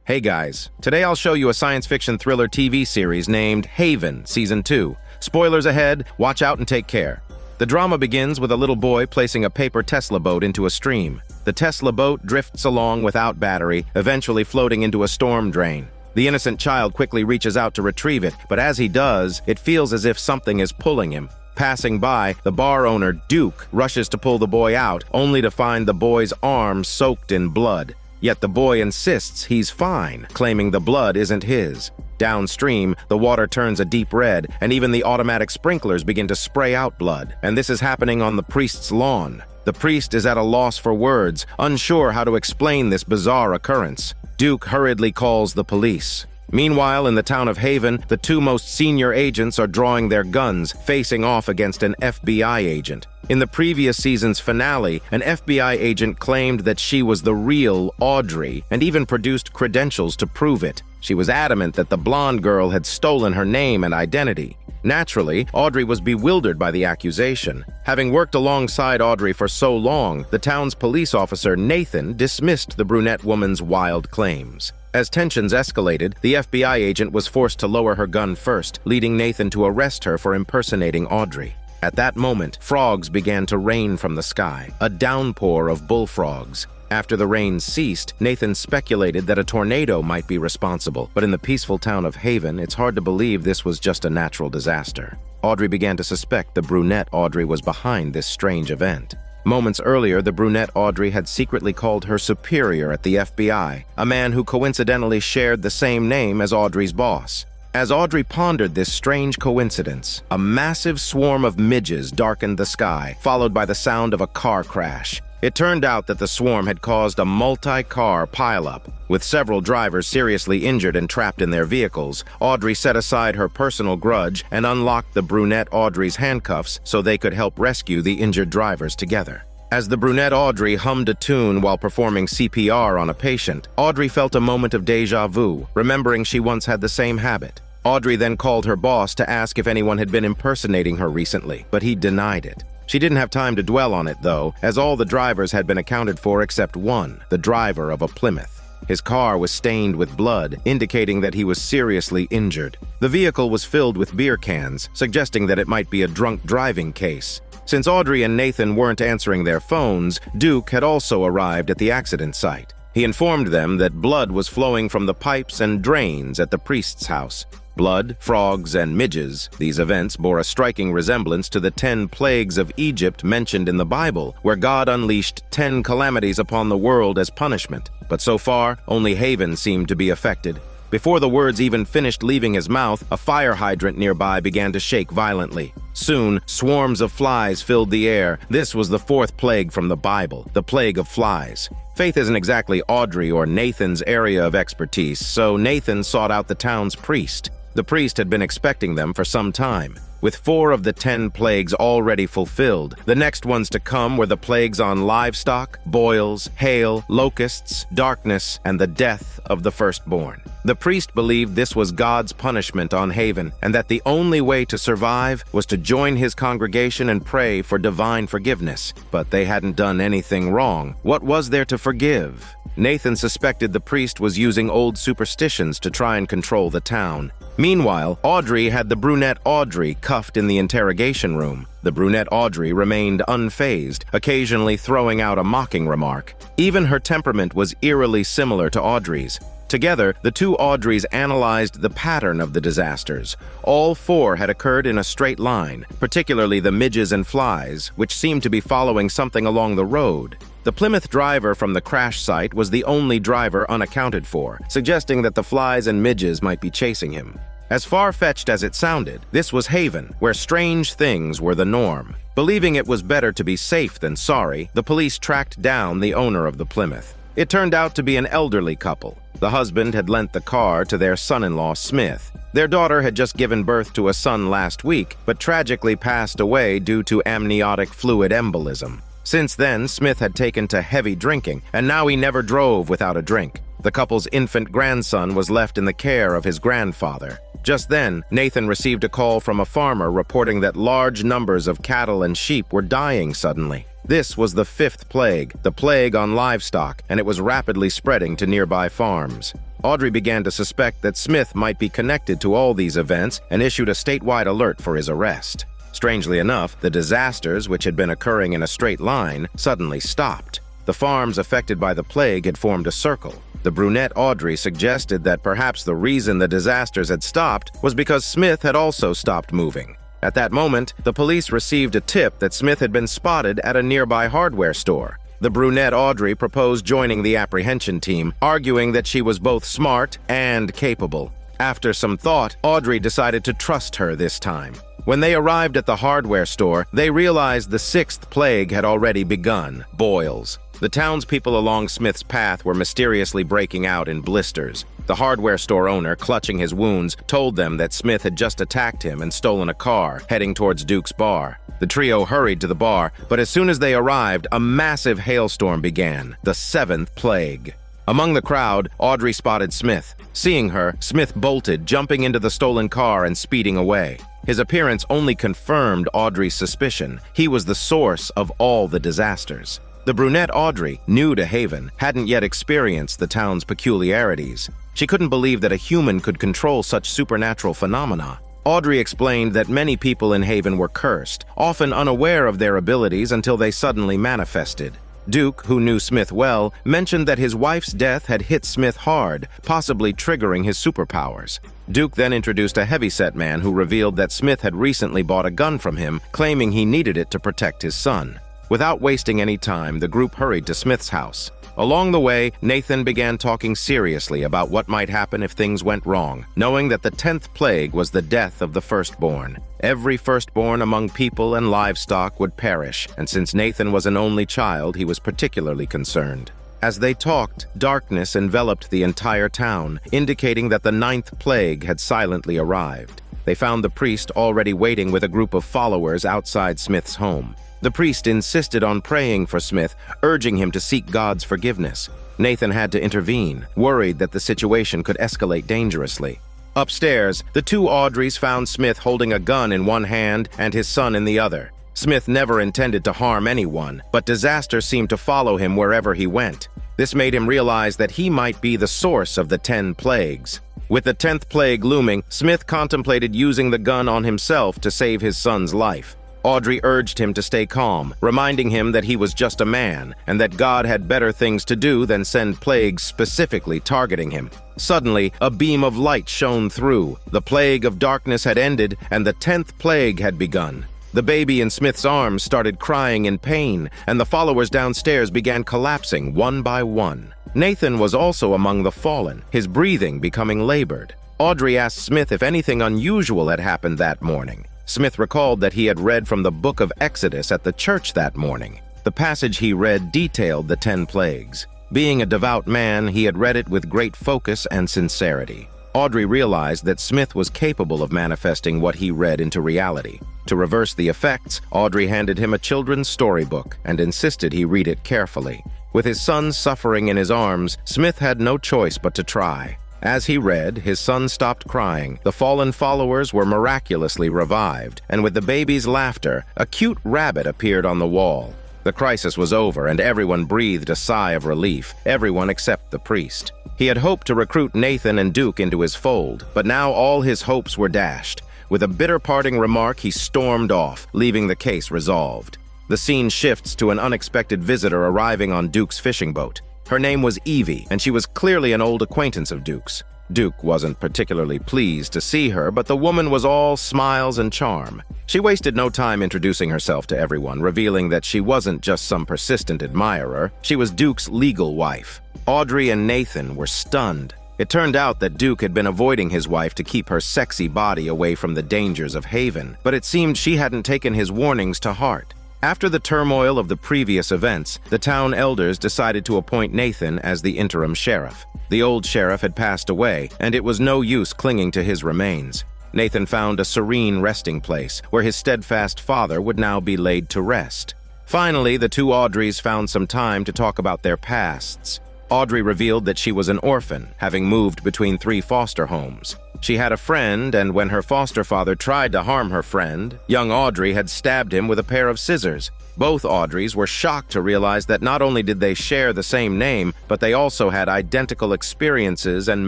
Hey guys, today I'll show you a science fiction thriller TV series named Haven Season 2. Spoilers ahead, watch out and take care. The drama begins with a little boy placing a paper Tesla boat into a stream. The Tesla boat drifts along without battery, eventually floating into a storm drain. The innocent child quickly reaches out to retrieve it, but as he does, it feels as if something is pulling him. Passing by, the bar owner, Duke, rushes to pull the boy out, only to find the boy's arm soaked in blood. Yet the boy insists he's fine, claiming the blood isn't his. Downstream, the water turns a deep red, and even the automatic sprinklers begin to spray out blood. And this is happening on the priest's lawn. The priest is at a loss for words, unsure how to explain this bizarre occurrence. Duke hurriedly calls the police. Meanwhile, in the town of Haven, the two most senior agents are drawing their guns, facing off against an FBI agent. In the previous season's finale, an FBI agent claimed that she was the real Audrey and even produced credentials to prove it. She was adamant that the blonde girl had stolen her name and identity. Naturally, Audrey was bewildered by the accusation. Having worked alongside Audrey for so long, the town's police officer, Nathan, dismissed the brunette woman's wild claims. As tensions escalated, the FBI agent was forced to lower her gun first, leading Nathan to arrest her for impersonating Audrey. At that moment, frogs began to rain from the sky, a downpour of bullfrogs. After the rain ceased, Nathan speculated that a tornado might be responsible, but in the peaceful town of Haven, it's hard to believe this was just a natural disaster. Audrey began to suspect the brunette Audrey was behind this strange event. Moments earlier, the brunette Audrey had secretly called her superior at the FBI, a man who coincidentally shared the same name as Audrey's boss. As Audrey pondered this strange coincidence, a massive swarm of midges darkened the sky, followed by the sound of a car crash. It turned out that the swarm had caused a multi-car pileup. With several drivers seriously injured and trapped in their vehicles, Audrey set aside her personal grudge and unlocked the brunette Audrey's handcuffs so they could help rescue the injured drivers together. As the brunette Audrey hummed a tune while performing CPR on a patient, Audrey felt a moment of déjà vu, remembering she once had the same habit. Audrey then called her boss to ask if anyone had been impersonating her recently, but he denied it. She didn't have time to dwell on it, though, as all the drivers had been accounted for except one, the driver of a Plymouth. His car was stained with blood, indicating that he was seriously injured. The vehicle was filled with beer cans, suggesting that it might be a drunk driving case. Since Audrey and Nathan weren't answering their phones, Duke had also arrived at the accident site. He informed them that blood was flowing from the pipes and drains at the priest's house. Blood, frogs, and midges, these events bore a striking resemblance to the 10 plagues of Egypt mentioned in the Bible, where God unleashed 10 calamities upon the world as punishment. But so far, only Haven seemed to be affected. Before the words even finished leaving his mouth, a fire hydrant nearby began to shake violently. Soon, swarms of flies filled the air. This was the 4th plague from the Bible, the plague of flies. Faith isn't exactly Audrey or Nathan's area of expertise, so Nathan sought out the town's priest. The priest had been expecting them for some time. With 4 of the 10 plagues already fulfilled, the next ones to come were the plagues on livestock, boils, hail, locusts, darkness, and the death of the firstborn. The priest believed this was God's punishment on Haven, and that the only way to survive was to join his congregation and pray for divine forgiveness. But they hadn't done anything wrong. What was there to forgive? Nathan suspected the priest was using old superstitions to try and control the town. Meanwhile, Audrey had the brunette Audrey cuffed in the interrogation room. The brunette Audrey remained unfazed, occasionally throwing out a mocking remark. Even her temperament was eerily similar to Audrey's. Together, the two Audreys analyzed the pattern of the disasters. All 4 had occurred in a straight line, particularly the midges and flies, which seemed to be following something along the road. The Plymouth driver from the crash site was the only driver unaccounted for, suggesting that the flies and midges might be chasing him. As far-fetched as it sounded, this was Haven, where strange things were the norm. Believing it was better to be safe than sorry, the police tracked down the owner of the Plymouth. It turned out to be an elderly couple. The husband had lent the car to their son-in-law, Smith. Their daughter had just given birth to a son last week, but tragically passed away due to amniotic fluid embolism. Since then, Smith had taken to heavy drinking, and now he never drove without a drink. The couple's infant grandson was left in the care of his grandfather. Just then, Nathan received a call from a farmer reporting that large numbers of cattle and sheep were dying suddenly. This was the 5th plague, the plague on livestock, and it was rapidly spreading to nearby farms. Audrey began to suspect that Smith might be connected to all these events and issued a statewide alert for his arrest. Strangely enough, the disasters, which had been occurring in a straight line, suddenly stopped. The farms affected by the plague had formed a circle. The brunette Audrey suggested that perhaps the reason the disasters had stopped was because Smith had also stopped moving. At that moment, the police received a tip that Smith had been spotted at a nearby hardware store. The brunette Audrey proposed joining the apprehension team, arguing that she was both smart and capable. After some thought, Audrey decided to trust her this time. When they arrived at the hardware store, they realized the 6th plague had already begun, boils. The townspeople along Smith's path were mysteriously breaking out in blisters. The hardware store owner, clutching his wounds, told them that Smith had just attacked him and stolen a car, heading towards Duke's bar. The trio hurried to the bar, but as soon as they arrived, a massive hailstorm began, the 7th plague. Among the crowd, Audrey spotted Smith. Seeing her, Smith bolted, jumping into the stolen car and speeding away. His appearance only confirmed Audrey's suspicion. He was the source of all the disasters. The brunette Audrey, new to Haven, hadn't yet experienced the town's peculiarities. She couldn't believe that a human could control such supernatural phenomena. Audrey explained that many people in Haven were cursed, often unaware of their abilities until they suddenly manifested. Duke, who knew Smith well, mentioned that his wife's death had hit Smith hard, possibly triggering his superpowers. Duke then introduced a heavyset man who revealed that Smith had recently bought a gun from him, claiming he needed it to protect his son. Without wasting any time, the group hurried to Smith's house. Along the way, Nathan began talking seriously about what might happen if things went wrong, knowing that the 10th plague was the death of the firstborn. Every firstborn among people and livestock would perish, and since Nathan was an only child, he was particularly concerned. As they talked, darkness enveloped the entire town, indicating that the 9th plague had silently arrived. They found the priest already waiting with a group of followers outside Smith's home. The priest insisted on praying for Smith, urging him to seek God's forgiveness. Nathan had to intervene, worried that the situation could escalate dangerously. Upstairs, the two Audreys found Smith holding a gun in one hand and his son in the other. Smith never intended to harm anyone, but disaster seemed to follow him wherever he went. This made him realize that he might be the source of the 10 plagues. With the 10th plague looming, Smith contemplated using the gun on himself to save his son's life. Audrey urged him to stay calm, reminding him that he was just a man and that God had better things to do than send plagues specifically targeting him. Suddenly, a beam of light shone through. The plague of darkness had ended and the 10th plague had begun. The baby in Smith's arms started crying in pain, and the followers downstairs began collapsing one by one. Nathan was also among the fallen, his breathing becoming labored. Audrey asked Smith if anything unusual had happened that morning. Smith recalled that he had read from the book of Exodus at the church that morning. The passage he read detailed the 10 plagues. Being a devout man, he had read it with great focus and sincerity. Audrey realized that Smith was capable of manifesting what he read into reality. To reverse the effects, Audrey handed him a children's storybook and insisted he read it carefully. With his son suffering in his arms, Smith had no choice but to try. As he read, his son stopped crying, the fallen followers were miraculously revived, and with the baby's laughter, a cute rabbit appeared on the wall. The crisis was over, and everyone breathed a sigh of relief, everyone except the priest. He had hoped to recruit Nathan and Duke into his fold, but now all his hopes were dashed. With a bitter parting remark, he stormed off, leaving the case resolved. The scene shifts to an unexpected visitor arriving on Duke's fishing boat. Her name was Evie, and she was clearly an old acquaintance of Duke's. Duke wasn't particularly pleased to see her, but the woman was all smiles and charm. She wasted no time introducing herself to everyone, revealing that she wasn't just some persistent admirer, she was Duke's legal wife. Audrey and Nathan were stunned. It turned out that Duke had been avoiding his wife to keep her sexy body away from the dangers of Haven, but it seemed she hadn't taken his warnings to heart. After the turmoil of the previous events, the town elders decided to appoint Nathan as the interim sheriff. The old sheriff had passed away, and it was no use clinging to his remains. Nathan found a serene resting place, where his steadfast father would now be laid to rest. Finally, the two Audreys found some time to talk about their pasts. Audrey revealed that she was an orphan, having moved between 3 foster homes. She had a friend, and when her foster father tried to harm her friend, young Audrey had stabbed him with a pair of scissors. Both Audreys were shocked to realize that not only did they share the same name, but they also had identical experiences and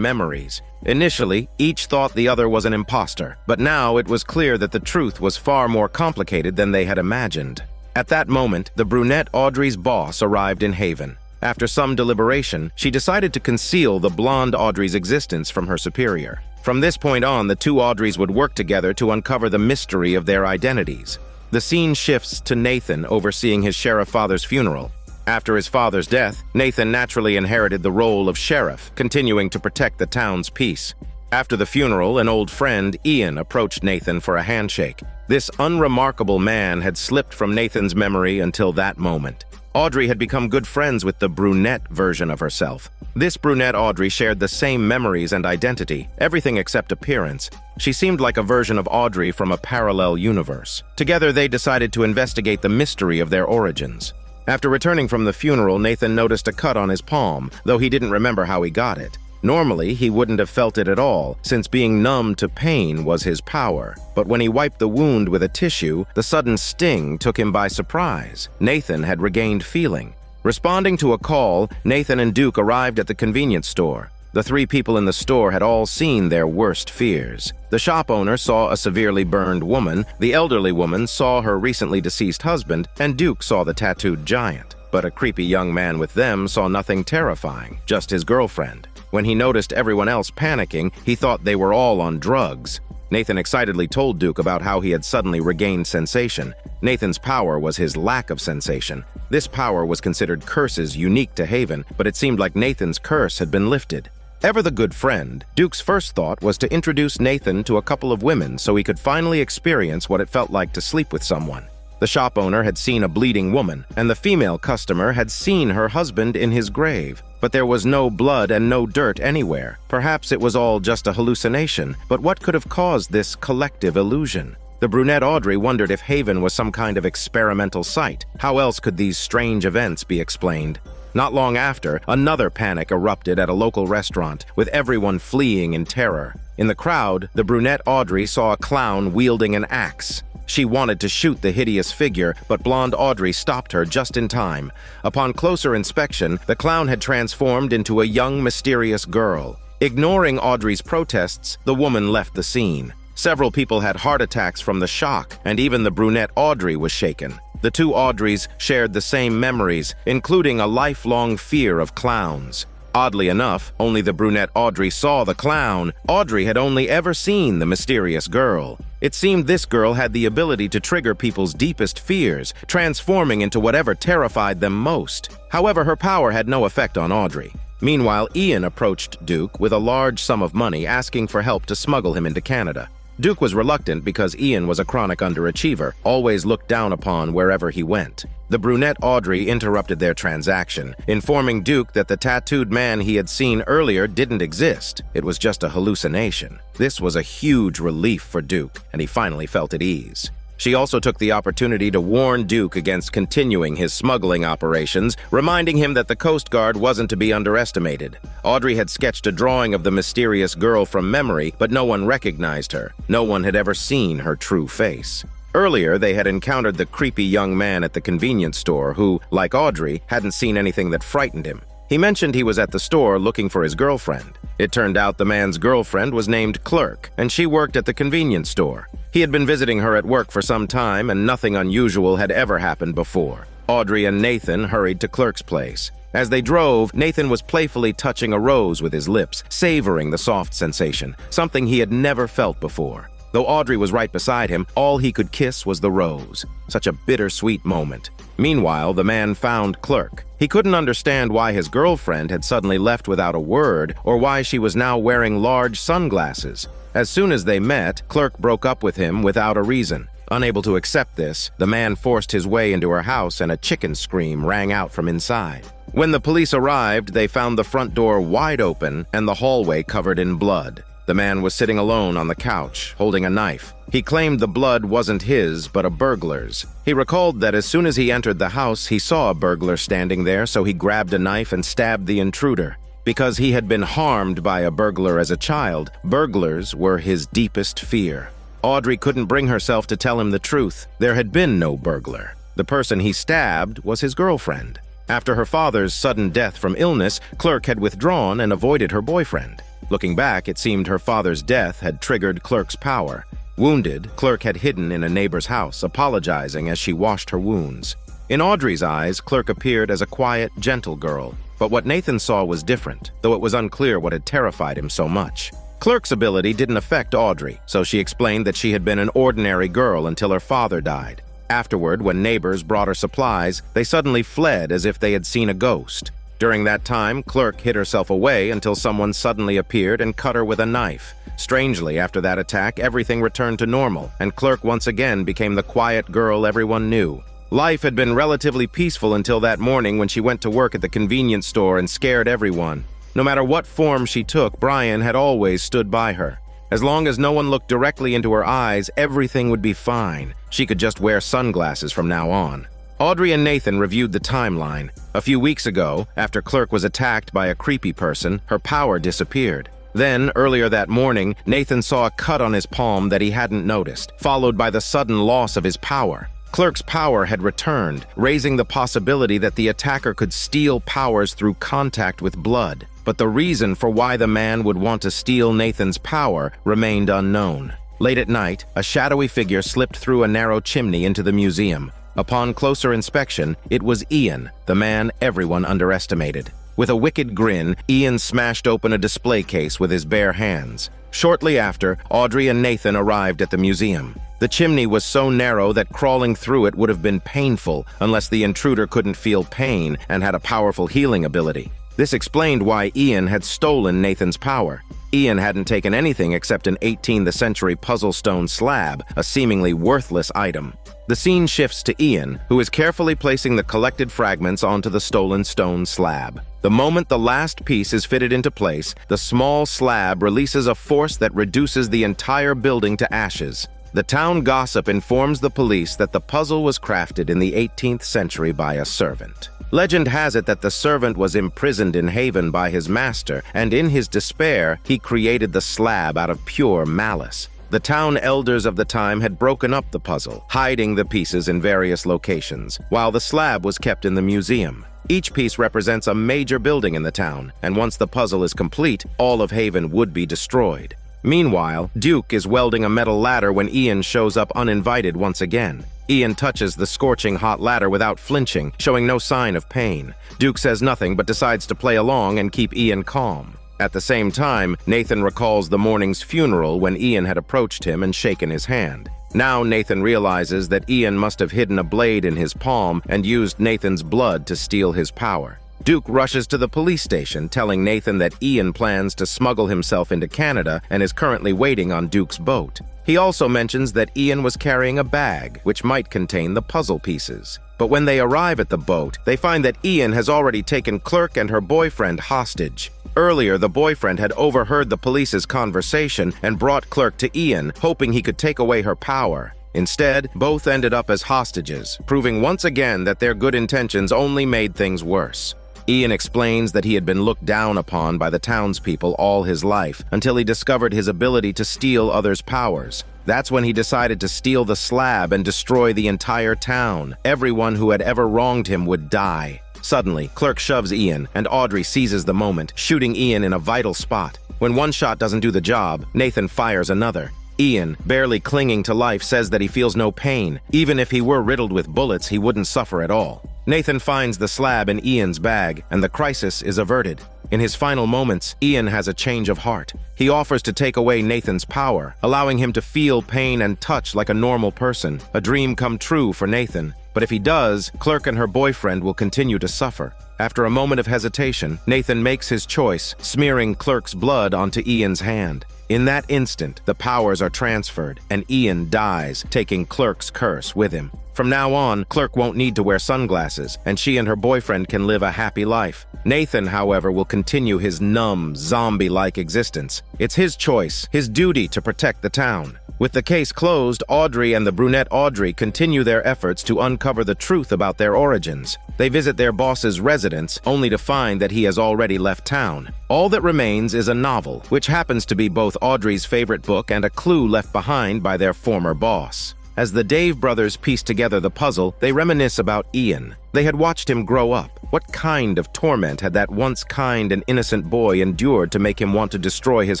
memories. Initially, each thought the other was an imposter, but now it was clear that the truth was far more complicated than they had imagined. At that moment, the brunette Audrey's boss arrived in Haven. After some deliberation, she decided to conceal the blonde Audrey's existence from her superior. From this point on, the 2 Audreys would work together to uncover the mystery of their identities. The scene shifts to Nathan overseeing his sheriff father's funeral. After his father's death, Nathan naturally inherited the role of sheriff, continuing to protect the town's peace. After the funeral, an old friend, Ian, approached Nathan for a handshake. This unremarkable man had slipped from Nathan's memory until that moment. Audrey had become good friends with the brunette version of herself. This brunette Audrey shared the same memories and identity, everything except appearance. She seemed like a version of Audrey from a parallel universe. Together, they decided to investigate the mystery of their origins. After returning from the funeral, Nathan noticed a cut on his palm, though he didn't remember how he got it. Normally, he wouldn't have felt it at all, since being numb to pain was his power. But when he wiped the wound with a tissue, the sudden sting took him by surprise. Nathan had regained feeling. Responding to a call, Nathan and Duke arrived at the convenience store. The 3 people in the store had all seen their worst fears. The shop owner saw a severely burned woman, the elderly woman saw her recently deceased husband, and Duke saw the tattooed giant. But a creepy young man with them saw nothing terrifying, just his girlfriend. When he noticed everyone else panicking, he thought they were all on drugs. Nathan excitedly told Duke about how he had suddenly regained sensation. Nathan's power was his lack of sensation. This power was considered curses unique to Haven, but it seemed like Nathan's curse had been lifted. Ever the good friend, Duke's first thought was to introduce Nathan to a couple of women so he could finally experience what it felt like to sleep with someone. The shop owner had seen a bleeding woman, and the female customer had seen her husband in his grave. But there was no blood and no dirt anywhere. Perhaps it was all just a hallucination, but what could have caused this collective illusion? The brunette Audrey wondered if Haven was some kind of experimental site. How else could these strange events be explained? Not long after, another panic erupted at a local restaurant, with everyone fleeing in terror. In the crowd, the brunette Audrey saw a clown wielding an axe. She wanted to shoot the hideous figure, but blonde Audrey stopped her just in time. Upon closer inspection, the clown had transformed into a young, mysterious girl. Ignoring Audrey's protests, the woman left the scene. Several people had heart attacks from the shock, and even the brunette Audrey was shaken. The 2 Audreys shared the same memories, including a lifelong fear of clowns. Oddly enough, only the brunette Audrey saw the clown. Audrey had only ever seen the mysterious girl. It seemed this girl had the ability to trigger people's deepest fears, transforming into whatever terrified them most. However, her power had no effect on Audrey. Meanwhile, Ian approached Duke with a large sum of money, asking for help to smuggle him into Canada. Duke was reluctant because Ian was a chronic underachiever, always looked down upon wherever he went. The brunette Audrey interrupted their transaction, informing Duke that the tattooed man he had seen earlier didn't exist. It was just a hallucination. This was a huge relief for Duke, and he finally felt at ease. She also took the opportunity to warn Duke against continuing his smuggling operations, reminding him that the Coast Guard wasn't to be underestimated. Audrey had sketched a drawing of the mysterious girl from memory, but no one recognized her. No one had ever seen her true face. Earlier, they had encountered the creepy young man at the convenience store who, like Audrey, hadn't seen anything that frightened him. He mentioned he was at the store looking for his girlfriend. It turned out the man's girlfriend was named Clerk, and she worked at the convenience store. He had been visiting her at work for some time, and nothing unusual had ever happened before. Audrey and Nathan hurried to Clerk's place. As they drove, Nathan was playfully touching a rose with his lips, savoring the soft sensation, something he had never felt before. Though Audrey was right beside him, all he could kiss was the rose. Such a bittersweet moment. Meanwhile, the man found Clerk. He couldn't understand why his girlfriend had suddenly left without a word, or why she was now wearing large sunglasses. As soon as they met, Clerk broke up with him without a reason. Unable to accept this, the man forced his way into her house and a chicken scream rang out from inside. When the police arrived, they found the front door wide open and the hallway covered in blood. The man was sitting alone on the couch, holding a knife. He claimed the blood wasn't his, but a burglar's. He recalled that as soon as he entered the house, he saw a burglar standing there, so he grabbed a knife and stabbed the intruder. Because he had been harmed by a burglar as a child, burglars were his deepest fear. Audrey couldn't bring herself to tell him the truth. There had been no burglar. The person he stabbed was his girlfriend. After her father's sudden death from illness, Clark had withdrawn and avoided her boyfriend. Looking back, it seemed her father's death had triggered Clark's power. Wounded, Clark had hidden in a neighbor's house, apologizing as she washed her wounds. In Audrey's eyes, Clark appeared as a quiet, gentle girl. But what Nathan saw was different, though it was unclear what had terrified him so much. Clark's ability didn't affect Audrey, so she explained that she had been an ordinary girl until her father died. Afterward, when neighbors brought her supplies, they suddenly fled as if they had seen a ghost. During that time, Clark hid herself away until someone suddenly appeared and cut her with a knife. Strangely, after that attack, everything returned to normal, and Clark once again became the quiet girl everyone knew. Life had been relatively peaceful until that morning when she went to work at the convenience store and scared everyone. No matter what form she took, Brian had always stood by her. As long as no one looked directly into her eyes, everything would be fine. She could just wear sunglasses from now on. Audrey and Nathan reviewed the timeline. A few weeks ago, after Clark was attacked by a creepy person, her power disappeared. Then, earlier that morning, Nathan saw a cut on his palm that he hadn't noticed, followed by the sudden loss of his power. Clark's power had returned, raising the possibility that the attacker could steal powers through contact with blood. But the reason for why the man would want to steal Nathan's power remained unknown. Late at night, a shadowy figure slipped through a narrow chimney into the museum. Upon closer inspection, it was Ian, the man everyone underestimated. With a wicked grin, Ian smashed open a display case with his bare hands. Shortly after, Audrey and Nathan arrived at the museum. The chimney was so narrow that crawling through it would have been painful unless the intruder couldn't feel pain and had a powerful healing ability. This explained why Ian had stolen Nathan's power. Ian hadn't taken anything except an 18th century puzzle stone slab, a seemingly worthless item. The scene shifts to Ian, who is carefully placing the collected fragments onto the stolen stone slab. The moment the last piece is fitted into place, the small slab releases a force that reduces the entire building to ashes. The town gossip informs the police that the puzzle was crafted in the 18th century by a servant. Legend has it that the servant was imprisoned in Haven by his master, and in his despair, he created the slab out of pure malice. The town elders of the time had broken up the puzzle, hiding the pieces in various locations, while the slab was kept in the museum. Each piece represents a major building in the town, and once the puzzle is complete, all of Haven would be destroyed. Meanwhile, Duke is welding a metal ladder when Ian shows up uninvited once again. Ian touches the scorching hot ladder without flinching, showing no sign of pain. Duke says nothing but decides to play along and keep Ian calm. At the same time, Nathan recalls the morning's funeral when Ian had approached him and shaken his hand. Now Nathan realizes that Ian must have hidden a blade in his palm and used Nathan's blood to steal his power. Duke rushes to the police station, telling Nathan that Ian plans to smuggle himself into Canada and is currently waiting on Duke's boat. He also mentions that Ian was carrying a bag, which might contain the puzzle pieces. But when they arrive at the boat, they find that Ian has already taken Clark and her boyfriend hostage. Earlier, the boyfriend had overheard the police's conversation and brought Clark to Ian, hoping he could take away her power. Instead, both ended up as hostages, proving once again that their good intentions only made things worse. Ian explains that he had been looked down upon by the townspeople all his life until he discovered his ability to steal others' powers. That's when he decided to steal the slab and destroy the entire town. Everyone who had ever wronged him would die. Suddenly, Clark shoves Ian, and Audrey seizes the moment, shooting Ian in a vital spot. When one shot doesn't do the job, Nathan fires another. Ian, barely clinging to life, says that he feels no pain. Even if he were riddled with bullets, he wouldn't suffer at all. Nathan finds the slab in Ian's bag, and the crisis is averted. In his final moments, Ian has a change of heart. He offers to take away Nathan's power, allowing him to feel pain and touch like a normal person, a dream come true for Nathan. But if he does, Clark and her boyfriend will continue to suffer. After a moment of hesitation, Nathan makes his choice, smearing Clark's blood onto Ian's hand. In that instant, the powers are transferred, and Ian dies, taking Clark's curse with him. From now on, Clerk won't need to wear sunglasses, and she and her boyfriend can live a happy life. Nathan, however, will continue his numb, zombie-like existence. It's his choice, his duty to protect the town. With the case closed, Audrey and the brunette Audrey continue their efforts to uncover the truth about their origins. They visit their boss's residence, only to find that he has already left town. All that remains is a novel, which happens to be both Audrey's favorite book and a clue left behind by their former boss. As the Dave brothers piece together the puzzle, they reminisce about Ian. They had watched him grow up. What kind of torment had that once kind and innocent boy endured to make him want to destroy his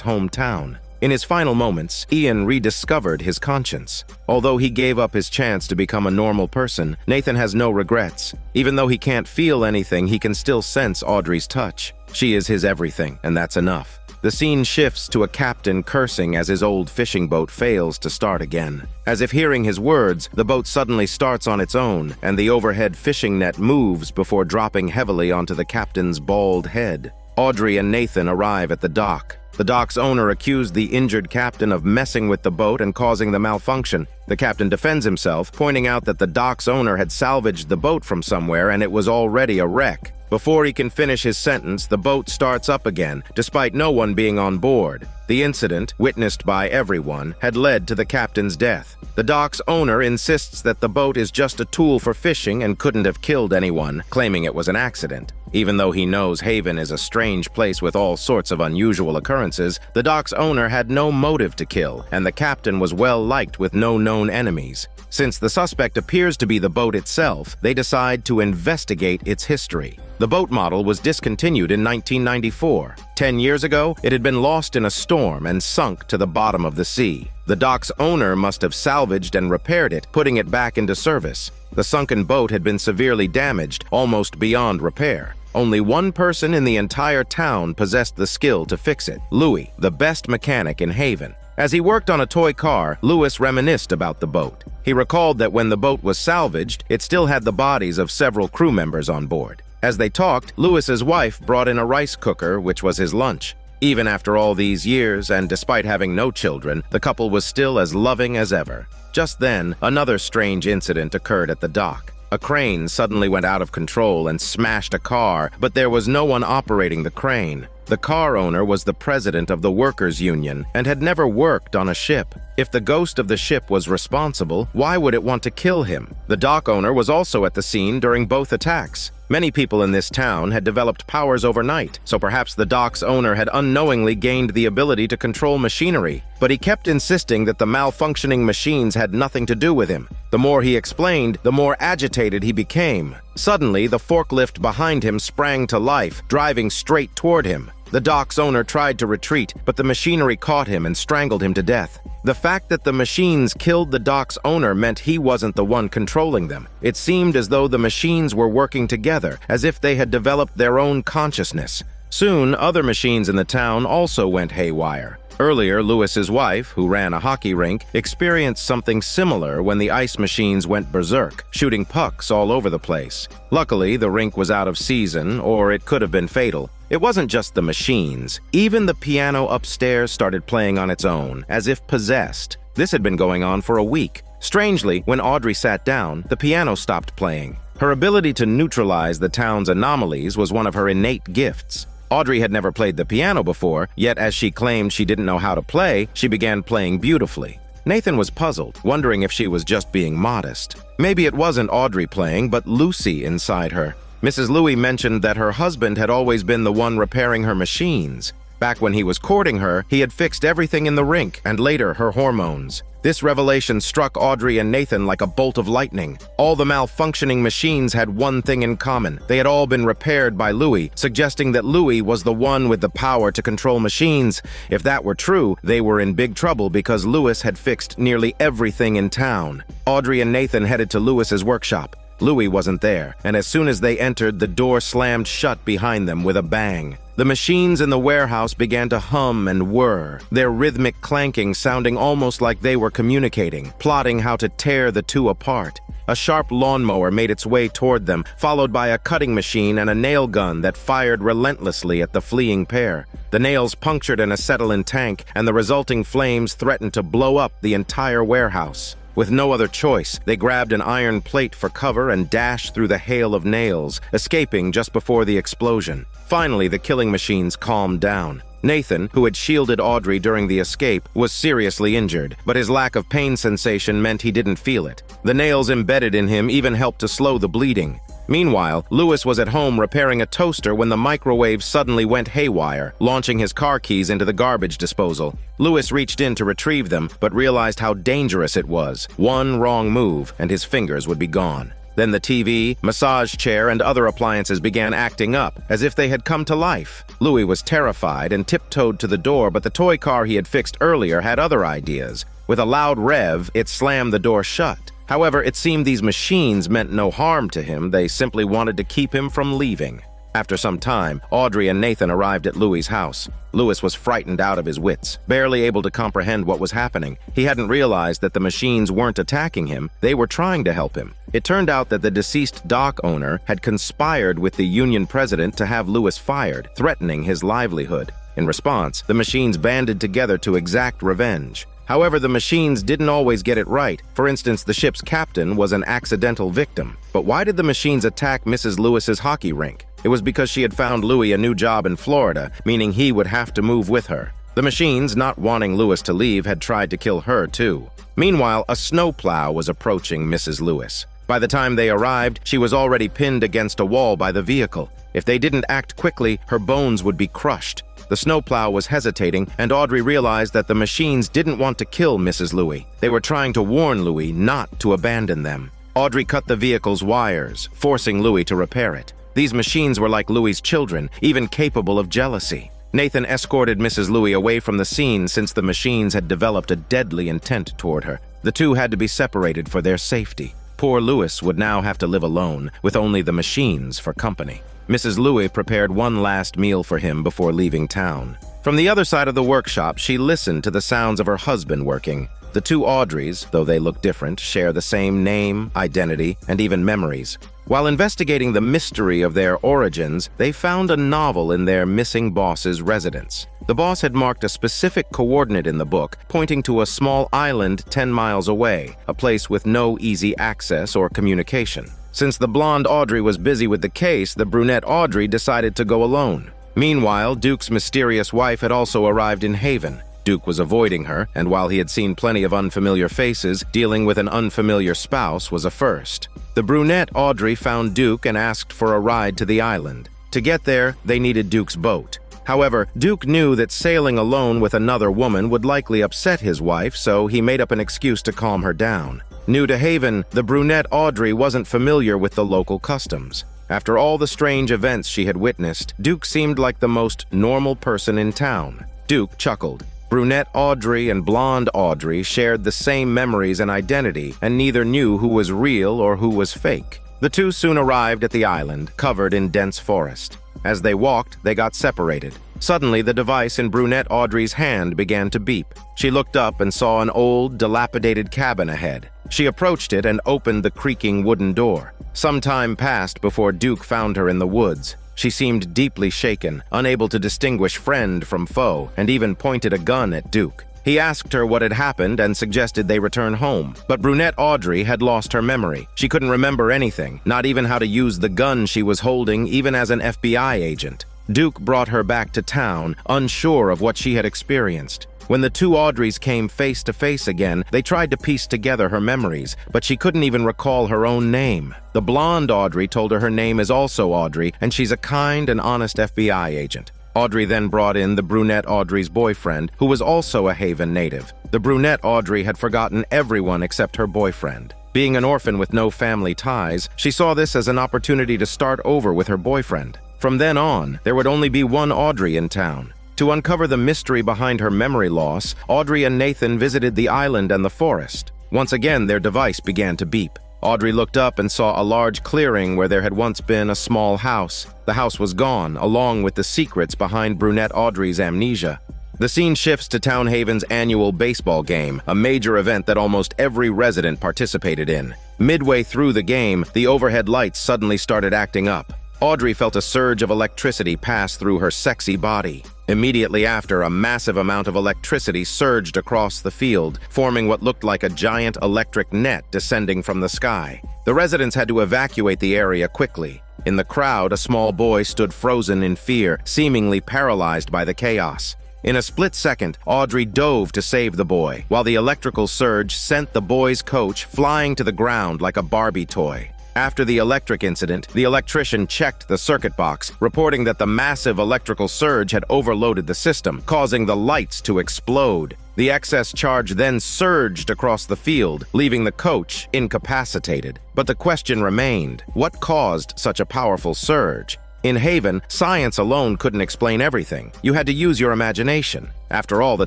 hometown? In his final moments, Ian rediscovered his conscience. Although he gave up his chance to become a normal person, Nathan has no regrets. Even though he can't feel anything, he can still sense Audrey's touch. She is his everything, and that's enough. The scene shifts to a captain cursing as his old fishing boat fails to start again. As if hearing his words, the boat suddenly starts on its own, and the overhead fishing net moves before dropping heavily onto the captain's bald head. Audrey and Nathan arrive at the dock. The dock's owner accused the injured captain of messing with the boat and causing the malfunction. The captain defends himself, pointing out that the dock's owner had salvaged the boat from somewhere and it was already a wreck. Before he can finish his sentence, the boat starts up again, despite no one being on board. The incident, witnessed by everyone, had led to the captain's death. The dock's owner insists that the boat is just a tool for fishing and couldn't have killed anyone, claiming it was an accident. Even though he knows Haven is a strange place with all sorts of unusual occurrences, the dock's owner had no motive to kill, and the captain was well liked with no known enemies. Since the suspect appears to be the boat itself, they decide to investigate its history. The boat model was discontinued in 1994. 10 years ago, it had been lost in a storm and sunk to the bottom of the sea. The dock's owner must have salvaged and repaired it, putting it back into service. The sunken boat had been severely damaged, almost beyond repair. Only one person in the entire town possessed the skill to fix it: Louis, the best mechanic in Haven. As he worked on a toy car, Louis reminisced about the boat. He recalled that when the boat was salvaged, it still had the bodies of several crew members on board. As they talked, Louis's wife brought in a rice cooker, which was his lunch. Even after all these years, and despite having no children, the couple was still as loving as ever. Just then, another strange incident occurred at the dock. A crane suddenly went out of control and smashed a car, but there was no one operating the crane. The car owner was the president of the workers' union and had never worked on a ship. If the ghost of the ship was responsible, why would it want to kill him? The dock owner was also at the scene during both attacks. Many people in this town had developed powers overnight, so perhaps the dock's owner had unknowingly gained the ability to control machinery. But he kept insisting that the malfunctioning machines had nothing to do with him. The more he explained, the more agitated he became. Suddenly, the forklift behind him sprang to life, driving straight toward him. The dock's owner tried to retreat, but the machinery caught him and strangled him to death. The fact that the machines killed the dock's owner meant he wasn't the one controlling them. It seemed as though the machines were working together, as if they had developed their own consciousness. Soon, other machines in the town also went haywire. Earlier, Louis's wife, who ran a hockey rink, experienced something similar when the ice machines went berserk, shooting pucks all over the place. Luckily, the rink was out of season, or it could have been fatal. It wasn't just the machines. Even the piano upstairs started playing on its own, as if possessed. This had been going on for a week. Strangely, when Audrey sat down, the piano stopped playing. Her ability to neutralize the town's anomalies was one of her innate gifts. Audrey had never played the piano before, yet as she claimed she didn't know how to play, she began playing beautifully. Nathan was puzzled, wondering if she was just being modest. Maybe it wasn't Audrey playing, but Lucy inside her. Mrs. Louis mentioned that her husband had always been the one repairing her machines. Back when he was courting her, he had fixed everything in the rink, and later her hormones. This revelation struck Audrey and Nathan like a bolt of lightning. All the malfunctioning machines had one thing in common. They had all been repaired by Louis, suggesting that Louis was the one with the power to control machines. If that were true, they were in big trouble because Louis had fixed nearly everything in town. Audrey and Nathan headed to Louis's workshop. Louis wasn't there, and as soon as they entered, the door slammed shut behind them with a bang. The machines in the warehouse began to hum and whir, their rhythmic clanking sounding almost like they were communicating, plotting how to tear the two apart. A sharp lawnmower made its way toward them, followed by a cutting machine and a nail gun that fired relentlessly at the fleeing pair. The nails punctured an acetylene tank, and the resulting flames threatened to blow up the entire warehouse. With no other choice, they grabbed an iron plate for cover and dashed through the hail of nails, escaping just before the explosion. Finally, the killing machines calmed down. Nathan, who had shielded Audrey during the escape, was seriously injured, but his lack of pain sensation meant he didn't feel it. The nails embedded in him even helped to slow the bleeding. Meanwhile, Lewis was at home repairing a toaster when the microwave suddenly went haywire, launching his car keys into the garbage disposal. Lewis reached in to retrieve them, but realized how dangerous it was. One wrong move, and his fingers would be gone. Then the TV, massage chair, and other appliances began acting up, as if they had come to life. Louis was terrified and tiptoed to the door, but the toy car he had fixed earlier had other ideas. With a loud rev, it slammed the door shut. However, it seemed these machines meant no harm to him. They simply wanted to keep him from leaving. After some time, Audrey and Nathan arrived at Louis's house. Louis was frightened out of his wits, barely able to comprehend what was happening. He hadn't realized that the machines weren't attacking him, they were trying to help him. It turned out that the deceased dock owner had conspired with the union president to have Louis fired, threatening his livelihood. In response, the machines banded together to exact revenge. However, the machines didn't always get it right. For instance, the ship's captain was an accidental victim. But why did the machines attack Mrs. Lewis's hockey rink? It was because she had found Louis a new job in Florida, meaning he would have to move with her. The machines, not wanting Louis to leave, had tried to kill her too. Meanwhile, a snowplow was approaching Mrs. Lewis. By the time they arrived, she was already pinned against a wall by the vehicle. If they didn't act quickly, her bones would be crushed. The snowplow was hesitating, and Audrey realized that the machines didn't want to kill Mrs. Louis. They were trying to warn Louis not to abandon them. Audrey cut the vehicle's wires, forcing Louis to repair it. These machines were like Louis's children, even capable of jealousy. Nathan escorted Mrs. Louis away from the scene since the machines had developed a deadly intent toward her. The two had to be separated for their safety. Poor Louis would now have to live alone, with only the machines for company. Mrs. Louis prepared one last meal for him before leaving town. From the other side of the workshop, she listened to the sounds of her husband working. The two Audreys, though they look different, share the same name, identity, and even memories. While investigating the mystery of their origins, they found a novel in their missing boss's residence. The boss had marked a specific coordinate in the book, pointing to a small island 10 miles away, a place with no easy access or communication. Since the blonde Audrey was busy with the case, the brunette Audrey decided to go alone. Meanwhile, Duke's mysterious wife had also arrived in Haven. Duke was avoiding her, and while he had seen plenty of unfamiliar faces, dealing with an unfamiliar spouse was a first. The brunette Audrey found Duke and asked for a ride to the island. To get there, they needed Duke's boat. However, Duke knew that sailing alone with another woman would likely upset his wife, so he made up an excuse to calm her down. New to Haven, the brunette Audrey wasn't familiar with the local customs. After all the strange events she had witnessed, Duke seemed like the most normal person in town. Duke chuckled. Brunette Audrey and blonde Audrey shared the same memories and identity, and neither knew who was real or who was fake. The two soon arrived at the island, covered in dense forest. As they walked, they got separated. Suddenly, the device in brunette Audrey's hand began to beep. She looked up and saw an old, dilapidated cabin ahead. She approached it and opened the creaking wooden door. Some time passed before Duke found her in the woods. She seemed deeply shaken, unable to distinguish friend from foe, and even pointed a gun at Duke. He asked her what had happened and suggested they return home. But brunette Audrey had lost her memory. She couldn't remember anything, not even how to use the gun she was holding, even as an FBI agent. Duke brought her back to town, unsure of what she had experienced. When the two Audreys came face to face again, they tried to piece together her memories, but she couldn't even recall her own name. The blonde Audrey told her name is also Audrey, and she's a kind and honest FBI agent. Audrey then brought in the brunette Audrey's boyfriend, who was also a Haven native. The brunette Audrey had forgotten everyone except her boyfriend. Being an orphan with no family ties, she saw this as an opportunity to start over with her boyfriend. From then on, there would only be one Audrey in town. To uncover the mystery behind her memory loss, Audrey and Nathan visited the island and the forest. Once again, their device began to beep. Audrey looked up and saw a large clearing where there had once been a small house. The house was gone, along with the secrets behind brunette Audrey's amnesia. The scene shifts to Town Haven's annual baseball game, a major event that almost every resident participated in. Midway through the game, the overhead lights suddenly started acting up. Audrey felt a surge of electricity pass through her sexy body. Immediately after, a massive amount of electricity surged across the field, forming what looked like a giant electric net descending from the sky. The residents had to evacuate the area quickly. In the crowd, a small boy stood frozen in fear, seemingly paralyzed by the chaos. In a split second, Audrey dove to save the boy, while the electrical surge sent the boy's coach flying to the ground like a Barbie toy. After the electric incident, the electrician checked the circuit box, reporting that the massive electrical surge had overloaded the system, causing the lights to explode. The excess charge then surged across the field, leaving the coach incapacitated. But the question remained: what caused such a powerful surge? In Haven, science alone couldn't explain everything. You had to use your imagination. After all, the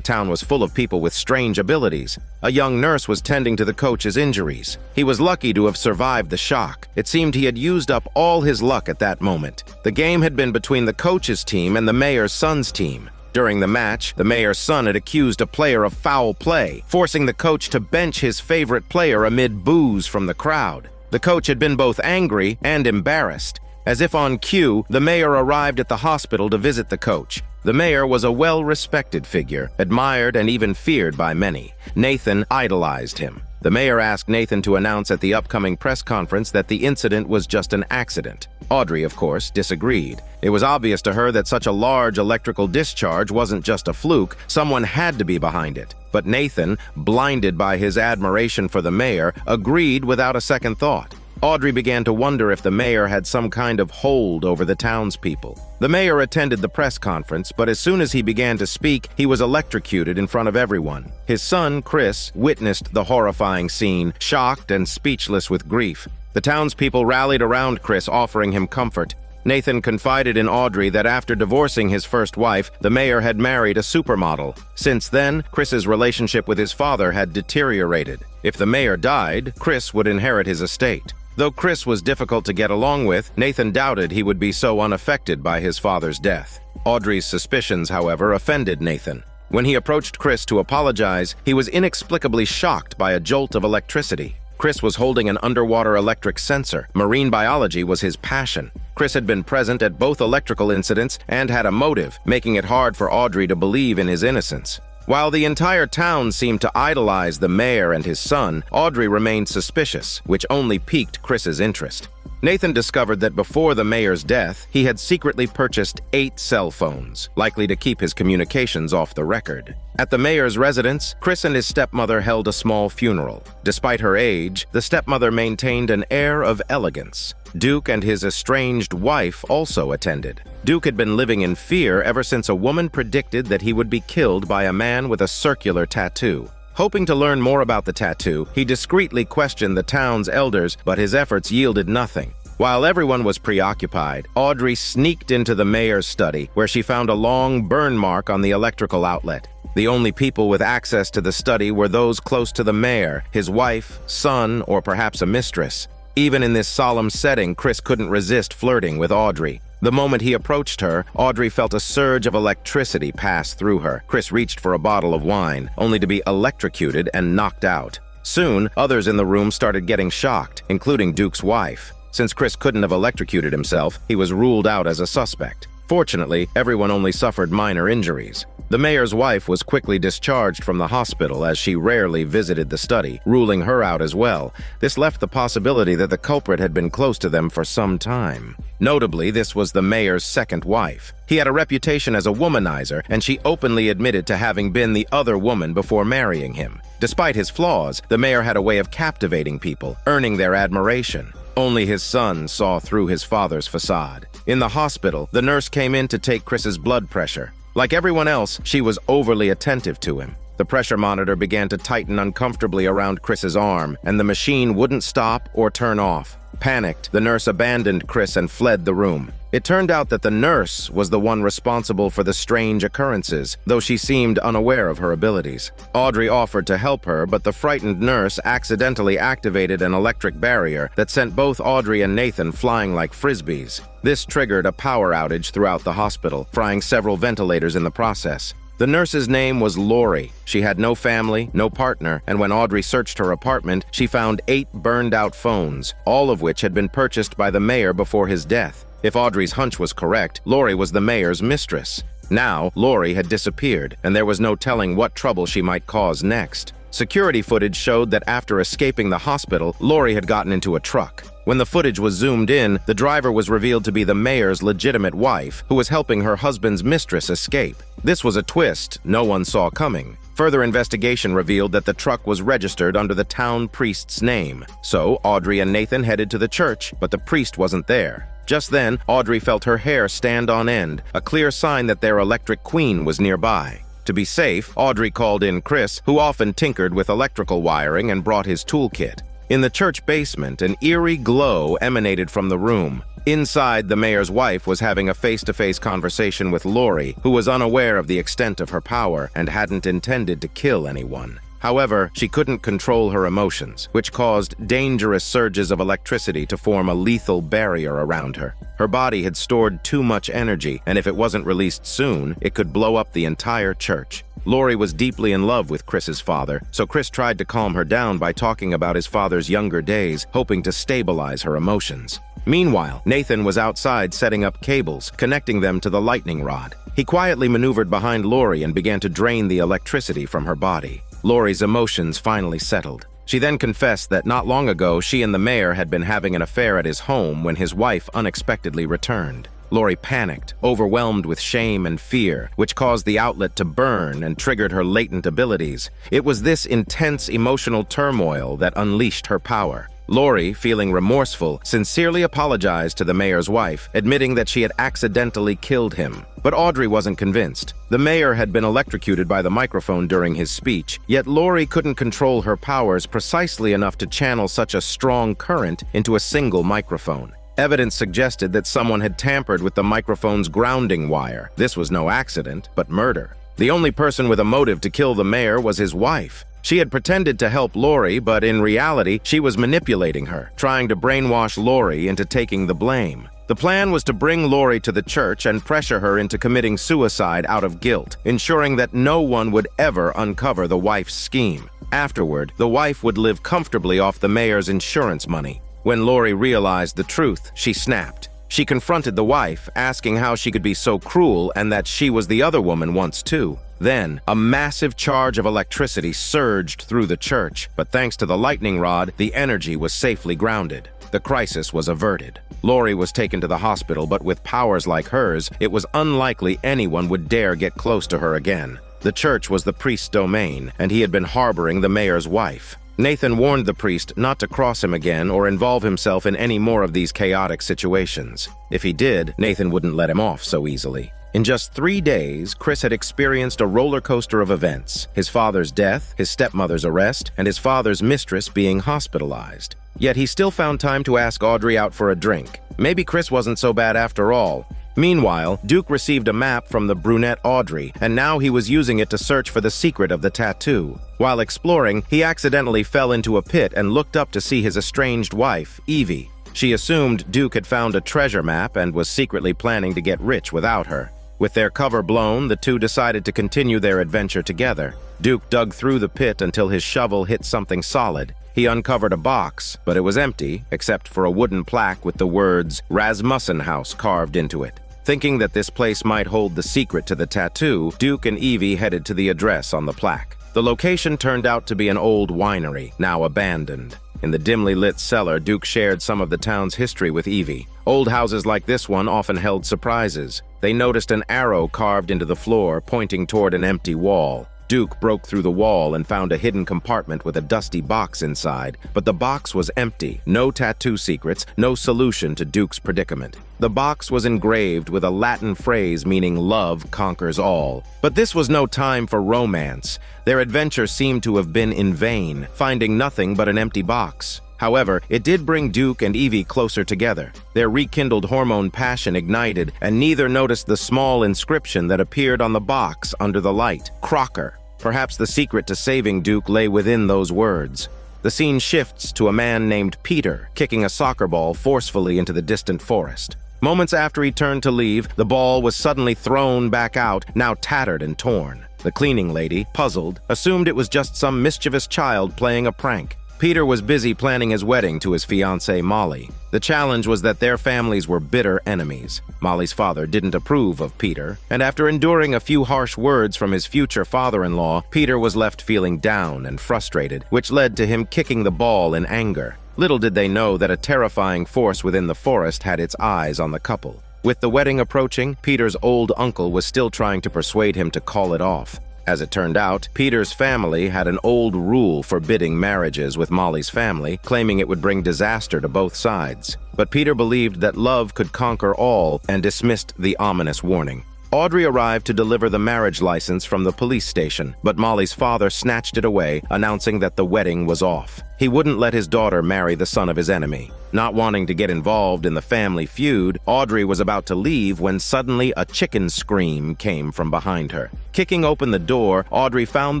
town was full of people with strange abilities. A young nurse was tending to the coach's injuries. He was lucky to have survived the shock. It seemed he had used up all his luck at that moment. The game had been between the coach's team and the mayor's son's team. During the match, the mayor's son had accused a player of foul play, forcing the coach to bench his favorite player amid boos from the crowd. The coach had been both angry and embarrassed. As if on cue, the mayor arrived at the hospital to visit the coach. The mayor was a well-respected figure, admired and even feared by many. Nathan idolized him. The mayor asked Nathan to announce at the upcoming press conference that the incident was just an accident. Audrey, of course, disagreed. It was obvious to her that such a large electrical discharge wasn't just a fluke. Someone had to be behind it. But Nathan, blinded by his admiration for the mayor, agreed without a second thought. Audrey began to wonder if the mayor had some kind of hold over the townspeople. The mayor attended the press conference, but as soon as he began to speak, he was electrocuted in front of everyone. His son, Chris, witnessed the horrifying scene, shocked and speechless with grief. The townspeople rallied around Chris, offering him comfort. Nathan confided in Audrey that after divorcing his first wife, the mayor had married a supermodel. Since then, Chris's relationship with his father had deteriorated. If the mayor died, Chris would inherit his estate. Though Chris was difficult to get along with, Nathan doubted he would be so unaffected by his father's death. Audrey's suspicions, however, offended Nathan. When he approached Chris to apologize, he was inexplicably shocked by a jolt of electricity. Chris was holding an underwater electric sensor. Marine biology was his passion. Chris had been present at both electrical incidents and had a motive, making it hard for Audrey to believe in his innocence. While the entire town seemed to idolize the mayor and his son, Audrey remained suspicious, which only piqued Chris's interest. Nathan discovered that before the mayor's death, he had secretly purchased 8 cell phones, likely to keep his communications off the record. At the mayor's residence, Chris and his stepmother held a small funeral. Despite her age, the stepmother maintained an air of elegance. Duke and his estranged wife also attended. Duke had been living in fear ever since a woman predicted that he would be killed by a man with a circular tattoo. Hoping to learn more about the tattoo, he discreetly questioned the town's elders, but his efforts yielded nothing. While everyone was preoccupied, Audrey sneaked into the mayor's study, where she found a long burn mark on the electrical outlet. The only people with access to the study were those close to the mayor, his wife, son, or perhaps a mistress. Even in this solemn setting, Chris couldn't resist flirting with Audrey. The moment he approached her, Audrey felt a surge of electricity pass through her. Chris reached for a bottle of wine, only to be electrocuted and knocked out. Soon, others in the room started getting shocked, including Duke's wife. Since Chris couldn't have electrocuted himself, he was ruled out as a suspect. Fortunately, everyone only suffered minor injuries. The mayor's wife was quickly discharged from the hospital as she rarely visited the study, ruling her out as well. This left the possibility that the culprit had been close to them for some time. Notably, this was the mayor's second wife. He had a reputation as a womanizer, and she openly admitted to having been the other woman before marrying him. Despite his flaws, the mayor had a way of captivating people, earning their admiration. Only his son saw through his father's facade. In the hospital, the nurse came in to take Chris's blood pressure. Like everyone else, she was overly attentive to him. The pressure monitor began to tighten uncomfortably around Chris's arm, and the machine wouldn't stop or turn off. Panicked, the nurse abandoned Chris and fled the room. It turned out that the nurse was the one responsible for the strange occurrences, though she seemed unaware of her abilities. Audrey offered to help her, but the frightened nurse accidentally activated an electric barrier that sent both Audrey and Nathan flying like frisbees. This triggered a power outage throughout the hospital, frying several ventilators in the process. The nurse's name was Lori. She had no family, no partner, and when Audrey searched her apartment, she found 8 burned-out phones, all of which had been purchased by the mayor before his death. If Audrey's hunch was correct, Lori was the mayor's mistress. Now, Lori had disappeared, and there was no telling what trouble she might cause next. Security footage showed that after escaping the hospital, Lori had gotten into a truck. When the footage was zoomed in, the driver was revealed to be the mayor's legitimate wife, who was helping her husband's mistress escape. This was a twist no one saw coming. Further investigation revealed that the truck was registered under the town priest's name. So, Audrey and Nathan headed to the church, but the priest wasn't there. Just then, Audrey felt her hair stand on end, a clear sign that their electric queen was nearby. To be safe, Audrey called in Chris, who often tinkered with electrical wiring, and brought his toolkit. In the church basement, an eerie glow emanated from the room. Inside, the mayor's wife was having a face-to-face conversation with Lori, who was unaware of the extent of her power and hadn't intended to kill anyone. However, she couldn't control her emotions, which caused dangerous surges of electricity to form a lethal barrier around her. Her body had stored too much energy, and if it wasn't released soon, it could blow up the entire church. Lori was deeply in love with Chris's father, so Chris tried to calm her down by talking about his father's younger days, hoping to stabilize her emotions. Meanwhile, Nathan was outside setting up cables, connecting them to the lightning rod. He quietly maneuvered behind Lori and began to drain the electricity from her body. Lori's emotions finally settled. She then confessed that not long ago she and the mayor had been having an affair at his home when his wife unexpectedly returned. Lori panicked, overwhelmed with shame and fear, which caused the outlet to burn and triggered her latent abilities. It was this intense emotional turmoil that unleashed her power. Lori, feeling remorseful, sincerely apologized to the mayor's wife, admitting that she had accidentally killed him. But Audrey wasn't convinced. The mayor had been electrocuted by the microphone during his speech, yet Lori couldn't control her powers precisely enough to channel such a strong current into a single microphone. Evidence suggested that someone had tampered with the microphone's grounding wire. This was no accident, but murder. The only person with a motive to kill the mayor was his wife. She had pretended to help Lori, but in reality, she was manipulating her, trying to brainwash Lori into taking the blame. The plan was to bring Lori to the church and pressure her into committing suicide out of guilt, ensuring that no one would ever uncover the wife's scheme. Afterward, the wife would live comfortably off the mayor's insurance money. When Lori realized the truth, she snapped. She confronted the wife, asking how she could be so cruel and that she was the other woman once too. Then, a massive charge of electricity surged through the church, but thanks to the lightning rod, the energy was safely grounded. The crisis was averted. Lori was taken to the hospital, but with powers like hers, it was unlikely anyone would dare get close to her again. The church was the priest's domain, and he had been harboring the mayor's wife. Nathan warned the priest not to cross him again or involve himself in any more of these chaotic situations. If he did, Nathan wouldn't let him off so easily. In just 3 days, Chris had experienced a roller coaster of events: his father's death, his stepmother's arrest, and his father's mistress being hospitalized. Yet he still found time to ask Audrey out for a drink. Maybe Chris wasn't so bad after all. Meanwhile, Duke received a map from the brunette Audrey, and now he was using it to search for the secret of the tattoo. While exploring, he accidentally fell into a pit and looked up to see his estranged wife, Evie. She assumed Duke had found a treasure map and was secretly planning to get rich without her. With their cover blown, the two decided to continue their adventure together. Duke dug through the pit until his shovel hit something solid. He uncovered a box, but it was empty, except for a wooden plaque with the words Rasmussen House carved into it. Thinking that this place might hold the secret to the tattoo, Duke and Evie headed to the address on the plaque. The location turned out to be an old winery, now abandoned. In the dimly lit cellar, Duke shared some of the town's history with Evie. Old houses like this one often held surprises. They noticed an arrow carved into the floor, pointing toward an empty wall. Duke broke through the wall and found a hidden compartment with a dusty box inside, but the box was empty. No tattoo secrets, no solution to Duke's predicament. The box was engraved with a Latin phrase meaning love conquers all. But this was no time for romance. Their adventure seemed to have been in vain, finding nothing but an empty box. However, it did bring Duke and Evie closer together. Their rekindled hormone passion ignited, and neither noticed the small inscription that appeared on the box under the light: Crocker. Perhaps the secret to saving Duke lay within those words. The scene shifts to a man named Peter, kicking a soccer ball forcefully into the distant forest. Moments after he turned to leave, the ball was suddenly thrown back out, now tattered and torn. The cleaning lady, puzzled, assumed it was just some mischievous child playing a prank. Peter was busy planning his wedding to his fiancée Molly. The challenge was that their families were bitter enemies. Molly's father didn't approve of Peter, and after enduring a few harsh words from his future father-in-law, Peter was left feeling down and frustrated, which led to him kicking the ball in anger. Little did they know that a terrifying force within the forest had its eyes on the couple. With the wedding approaching, Peter's old uncle was still trying to persuade him to call it off. As it turned out, Peter's family had an old rule forbidding marriages with Molly's family, claiming it would bring disaster to both sides. But Peter believed that love could conquer all and dismissed the ominous warning. Audrey arrived to deliver the marriage license from the police station, but Molly's father snatched it away, announcing that the wedding was off. He wouldn't let his daughter marry the son of his enemy. Not wanting to get involved in the family feud, Audrey was about to leave when suddenly a chicken scream came from behind her. Kicking open the door, Audrey found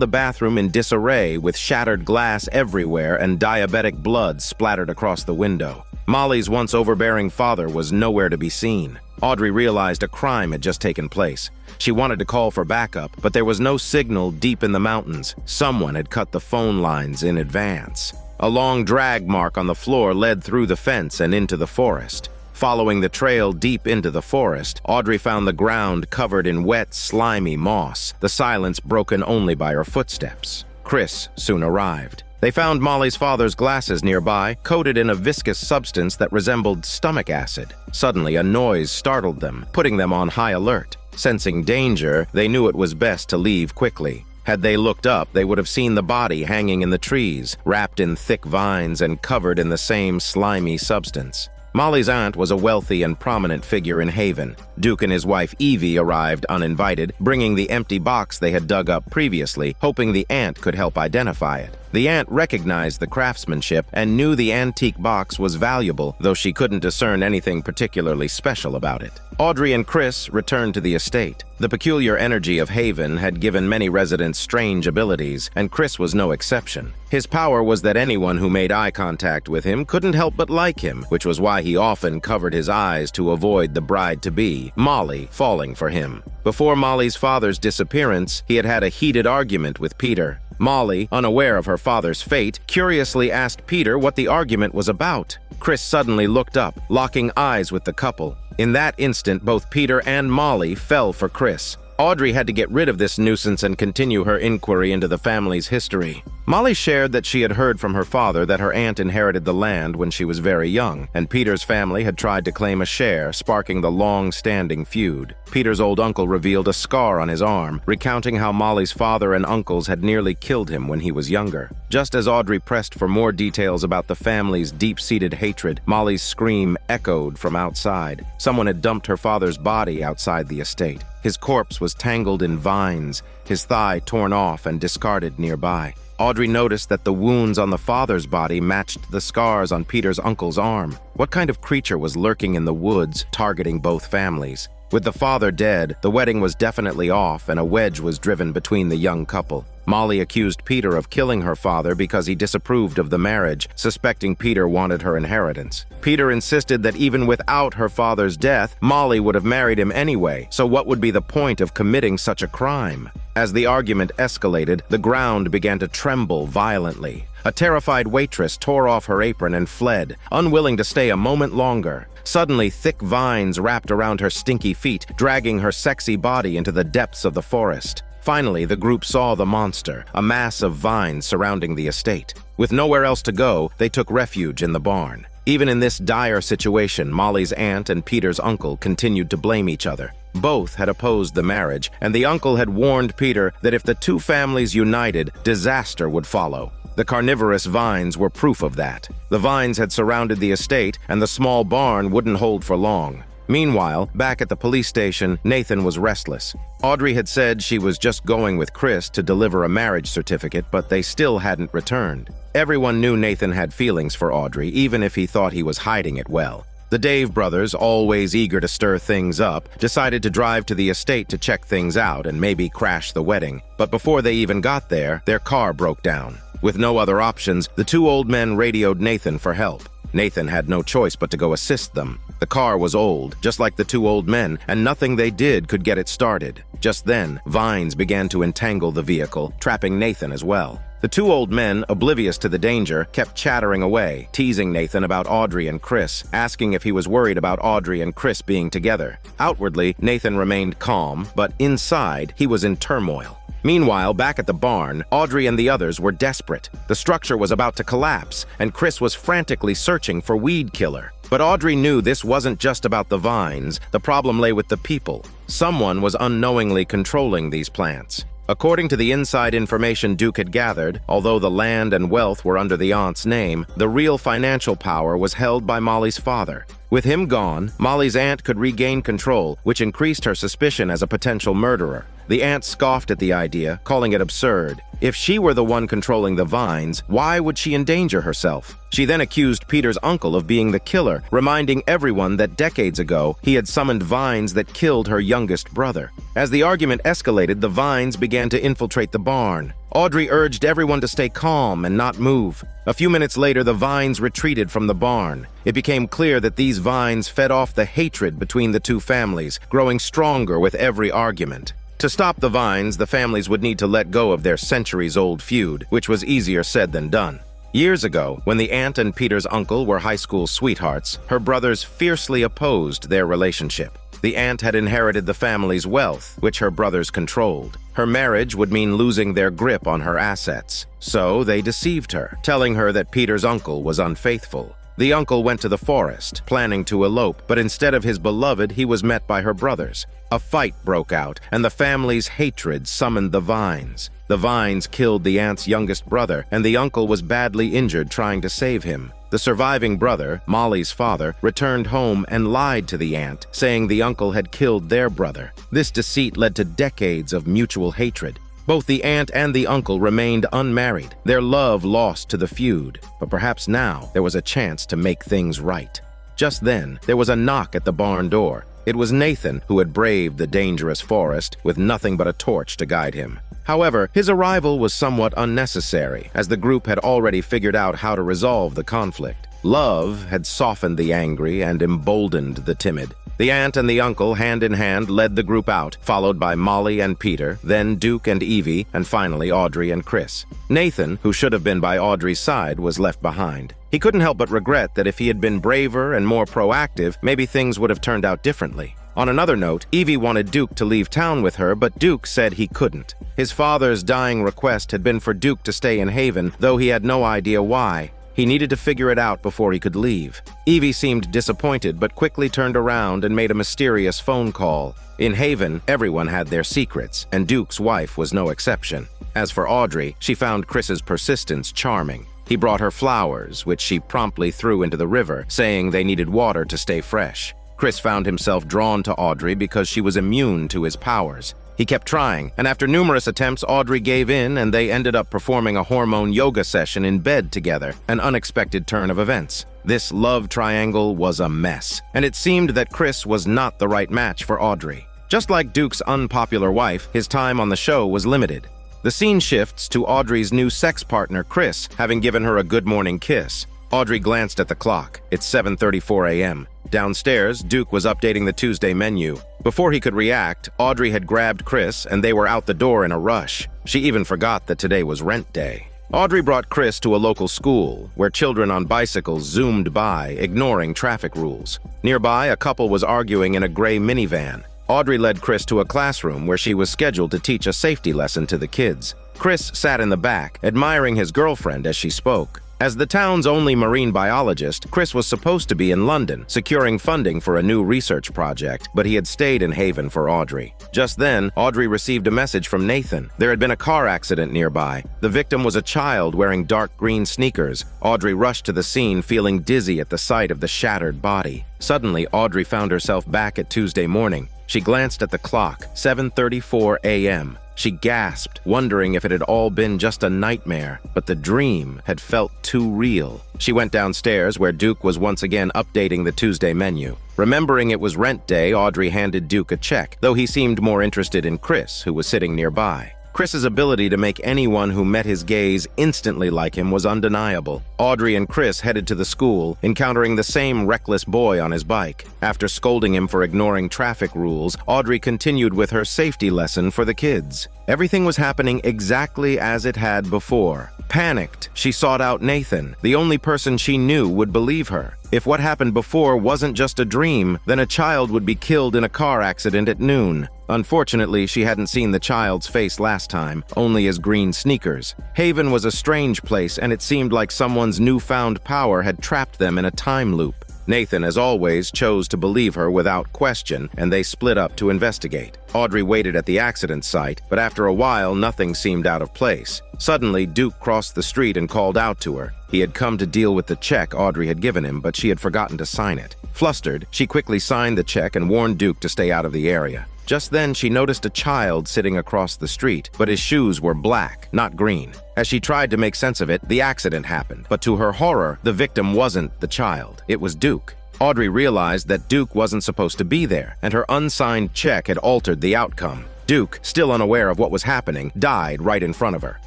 the bathroom in disarray with shattered glass everywhere and diabetic blood splattered across the window. Molly's once overbearing father was nowhere to be seen. Audrey realized a crime had just taken place. She wanted to call for backup, but there was no signal deep in the mountains. Someone had cut the phone lines in advance. A long drag mark on the floor led through the fence and into the forest. Following the trail deep into the forest, Audrey found the ground covered in wet, slimy moss, the silence broken only by her footsteps. Chris soon arrived. They found Molly's father's glasses nearby, coated in a viscous substance that resembled stomach acid. Suddenly, a noise startled them, putting them on high alert. Sensing danger, they knew it was best to leave quickly. Had they looked up, they would have seen the body hanging in the trees, wrapped in thick vines and covered in the same slimy substance. Molly's aunt was a wealthy and prominent figure in Haven. Duke and his wife Evie arrived uninvited, bringing the empty box they had dug up previously, hoping the aunt could help identify it. The aunt recognized the craftsmanship and knew the antique box was valuable, though she couldn't discern anything particularly special about it. Audrey and Chris returned to the estate. The peculiar energy of Haven had given many residents strange abilities, and Chris was no exception. His power was that anyone who made eye contact with him couldn't help but like him, which was why he often covered his eyes to avoid the bride-to-be, Molly, falling for him. Before Molly's father's disappearance, he had had a heated argument with Peter. Molly, unaware of her father's fate, curiously asked Peter what the argument was about. Chris suddenly looked up, locking eyes with the couple. In that instant, both Peter and Molly fell for Chris. Audrey had to get rid of this nuisance and continue her inquiry into the family's history. Molly shared that she had heard from her father that her aunt inherited the land when she was very young, and Peter's family had tried to claim a share, sparking the long-standing feud. Peter's old uncle revealed a scar on his arm, recounting how Molly's father and uncles had nearly killed him when he was younger. Just as Audrey pressed for more details about the family's deep-seated hatred, Molly's scream echoed from outside. Someone had dumped her father's body outside the estate. His corpse was tangled in vines, his thigh torn off and discarded nearby. Audrey noticed that the wounds on the father's body matched the scars on Peter's uncle's arm. What kind of creature was lurking in the woods, targeting both families? With the father dead, the wedding was definitely off and a wedge was driven between the young couple. Molly accused Peter of killing her father because he disapproved of the marriage, suspecting Peter wanted her inheritance. Peter insisted that even without her father's death, Molly would have married him anyway, so what would be the point of committing such a crime? As the argument escalated, the ground began to tremble violently. A terrified waitress tore off her apron and fled, unwilling to stay a moment longer. Suddenly, thick vines wrapped around her stinky feet, dragging her sexy body into the depths of the forest. Finally, the group saw the monster, a mass of vines surrounding the estate. With nowhere else to go, they took refuge in the barn. Even in this dire situation, Molly's aunt and Peter's uncle continued to blame each other. Both had opposed the marriage, and the uncle had warned Peter that if the two families united, disaster would follow. The carnivorous vines were proof of that. The vines had surrounded the estate, and the small barn wouldn't hold for long. Meanwhile, back at the police station, Nathan was restless. Audrey had said she was just going with Chris to deliver a marriage certificate, but they still hadn't returned. Everyone knew Nathan had feelings for Audrey, even if he thought he was hiding it well. The Dave brothers, always eager to stir things up, decided to drive to the estate to check things out and maybe crash the wedding. But before they even got there, their car broke down. With no other options, the two old men radioed Nathan for help. Nathan had no choice but to go assist them. The car was old, just like the two old men, and nothing they did could get it started. Just then, vines began to entangle the vehicle, trapping Nathan as well. The two old men, oblivious to the danger, kept chattering away, teasing Nathan about Audrey and Chris, asking if he was worried about Audrey and Chris being together. Outwardly, Nathan remained calm, but inside, he was in turmoil. Meanwhile, back at the barn, Audrey and the others were desperate. The structure was about to collapse, and Chris was frantically searching for weed killer. But Audrey knew this wasn't just about the vines. The problem lay with the people. Someone was unknowingly controlling these plants. According to the inside information Duke had gathered, although the land and wealth were under the aunt's name, the real financial power was held by Molly's father. With him gone, Molly's aunt could regain control, which increased her suspicion as a potential murderer. The aunt scoffed at the idea, calling it absurd. If she were the one controlling the vines, why would she endanger herself? She then accused Peter's uncle of being the killer, reminding everyone that decades ago he had summoned vines that killed her youngest brother. As the argument escalated, the vines began to infiltrate the barn. Audrey urged everyone to stay calm and not move. A few minutes later, the vines retreated from the barn. It became clear that these vines fed off the hatred between the two families, growing stronger with every argument. To stop the vines, the families would need to let go of their centuries-old feud, which was easier said than done. Years ago, when the aunt and Peter's uncle were high school sweethearts, her brothers fiercely opposed their relationship. The aunt had inherited the family's wealth, which her brothers controlled. Her marriage would mean losing their grip on her assets. So they deceived her, telling her that Peter's uncle was unfaithful. The uncle went to the forest, planning to elope, but instead of his beloved, he was met by her brothers. A fight broke out, and the family's hatred summoned the vines. The vines killed the aunt's youngest brother, and the uncle was badly injured trying to save him. The surviving brother, Molly's father, returned home and lied to the aunt, saying the uncle had killed their brother. This deceit led to decades of mutual hatred. Both the aunt and the uncle remained unmarried, their love lost to the feud. But perhaps now there was a chance to make things right. Just then, there was a knock at the barn door. It was Nathan, who had braved the dangerous forest with nothing but a torch to guide him. However, his arrival was somewhat unnecessary, as the group had already figured out how to resolve the conflict. Love had softened the angry and emboldened the timid. The aunt and the uncle, hand in hand, led the group out, followed by Molly and Peter, then Duke and Evie, and finally Audrey and Chris. Nathan, who should have been by Audrey's side, was left behind. He couldn't help but regret that if he had been braver and more proactive, maybe things would have turned out differently. On another note, Evie wanted Duke to leave town with her, but Duke said he couldn't. His father's dying request had been for Duke to stay in Haven, though he had no idea why. He needed to figure it out before he could leave. Evie seemed disappointed, but quickly turned around and made a mysterious phone call. In Haven, everyone had their secrets, and Duke's wife was no exception. As for Audrey, she found Chris's persistence charming. He brought her flowers, which she promptly threw into the river, saying they needed water to stay fresh. Chris found himself drawn to Audrey because she was immune to his powers. He kept trying, and after numerous attempts, Audrey gave in and they ended up performing a hormone yoga session in bed together, an unexpected turn of events. This love triangle was a mess, and it seemed that Chris was not the right match for Audrey. Just like Duke's unpopular wife, his time on the show was limited. The scene shifts to Audrey's new sex partner, Chris, having given her a good morning kiss. Audrey glanced at the clock. It's 7:34 a.m. Downstairs, Duke was updating the Tuesday menu. Before he could react, Audrey had grabbed Chris and they were out the door in a rush. She even forgot that today was rent day. Audrey brought Chris to a local school, where children on bicycles zoomed by, ignoring traffic rules. Nearby, a couple was arguing in a gray minivan. Audrey led Chris to a classroom where she was scheduled to teach a safety lesson to the kids. Chris sat in the back, admiring his girlfriend as she spoke. As the town's only marine biologist, Chris was supposed to be in London, securing funding for a new research project, but he had stayed in Haven for Audrey. Just then, Audrey received a message from Nathan. There had been a car accident nearby. The victim was a child wearing dark green sneakers. Audrey rushed to the scene, feeling dizzy at the sight of the shattered body. Suddenly, Audrey found herself back at Tuesday morning. She glanced at the clock, 7:34 a.m. She gasped, wondering if it had all been just a nightmare, but the dream had felt too real. She went downstairs, where Duke was once again updating the Tuesday menu. Remembering it was rent day, Audrey handed Duke a check, though he seemed more interested in Chris, who was sitting nearby. Chris's ability to make anyone who met his gaze instantly like him was undeniable. Audrey and Chris headed to the school, encountering the same reckless boy on his bike. After scolding him for ignoring traffic rules, Audrey continued with her safety lesson for the kids. Everything was happening exactly as it had before. Panicked, she sought out Nathan, the only person she knew would believe her. If what happened before wasn't just a dream, then a child would be killed in a car accident at noon. Unfortunately, she hadn't seen the child's face last time, only his green sneakers. Haven was a strange place, and it seemed like someone's newfound power had trapped them in a time loop. Nathan, as always, chose to believe her without question, and they split up to investigate. Audrey waited at the accident site, but after a while, nothing seemed out of place. Suddenly, Duke crossed the street and called out to her. He had come to deal with the check Audrey had given him, but she had forgotten to sign it. Flustered, she quickly signed the check and warned Duke to stay out of the area. Just then, she noticed a child sitting across the street, but his shoes were black, not green. As she tried to make sense of it, the accident happened, but to her horror, the victim wasn't the child. It was Duke. Audrey realized that Duke wasn't supposed to be there, and her unsigned check had altered the outcome. Duke, still unaware of what was happening, died right in front of her.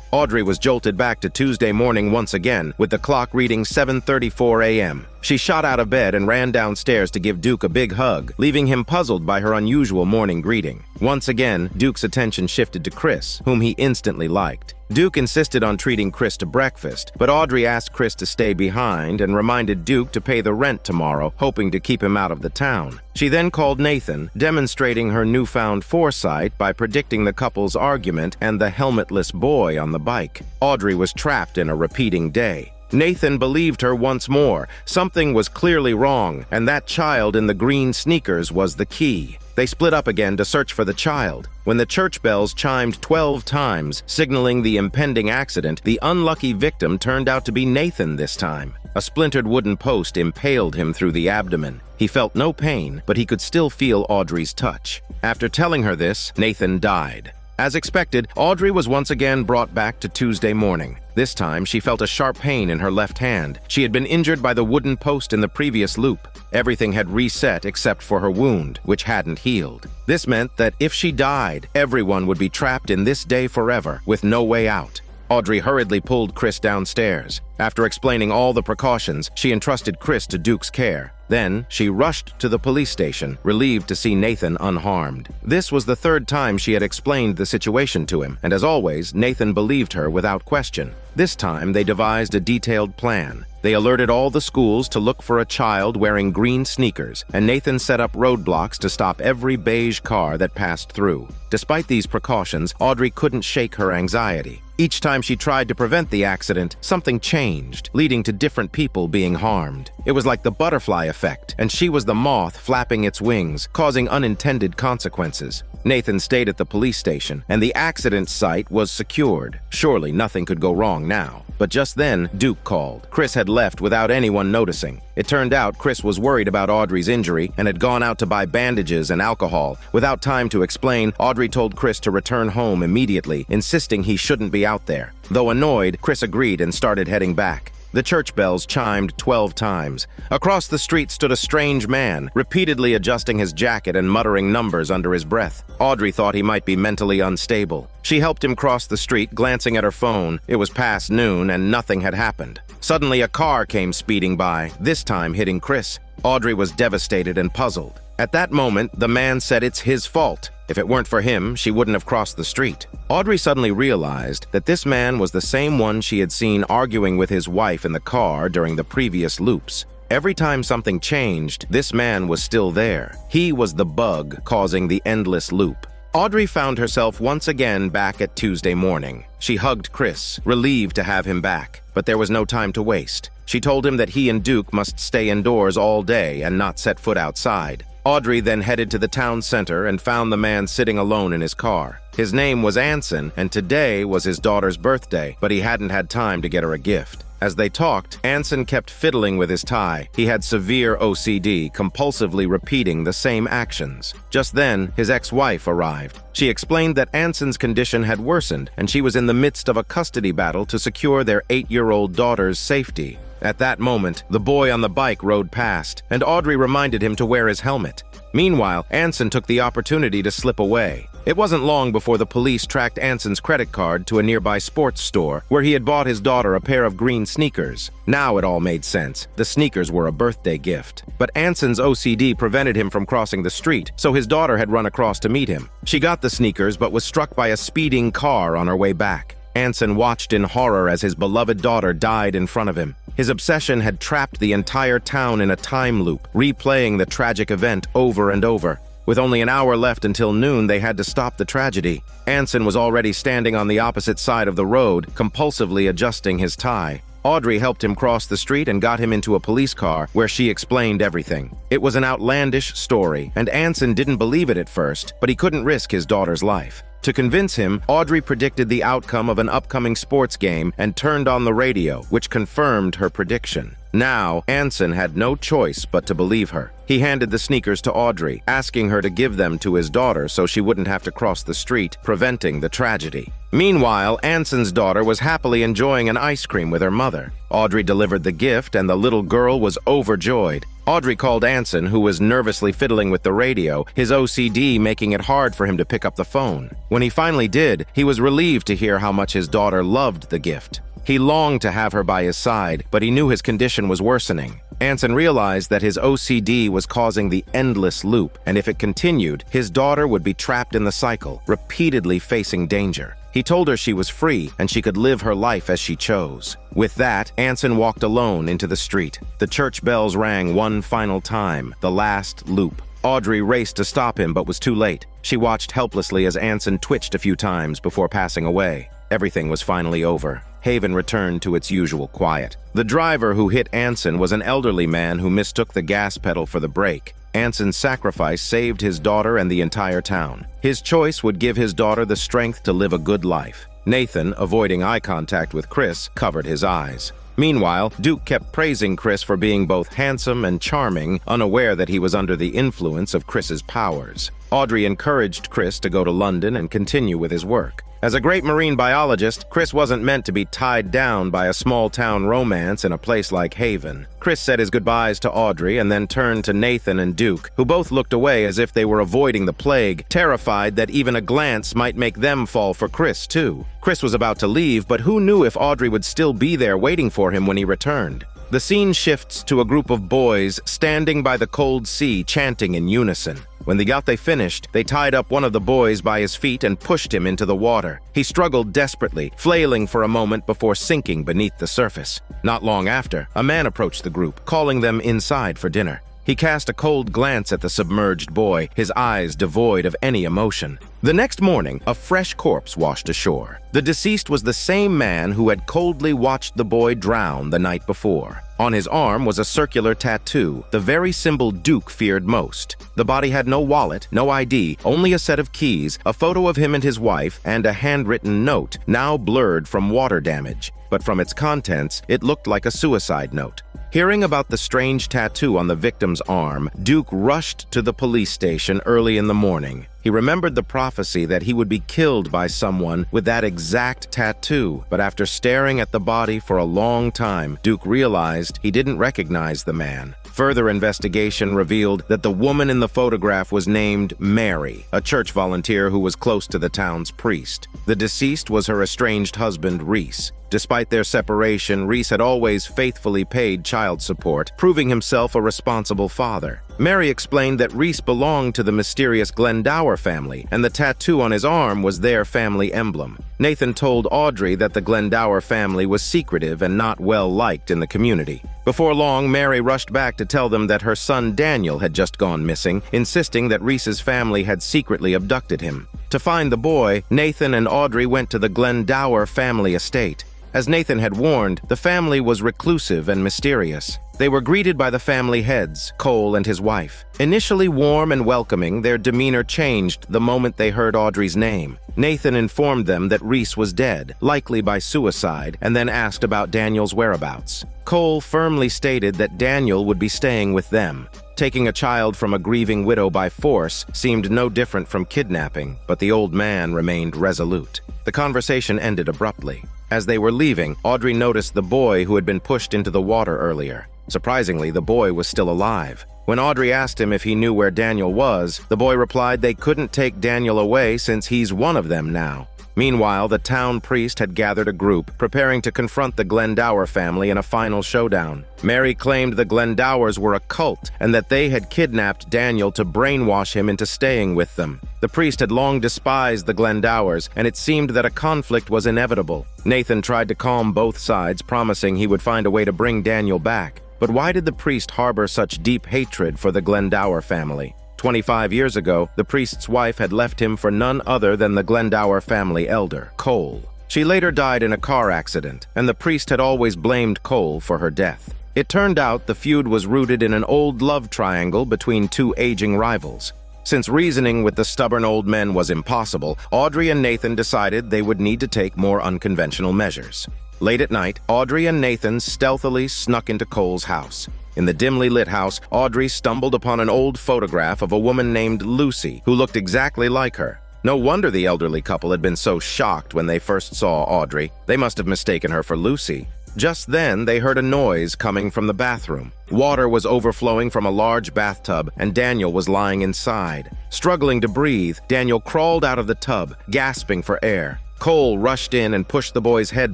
Audrey was jolted back to Tuesday morning once again, with the clock reading 7:34 a.m. She shot out of bed and ran downstairs to give Duke a big hug, leaving him puzzled by her unusual morning greeting. Once again, Duke's attention shifted to Chris, whom he instantly liked. Duke insisted on treating Chris to breakfast, but Audrey asked Chris to stay behind and reminded Duke to pay the rent tomorrow, hoping to keep him out of the town. She then called Nathan, demonstrating her newfound foresight by predicting the couple's argument and the helmetless boy on the bike. Audrey was trapped in a repeating day. Nathan believed her once more. Something was clearly wrong, and that child in the green sneakers was the key. They split up again to search for the child. When the church bells chimed 12 times, signaling the impending accident, the unlucky victim turned out to be Nathan this time. A splintered wooden post impaled him through the abdomen. He felt no pain, but he could still feel Audrey's touch. After telling her this, Nathan died. As expected, Audrey was once again brought back to Tuesday morning. This time, she felt a sharp pain in her left hand. She had been injured by the wooden post in the previous loop. Everything had reset except for her wound, which hadn't healed. This meant that if she died, everyone would be trapped in this day forever, with no way out. Audrey hurriedly pulled Chris downstairs. After explaining all the precautions, she entrusted Chris to Duke's care. Then, she rushed to the police station, relieved to see Nathan unharmed. This was the third time she had explained the situation to him, and as always, Nathan believed her without question. This time, they devised a detailed plan. They alerted all the schools to look for a child wearing green sneakers, and Nathan set up roadblocks to stop every beige car that passed through. Despite these precautions, Audrey couldn't shake her anxiety. Each time she tried to prevent the accident, something changed, leading to different people being harmed. It was like the butterfly effect, and she was the moth flapping its wings, causing unintended consequences. Nathan stayed at the police station, and the accident site was secured. Surely nothing could go wrong now. But just then, Duke called. Chris had left without anyone noticing. It turned out Chris was worried about Audrey's injury and had gone out to buy bandages and alcohol. Without time to explain, Audrey told Chris to return home immediately, insisting he shouldn't be out there. Though annoyed, Chris agreed and started heading back. The church bells chimed 12 times. Across the street stood a strange man, repeatedly adjusting his jacket and muttering numbers under his breath. Audrey thought he might be mentally unstable. She helped him cross the street, glancing at her phone. It was past noon and nothing had happened. Suddenly, a car came speeding by, this time hitting Chris. Audrey was devastated and puzzled. At that moment, the man said it's his fault. If it weren't for him, she wouldn't have crossed the street. Audrey suddenly realized that this man was the same one she had seen arguing with his wife in the car during the previous loops. Every time something changed, this man was still there. He was the bug causing the endless loop. Audrey found herself once again back at Tuesday morning. She hugged Chris, relieved to have him back, but there was no time to waste. She told him that he and Duke must stay indoors all day and not set foot outside. Audrey then headed to the town center and found the man sitting alone in his car. His name was Anson, and today was his daughter's birthday, but he hadn't had time to get her a gift. As they talked, Anson kept fiddling with his tie. He had severe OCD, compulsively repeating the same actions. Just then, his ex-wife arrived. She explained that Anson's condition had worsened, and she was in the midst of a custody battle to secure their 8-year-old daughter's safety. At that moment, the boy on the bike rode past, and Audrey reminded him to wear his helmet. Meanwhile, Anson took the opportunity to slip away. It wasn't long before the police tracked Anson's credit card to a nearby sports store where he had bought his daughter a pair of green sneakers. Now it all made sense. The sneakers were a birthday gift. But Anson's OCD prevented him from crossing the street, so his daughter had run across to meet him. She got the sneakers but was struck by a speeding car on her way back. Anson watched in horror as his beloved daughter died in front of him. His obsession had trapped the entire town in a time loop, replaying the tragic event over and over. With only an hour left until noon, they had to stop the tragedy. Anson was already standing on the opposite side of the road, compulsively adjusting his tie. Audrey helped him cross the street and got him into a police car, where she explained everything. It was an outlandish story, and Anson didn't believe it at first, but he couldn't risk his daughter's life. To convince him, Audrey predicted the outcome of an upcoming sports game and turned on the radio, which confirmed her prediction. Now, Anson had no choice but to believe her. He handed the sneakers to Audrey, asking her to give them to his daughter so she wouldn't have to cross the street, preventing the tragedy. Meanwhile, Anson's daughter was happily enjoying an ice cream with her mother. Audrey delivered the gift, and the little girl was overjoyed. Audrey called Anson, who was nervously fiddling with the radio, his OCD making it hard for him to pick up the phone. When he finally did, he was relieved to hear how much his daughter loved the gift. He longed to have her by his side, but he knew his condition was worsening. Anson realized that his OCD was causing the endless loop, and if it continued, his daughter would be trapped in the cycle, repeatedly facing danger. He told her she was free and she could live her life as she chose. With that, Anson walked alone into the street. The church bells rang one final time, the last loop. Audrey raced to stop him but was too late. She watched helplessly as Anson twitched a few times before passing away. Everything was finally over. Haven returned to its usual quiet. The driver who hit Anson was an elderly man who mistook the gas pedal for the brake. Anson's sacrifice saved his daughter and the entire town. His choice would give his daughter the strength to live a good life. Nathan, avoiding eye contact with Chris, covered his eyes. Meanwhile, Duke kept praising Chris for being both handsome and charming, unaware that he was under the influence of Chris's powers. Audrey encouraged Chris to go to London and continue with his work. As a great marine biologist, Chris wasn't meant to be tied down by a small-town romance in a place like Haven. Chris said his goodbyes to Audrey and then turned to Nathan and Duke, who both looked away as if they were avoiding the plague, terrified that even a glance might make them fall for Chris, too. Chris was about to leave, but who knew if Audrey would still be there waiting for him when he returned? The scene shifts to a group of boys standing by the cold sea chanting in unison. When the yacht they finished, they tied up one of the boys by his feet and pushed him into the water. He struggled desperately, flailing for a moment before sinking beneath the surface. Not long after, a man approached the group, calling them inside for dinner. He cast a cold glance at the submerged boy, his eyes devoid of any emotion. The next morning, a fresh corpse washed ashore. The deceased was the same man who had coldly watched the boy drown the night before. On his arm was a circular tattoo, the very symbol Duke feared most. The body had no wallet, no ID, only a set of keys, a photo of him and his wife, and a handwritten note, now blurred from water damage. But from its contents, it looked like a suicide note. Hearing about the strange tattoo on the victim's arm, Duke rushed to the police station early in the morning. He remembered the prophecy that he would be killed by someone with that exact tattoo, but after staring at the body for a long time, Duke realized he didn't recognize the man. Further investigation revealed that the woman in the photograph was named Mary, a church volunteer who was close to the town's priest. The deceased was her estranged husband, Reese. Despite their separation, Reese had always faithfully paid child support, proving himself a responsible father. Mary explained that Reese belonged to the mysterious Glendower family, and the tattoo on his arm was their family emblem. Nathan told Audrey that the Glendower family was secretive and not well liked in the community. Before long, Mary rushed back to tell them that her son Daniel had just gone missing, insisting that Reese's family had secretly abducted him. To find the boy, Nathan and Audrey went to the Glendower family estate. As Nathan had warned, the family was reclusive and mysterious. They were greeted by the family heads, Cole and his wife. Initially warm and welcoming, their demeanor changed the moment they heard Audrey's name. Nathan informed them that Reese was dead, likely by suicide, and then asked about Daniel's whereabouts. Cole firmly stated that Daniel would be staying with them. Taking a child from a grieving widow by force seemed no different from kidnapping, but the old man remained resolute. The conversation ended abruptly. As they were leaving, Audrey noticed the boy who had been pushed into the water earlier. Surprisingly, the boy was still alive. When Audrey asked him if he knew where Daniel was, the boy replied they couldn't take Daniel away since he's one of them now. Meanwhile, the town priest had gathered a group, preparing to confront the Glendower family in a final showdown. Mary claimed the Glendowers were a cult and that they had kidnapped Daniel to brainwash him into staying with them. The priest had long despised the Glendowers, and it seemed that a conflict was inevitable. Nathan tried to calm both sides, promising he would find a way to bring Daniel back. But why did the priest harbor such deep hatred for the Glendower family? 25 years ago, the priest's wife had left him for none other than the Glendower family elder, Cole. She later died in a car accident, and the priest had always blamed Cole for her death. It turned out the feud was rooted in an old love triangle between two aging rivals. Since reasoning with the stubborn old men was impossible, Audrey and Nathan decided they would need to take more unconventional measures. Late at night, Audrey and Nathan stealthily snuck into Cole's house. In the dimly lit house, Audrey stumbled upon an old photograph of a woman named Lucy, who looked exactly like her. No wonder the elderly couple had been so shocked when they first saw Audrey. They must have mistaken her for Lucy. Just then, they heard a noise coming from the bathroom. Water was overflowing from a large bathtub, and Daniel was lying inside. Struggling to breathe, Daniel crawled out of the tub, gasping for air. Cole rushed in and pushed the boy's head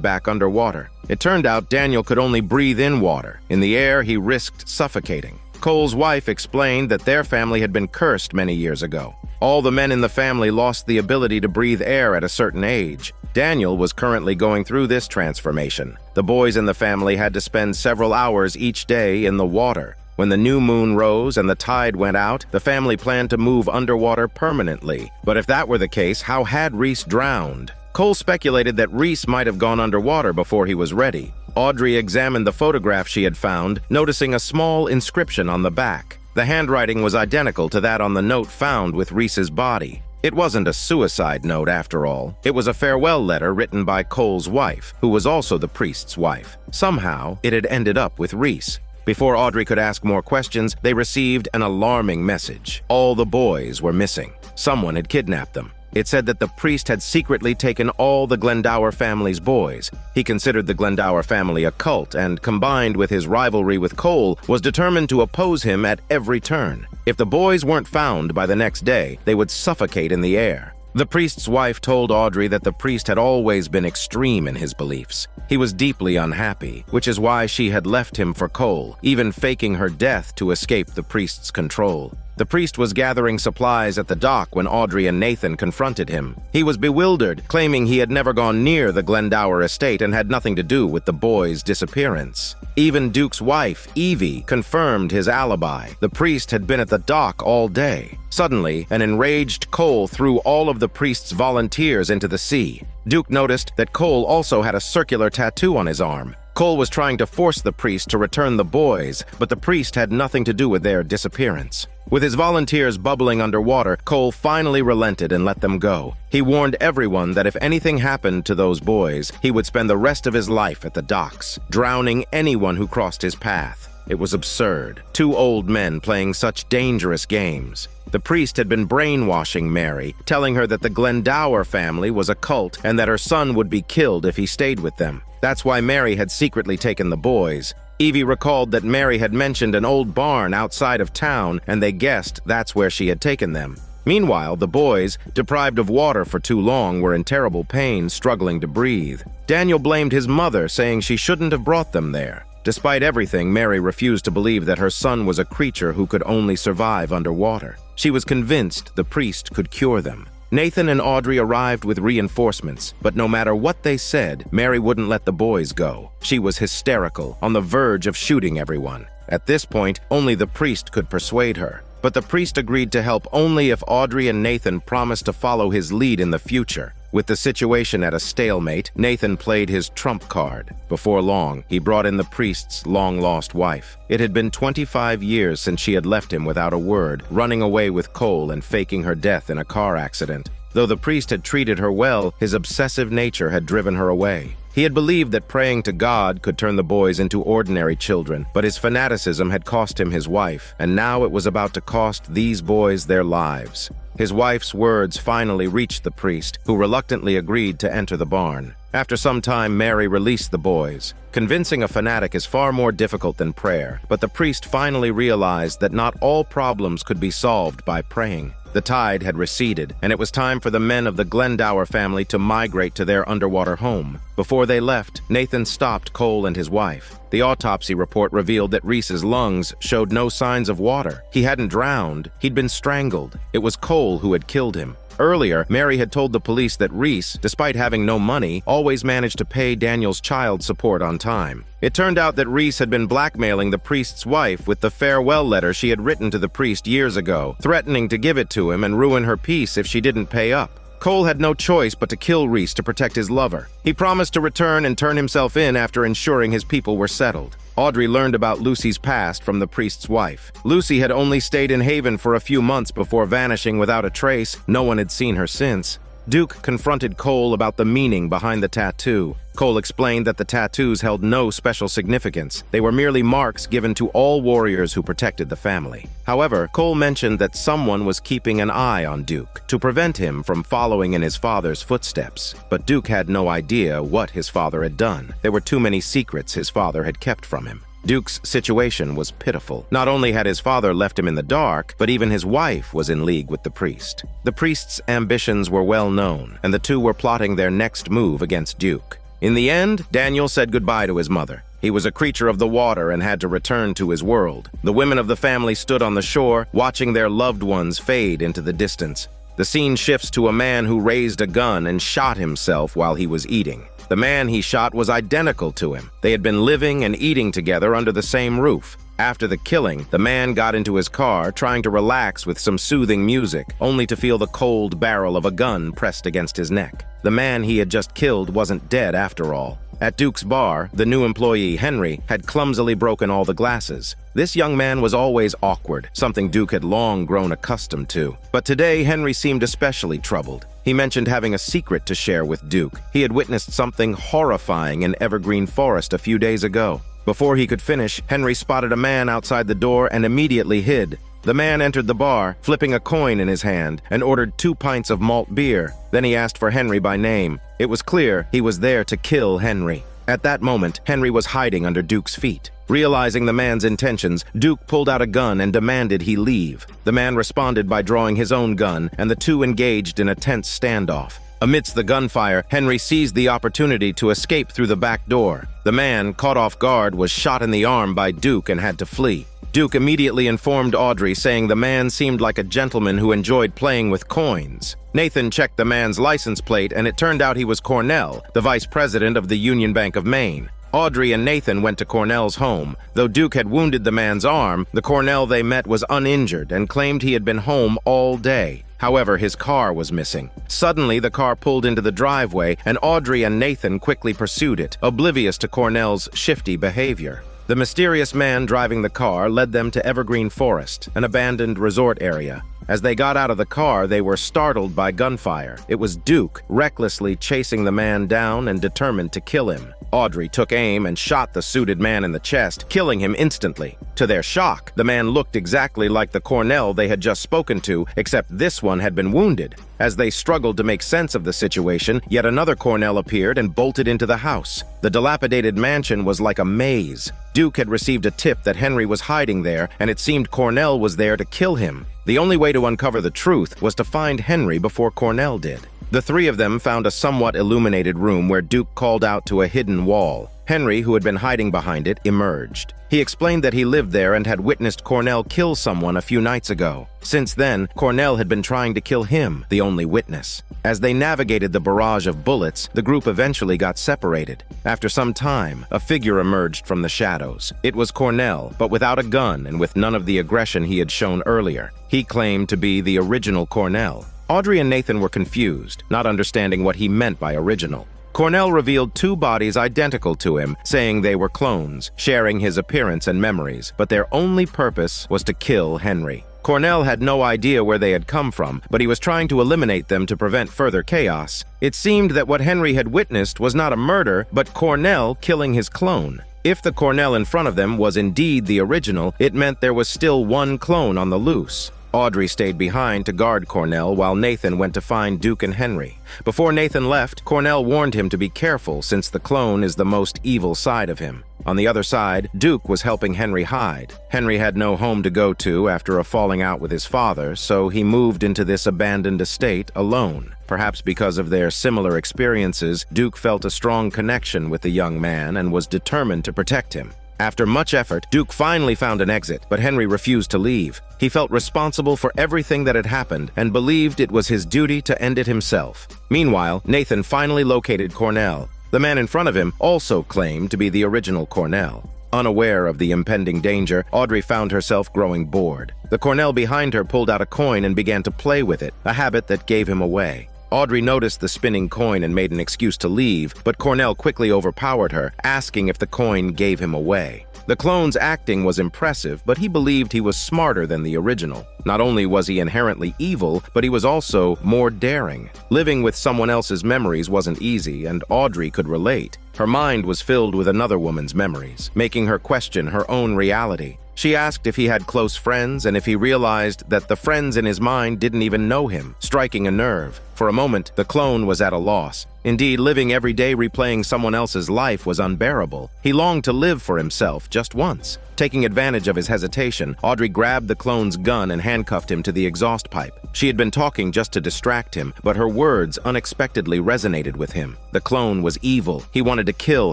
back underwater. It turned out Daniel could only breathe in water. In the air, he risked suffocating. Cole's wife explained that their family had been cursed many years ago. All the men in the family lost the ability to breathe air at a certain age. Daniel was currently going through this transformation. The boys in the family had to spend several hours each day in the water. When the new moon rose and the tide went out, the family planned to move underwater permanently. But if that were the case, how had Reese drowned? Cole speculated that Reese might have gone underwater before he was ready. Audrey examined the photograph she had found, noticing a small inscription on the back. The handwriting was identical to that on the note found with Reese's body. It wasn't a suicide note after all. It was a farewell letter written by Cole's wife, who was also the priest's wife. Somehow, it had ended up with Reese. Before Audrey could ask more questions, they received an alarming message. All the boys were missing. Someone had kidnapped them. It said that the priest had secretly taken all the Glendower family's boys. He considered the Glendower family a cult and, combined with his rivalry with Cole, was determined to oppose him at every turn. If the boys weren't found by the next day, they would suffocate in the air. The priest's wife told Audrey that the priest had always been extreme in his beliefs. He was deeply unhappy, which is why she had left him for Cole, even faking her death to escape the priest's control. The priest was gathering supplies at the dock when Audrey and Nathan confronted him. He was bewildered, claiming he had never gone near the Glendower estate and had nothing to do with the boys' disappearance. Even Duke's wife, Evie, confirmed his alibi. The priest had been at the dock all day. Suddenly, an enraged Cole threw all of the priest's volunteers into the sea. Duke noticed that Cole also had a circular tattoo on his arm. Cole was trying to force the priest to return the boys, but the priest had nothing to do with their disappearance. With his volunteers bubbling underwater, Cole finally relented and let them go. He warned everyone that if anything happened to those boys, he would spend the rest of his life at the docks, drowning anyone who crossed his path. It was absurd. Two old men playing such dangerous games. The priest had been brainwashing Mary, telling her that the Glendower family was a cult and that her son would be killed if he stayed with them. That's why Mary had secretly taken the boys. Evie recalled that Mary had mentioned an old barn outside of town, and they guessed that's where she had taken them. Meanwhile, the boys, deprived of water for too long, were in terrible pain, struggling to breathe. Daniel blamed his mother, saying she shouldn't have brought them there. Despite everything, Mary refused to believe that her son was a creature who could only survive underwater. She was convinced the priest could cure them. Nathan and Audrey arrived with reinforcements, but no matter what they said, Mary wouldn't let the boys go. She was hysterical, on the verge of shooting everyone. At this point, only the priest could persuade her. But the priest agreed to help only if Audrey and Nathan promised to follow his lead in the future. With the situation at a stalemate, Nathan played his trump card. Before long, he brought in the priest's long-lost wife. It had been 25 years since she had left him without a word, running away with Cole and faking her death in a car accident. Though the priest had treated her well, his obsessive nature had driven her away. He had believed that praying to God could turn the boys into ordinary children, but his fanaticism had cost him his wife, and now it was about to cost these boys their lives. His wife's words finally reached the priest, who reluctantly agreed to enter the barn. After some time, Mary released the boys. Convincing a fanatic is far more difficult than prayer, but the priest finally realized that not all problems could be solved by praying. The tide had receded, and it was time for the men of the Glendower family to migrate to their underwater home. Before they left, Nathan stopped Cole and his wife. The autopsy report revealed that Reese's lungs showed no signs of water. He hadn't drowned, he'd been strangled. It was Cole who had killed him. Earlier, Mary had told the police that Reese, despite having no money, always managed to pay Daniel's child support on time. It turned out that Reese had been blackmailing the priest's wife with the farewell letter she had written to the priest years ago, threatening to give it to him and ruin her peace if she didn't pay up. Cole had no choice but to kill Reese to protect his lover. He promised to return and turn himself in after ensuring his people were settled. Audrey learned about Lucy's past from the priest's wife. Lucy had only stayed in Haven for a few months before vanishing without a trace. No one had seen her since. Duke confronted Cole about the meaning behind the tattoo. Cole explained that the tattoos held no special significance. They were merely marks given to all warriors who protected the family. However, Cole mentioned that someone was keeping an eye on Duke to prevent him from following in his father's footsteps. But Duke had no idea what his father had done. There were too many secrets his father had kept from him. Duke's situation was pitiful. Not only had his father left him in the dark, but even his wife was in league with the priest. The priest's ambitions were well known, and the two were plotting their next move against Duke. In the end, Daniel said goodbye to his mother. He was a creature of the water and had to return to his world. The women of the family stood on the shore, watching their loved ones fade into the distance. The scene shifts to a man who raised a gun and shot himself while he was eating. The man he shot was identical to him. They had been living and eating together under the same roof. After the killing, the man got into his car, trying to relax with some soothing music, only to feel the cold barrel of a gun pressed against his neck. The man he had just killed wasn't dead after all. At Duke's bar, the new employee, Henry, had clumsily broken all the glasses. This young man was always awkward, something Duke had long grown accustomed to. But today, Henry seemed especially troubled. He mentioned having a secret to share with Duke. He had witnessed something horrifying in Evergreen Forest a few days ago. Before he could finish, Henry spotted a man outside the door and immediately hid. The man entered the bar, flipping a coin in his hand, and ordered 2 pints of malt beer. Then he asked for Henry by name. It was clear he was there to kill Henry. At that moment, Henry was hiding under Duke's feet. Realizing the man's intentions, Duke pulled out a gun and demanded he leave. The man responded by drawing his own gun, and the two engaged in a tense standoff. Amidst the gunfire, Henry seized the opportunity to escape through the back door. The man, caught off guard, was shot in the arm by Duke and had to flee. Duke immediately informed Audrey, saying the man seemed like a gentleman who enjoyed playing with coins. Nathan checked the man's license plate, and it turned out he was Cornell, the vice president of the Union Bank of Maine. Audrey and Nathan went to Cornell's home. Though Duke had wounded the man's arm, the Cornell they met was uninjured and claimed he had been home all day. However, his car was missing. Suddenly, the car pulled into the driveway, and Audrey and Nathan quickly pursued it, oblivious to Cornell's shifty behavior. The mysterious man driving the car led them to Evergreen Forest, an abandoned resort area. As they got out of the car, they were startled by gunfire. It was Duke, recklessly chasing the man down and determined to kill him. Audrey took aim and shot the suited man in the chest, killing him instantly. To their shock, the man looked exactly like the Cornell they had just spoken to, except this one had been wounded. As they struggled to make sense of the situation, yet another Cornell appeared and bolted into the house. The dilapidated mansion was like a maze. Duke had received a tip that Henry was hiding there, and it seemed Cornell was there to kill him. The only way to uncover the truth was to find Henry before Cornell did. The three of them found a somewhat illuminated room where Duke called out to a hidden wall. Henry, who had been hiding behind it, emerged. He explained that he lived there and had witnessed Cornell kill someone a few nights ago. Since then, Cornell had been trying to kill him, the only witness. As they navigated the barrage of bullets, the group eventually got separated. After some time, a figure emerged from the shadows. It was Cornell, but without a gun and with none of the aggression he had shown earlier. He claimed to be the original Cornell. Audrey and Nathan were confused, not understanding what he meant by original. Cornell revealed 2 bodies identical to him, saying they were clones, sharing his appearance and memories, but their only purpose was to kill Henry. Cornell had no idea where they had come from, but he was trying to eliminate them to prevent further chaos. It seemed that what Henry had witnessed was not a murder, but Cornell killing his clone. If the Cornell in front of them was indeed the original, it meant there was still one clone on the loose. Audrey stayed behind to guard Cornell while Nathan went to find Duke and Henry. Before Nathan left, Cornell warned him to be careful since the clone is the most evil side of him. On the other side, Duke was helping Henry hide. Henry had no home to go to after a falling out with his father, so he moved into this abandoned estate alone. Perhaps because of their similar experiences, Duke felt a strong connection with the young man and was determined to protect him. After much effort, Duke finally found an exit, but Henry refused to leave. He felt responsible for everything that had happened and believed it was his duty to end it himself. Meanwhile, Nathan finally located Cornell. The man in front of him also claimed to be the original Cornell. Unaware of the impending danger, Audrey found herself growing bored. The Cornell behind her pulled out a coin and began to play with it, a habit that gave him away. Audrey noticed the spinning coin and made an excuse to leave, but Cornell quickly overpowered her, asking if the coin gave him away. The clone's acting was impressive, but he believed he was smarter than the original. Not only was he inherently evil, but he was also more daring. Living with someone else's memories wasn't easy, and Audrey could relate. Her mind was filled with another woman's memories, making her question her own reality. She asked if he had close friends and if he realized that the friends in his mind didn't even know him, striking a nerve. For a moment, the clone was at a loss. Indeed, living every day replaying someone else's life was unbearable. He longed to live for himself just once. Taking advantage of his hesitation, Audrey grabbed the clone's gun and handcuffed him to the exhaust pipe. She had been talking just to distract him, but her words unexpectedly resonated with him. The clone was evil. He wanted to kill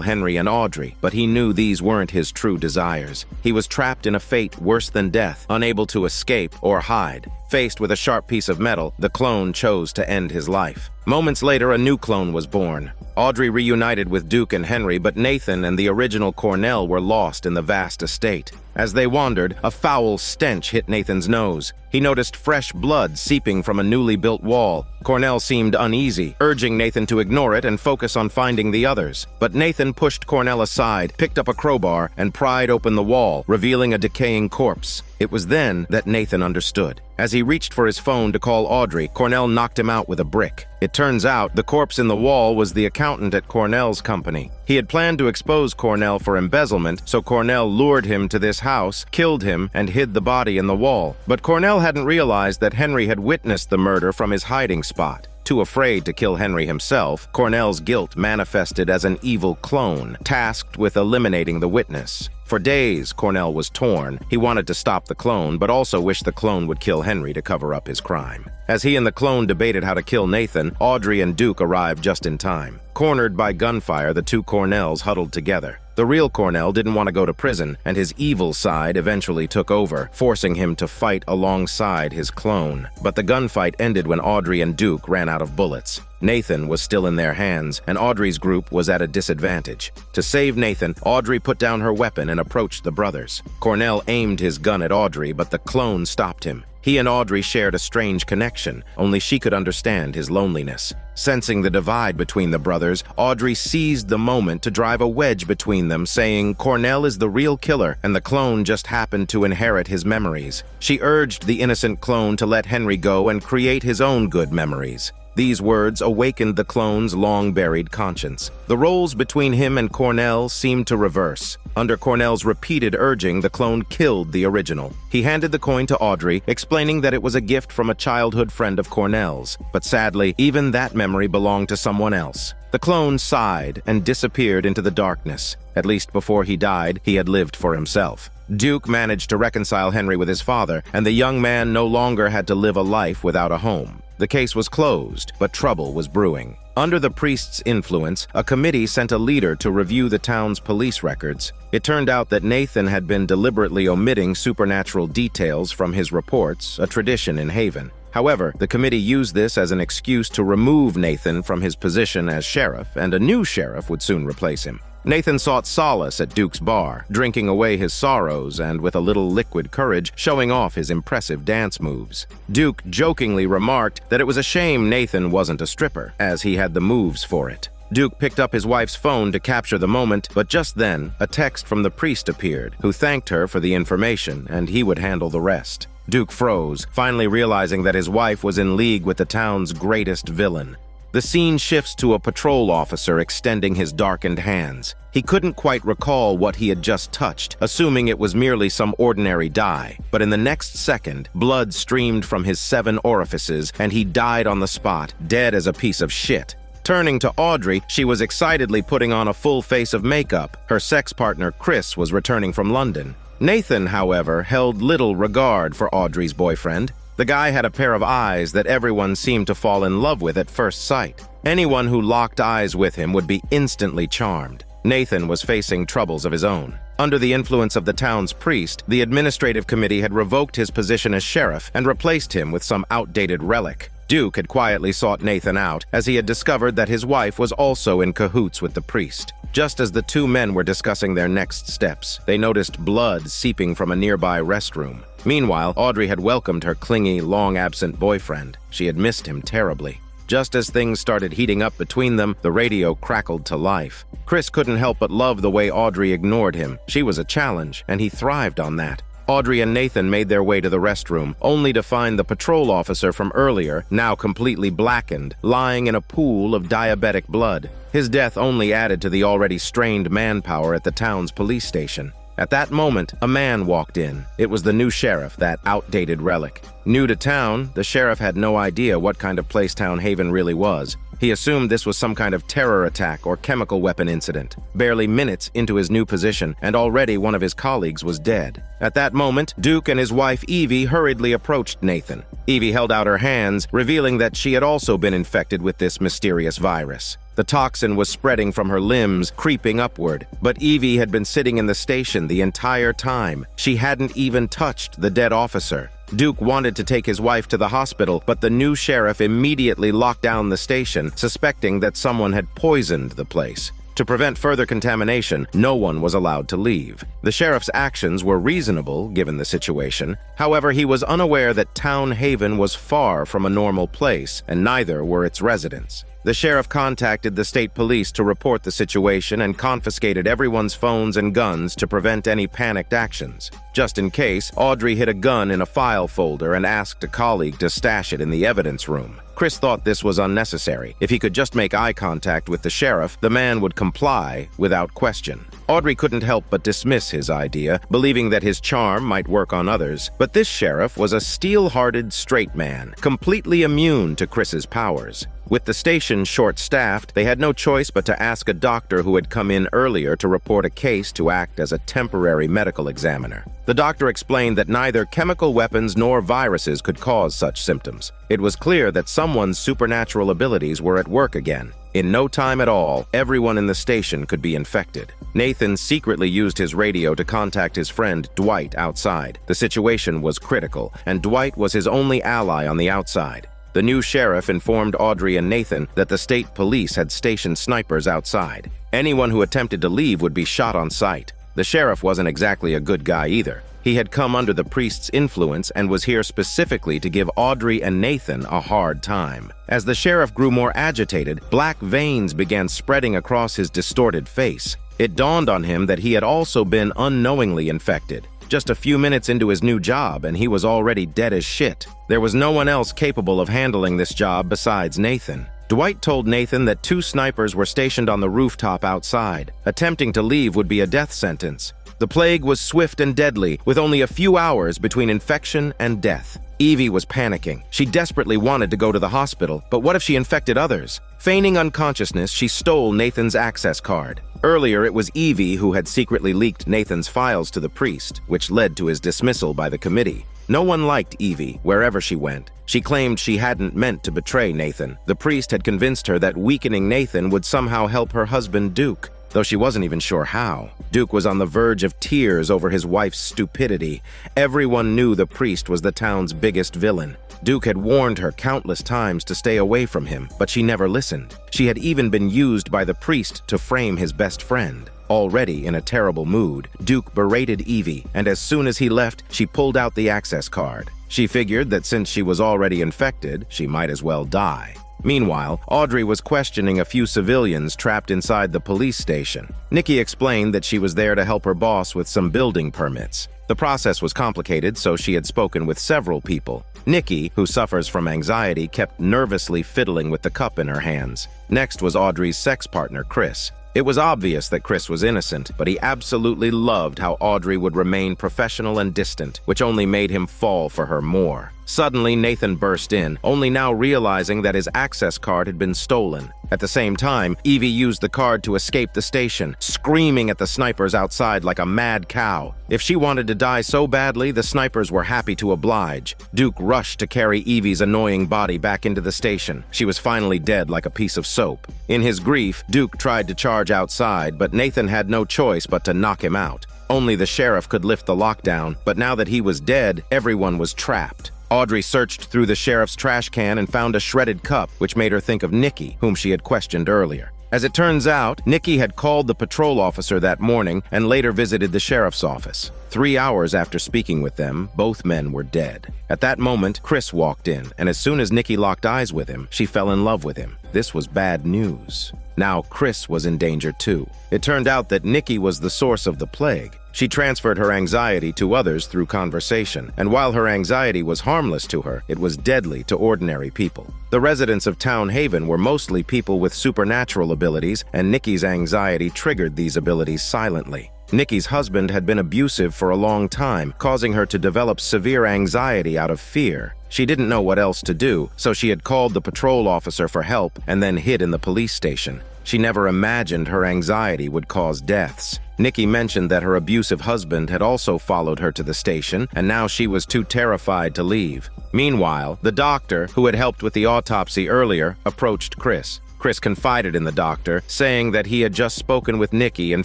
Henry and Audrey, but he knew these weren't his true desires. He was trapped in a fate worse than death, unable to escape or hide. Faced with a sharp piece of metal, the clone chose to end his life. Moments later, a new clone was born. Audrey reunited with Duke and Henry, but Nathan and the original Cornell were lost in the vast estate. As they wandered, a foul stench hit Nathan's nose. He noticed fresh blood seeping from a newly built wall. Cornell seemed uneasy, urging Nathan to ignore it and focus on finding the others. But Nathan pushed Cornell aside, picked up a crowbar, and pried open the wall, revealing a decaying corpse. It was then that Nathan understood. As he reached for his phone to call Audrey, Cornell knocked him out with a brick. It turns out the corpse in the wall was the accountant at Cornell's company. He had planned to expose Cornell for embezzlement, so Cornell lured him to this house, killed him, and hid the body in the wall. But Cornell hadn't realized that Henry had witnessed the murder from his hiding spot. Too afraid to kill Henry himself, Cornell's guilt manifested as an evil clone, tasked with eliminating the witness. For days, Cornell was torn. He wanted to stop the clone, but also wished the clone would kill Henry to cover up his crime. As he and the clone debated how to kill Nathan, Audrey and Duke arrived just in time. Cornered by gunfire, the two Cornells huddled together. The real Cornell didn't want to go to prison, and his evil side eventually took over, forcing him to fight alongside his clone. But the gunfight ended when Audrey and Duke ran out of bullets. Nathan was still in their hands, and Audrey's group was at a disadvantage. To save Nathan, Audrey put down her weapon and approached the brothers. Cornell aimed his gun at Audrey, but the clone stopped him. He and Audrey shared a strange connection, only she could understand his loneliness. Sensing the divide between the brothers, Audrey seized the moment to drive a wedge between them, saying Cornell is the real killer and the clone just happened to inherit his memories. She urged the innocent clone to let Henry go and create his own good memories. These words awakened the clone's long-buried conscience. The roles between him and Cornell seemed to reverse. Under Cornell's repeated urging, the clone killed the original. He handed the coin to Audrey, explaining that it was a gift from a childhood friend of Cornell's. But sadly, even that memory belonged to someone else. The clone sighed and disappeared into the darkness. At least before he died, he had lived for himself. Duke managed to reconcile Henry with his father, and the young man no longer had to live a life without a home. The case was closed, but trouble was brewing. Under the priest's influence, a committee sent a leader to review the town's police records. It turned out that Nathan had been deliberately omitting supernatural details from his reports, a tradition in Haven. However, the committee used this as an excuse to remove Nathan from his position as sheriff, and a new sheriff would soon replace him. Nathan sought solace at Duke's bar, drinking away his sorrows and, with a little liquid courage, showing off his impressive dance moves. Duke jokingly remarked that it was a shame Nathan wasn't a stripper, as he had the moves for it. Duke picked up his wife's phone to capture the moment, but just then, a text from the priest appeared, who thanked her for the information, and he would handle the rest. Duke froze, finally realizing that his wife was in league with the town's greatest villain. The scene shifts to a patrol officer extending his darkened hands. He couldn't quite recall what he had just touched, assuming it was merely some ordinary dye. But in the next second, blood streamed from his 7 orifices, and he died on the spot, dead as a piece of shit. Turning to Audrey, she was excitedly putting on a full face of makeup. Her sex partner, Chris, was returning from London. Nathan, however, held little regard for Audrey's boyfriend. The guy had a pair of eyes that everyone seemed to fall in love with at first sight. Anyone who locked eyes with him would be instantly charmed. Nathan was facing troubles of his own. Under the influence of the town's priest, the administrative committee had revoked his position as sheriff and replaced him with some outdated relic. Duke had quietly sought Nathan out, as he had discovered that his wife was also in cahoots with the priest. Just as the 2 men were discussing their next steps, they noticed blood seeping from a nearby restroom. Meanwhile, Audrey had welcomed her clingy, long-absent boyfriend. She had missed him terribly. Just as things started heating up between them, the radio crackled to life. Chris couldn't help but love the way Audrey ignored him. She was a challenge, and he thrived on that. Audrey and Nathan made their way to the restroom, only to find the patrol officer from earlier, now completely blackened, lying in a pool of diabetic blood. His death only added to the already strained manpower at the town's police station. At that moment, a man walked in. It was the new sheriff, that outdated relic. New to town, the sheriff had no idea what kind of place Town Haven really was. He assumed this was some kind of terror attack or chemical weapon incident. Barely minutes into his new position, and already one of his colleagues was dead. At that moment, Duke and his wife Evie hurriedly approached Nathan. Evie held out her hands, revealing that she had also been infected with this mysterious virus. The toxin was spreading from her limbs, creeping upward. But Evie had been sitting in the station the entire time. She hadn't even touched the dead officer. Duke wanted to take his wife to the hospital, but the new sheriff immediately locked down the station, suspecting that someone had poisoned the place. To prevent further contamination, no one was allowed to leave. The sheriff's actions were reasonable, given the situation. However, he was unaware that Town Haven was far from a normal place, and neither were its residents. The sheriff contacted the state police to report the situation and confiscated everyone's phones and guns to prevent any panicked actions. Just in case, Audrey hid a gun in a file folder and asked a colleague to stash it in the evidence room. Chris thought this was unnecessary. If he could just make eye contact with the sheriff, the man would comply without question. Audrey couldn't help but dismiss his idea, believing that his charm might work on others. But this sheriff was a steel-hearted straight man, completely immune to Chris's powers. With the station short-staffed, they had no choice but to ask a doctor who had come in earlier to report a case to act as a temporary medical examiner. The doctor explained that neither chemical weapons nor viruses could cause such symptoms. It was clear that someone's supernatural abilities were at work again. In no time at all, everyone in the station could be infected. Nathan secretly used his radio to contact his friend Dwight outside. The situation was critical, and Dwight was his only ally on the outside. The new sheriff informed Audrey and Nathan that the state police had stationed snipers outside. Anyone who attempted to leave would be shot on sight. The sheriff wasn't exactly a good guy either. He had come under the priest's influence and was here specifically to give Audrey and Nathan a hard time. As the sheriff grew more agitated, black veins began spreading across his distorted face. It dawned on him that he had also been unknowingly infected. Just a few minutes into his new job, and he was already dead as shit. There was no one else capable of handling this job besides Nathan. Dwight told Nathan that 2 snipers were stationed on the rooftop outside. Attempting to leave would be a death sentence. The plague was swift and deadly, with only a few hours between infection and death. Evie was panicking. She desperately wanted to go to the hospital, but what if she infected others? Feigning unconsciousness, she stole Nathan's access card. Earlier, it was Evie who had secretly leaked Nathan's files to the priest, which led to his dismissal by the committee. No one liked Evie, wherever she went. She claimed she hadn't meant to betray Nathan. The priest had convinced her that weakening Nathan would somehow help her husband Duke, though she wasn't even sure how. Duke was on the verge of tears over his wife's stupidity. Everyone knew the priest was the town's biggest villain. Duke had warned her countless times to stay away from him, but she never listened. She had even been used by the priest to frame his best friend. Already in a terrible mood, Duke berated Evie, and as soon as he left, she pulled out the access card. She figured that since she was already infected, she might as well die. Meanwhile, Audrey was questioning a few civilians trapped inside the police station. Nikki explained that she was there to help her boss with some building permits. The process was complicated, so she had spoken with several people. Nikki, who suffers from anxiety, kept nervously fiddling with the cup in her hands. Next was Audrey's sex partner, Chris. It was obvious that Chris was innocent, but he absolutely loved how Audrey would remain professional and distant, which only made him fall for her more. Suddenly, Nathan burst in, only now realizing that his access card had been stolen. At the same time, Evie used the card to escape the station, screaming at the snipers outside like a mad cow. If she wanted to die so badly, the snipers were happy to oblige. Duke rushed to carry Evie's annoying body back into the station. She was finally dead like a piece of soap. In his grief, Duke tried to charge outside, but Nathan had no choice but to knock him out. Only the sheriff could lift the lockdown, but now that he was dead, everyone was trapped. Audrey searched through the sheriff's trash can and found a shredded cup, which made her think of Nikki, whom she had questioned earlier. As it turns out, Nikki had called the patrol officer that morning and later visited the sheriff's office. 3 hours after speaking with them, both men were dead. At that moment, Chris walked in, and as soon as Nikki locked eyes with him, she fell in love with him. This was bad news. Now Chris was in danger too. It turned out that Nikki was the source of the plague. She transferred her anxiety to others through conversation, and while her anxiety was harmless to her, it was deadly to ordinary people. The residents of Town Haven were mostly people with supernatural abilities, and Nikki's anxiety triggered these abilities silently. Nikki's husband had been abusive for a long time, causing her to develop severe anxiety out of fear. She didn't know what else to do, so she had called the patrol officer for help and then hid in the police station. She never imagined her anxiety would cause deaths. Nikki mentioned that her abusive husband had also followed her to the station, and now she was too terrified to leave. Meanwhile, the doctor, who had helped with the autopsy earlier, approached Chris. Chris confided in the doctor, saying that he had just spoken with Nikki and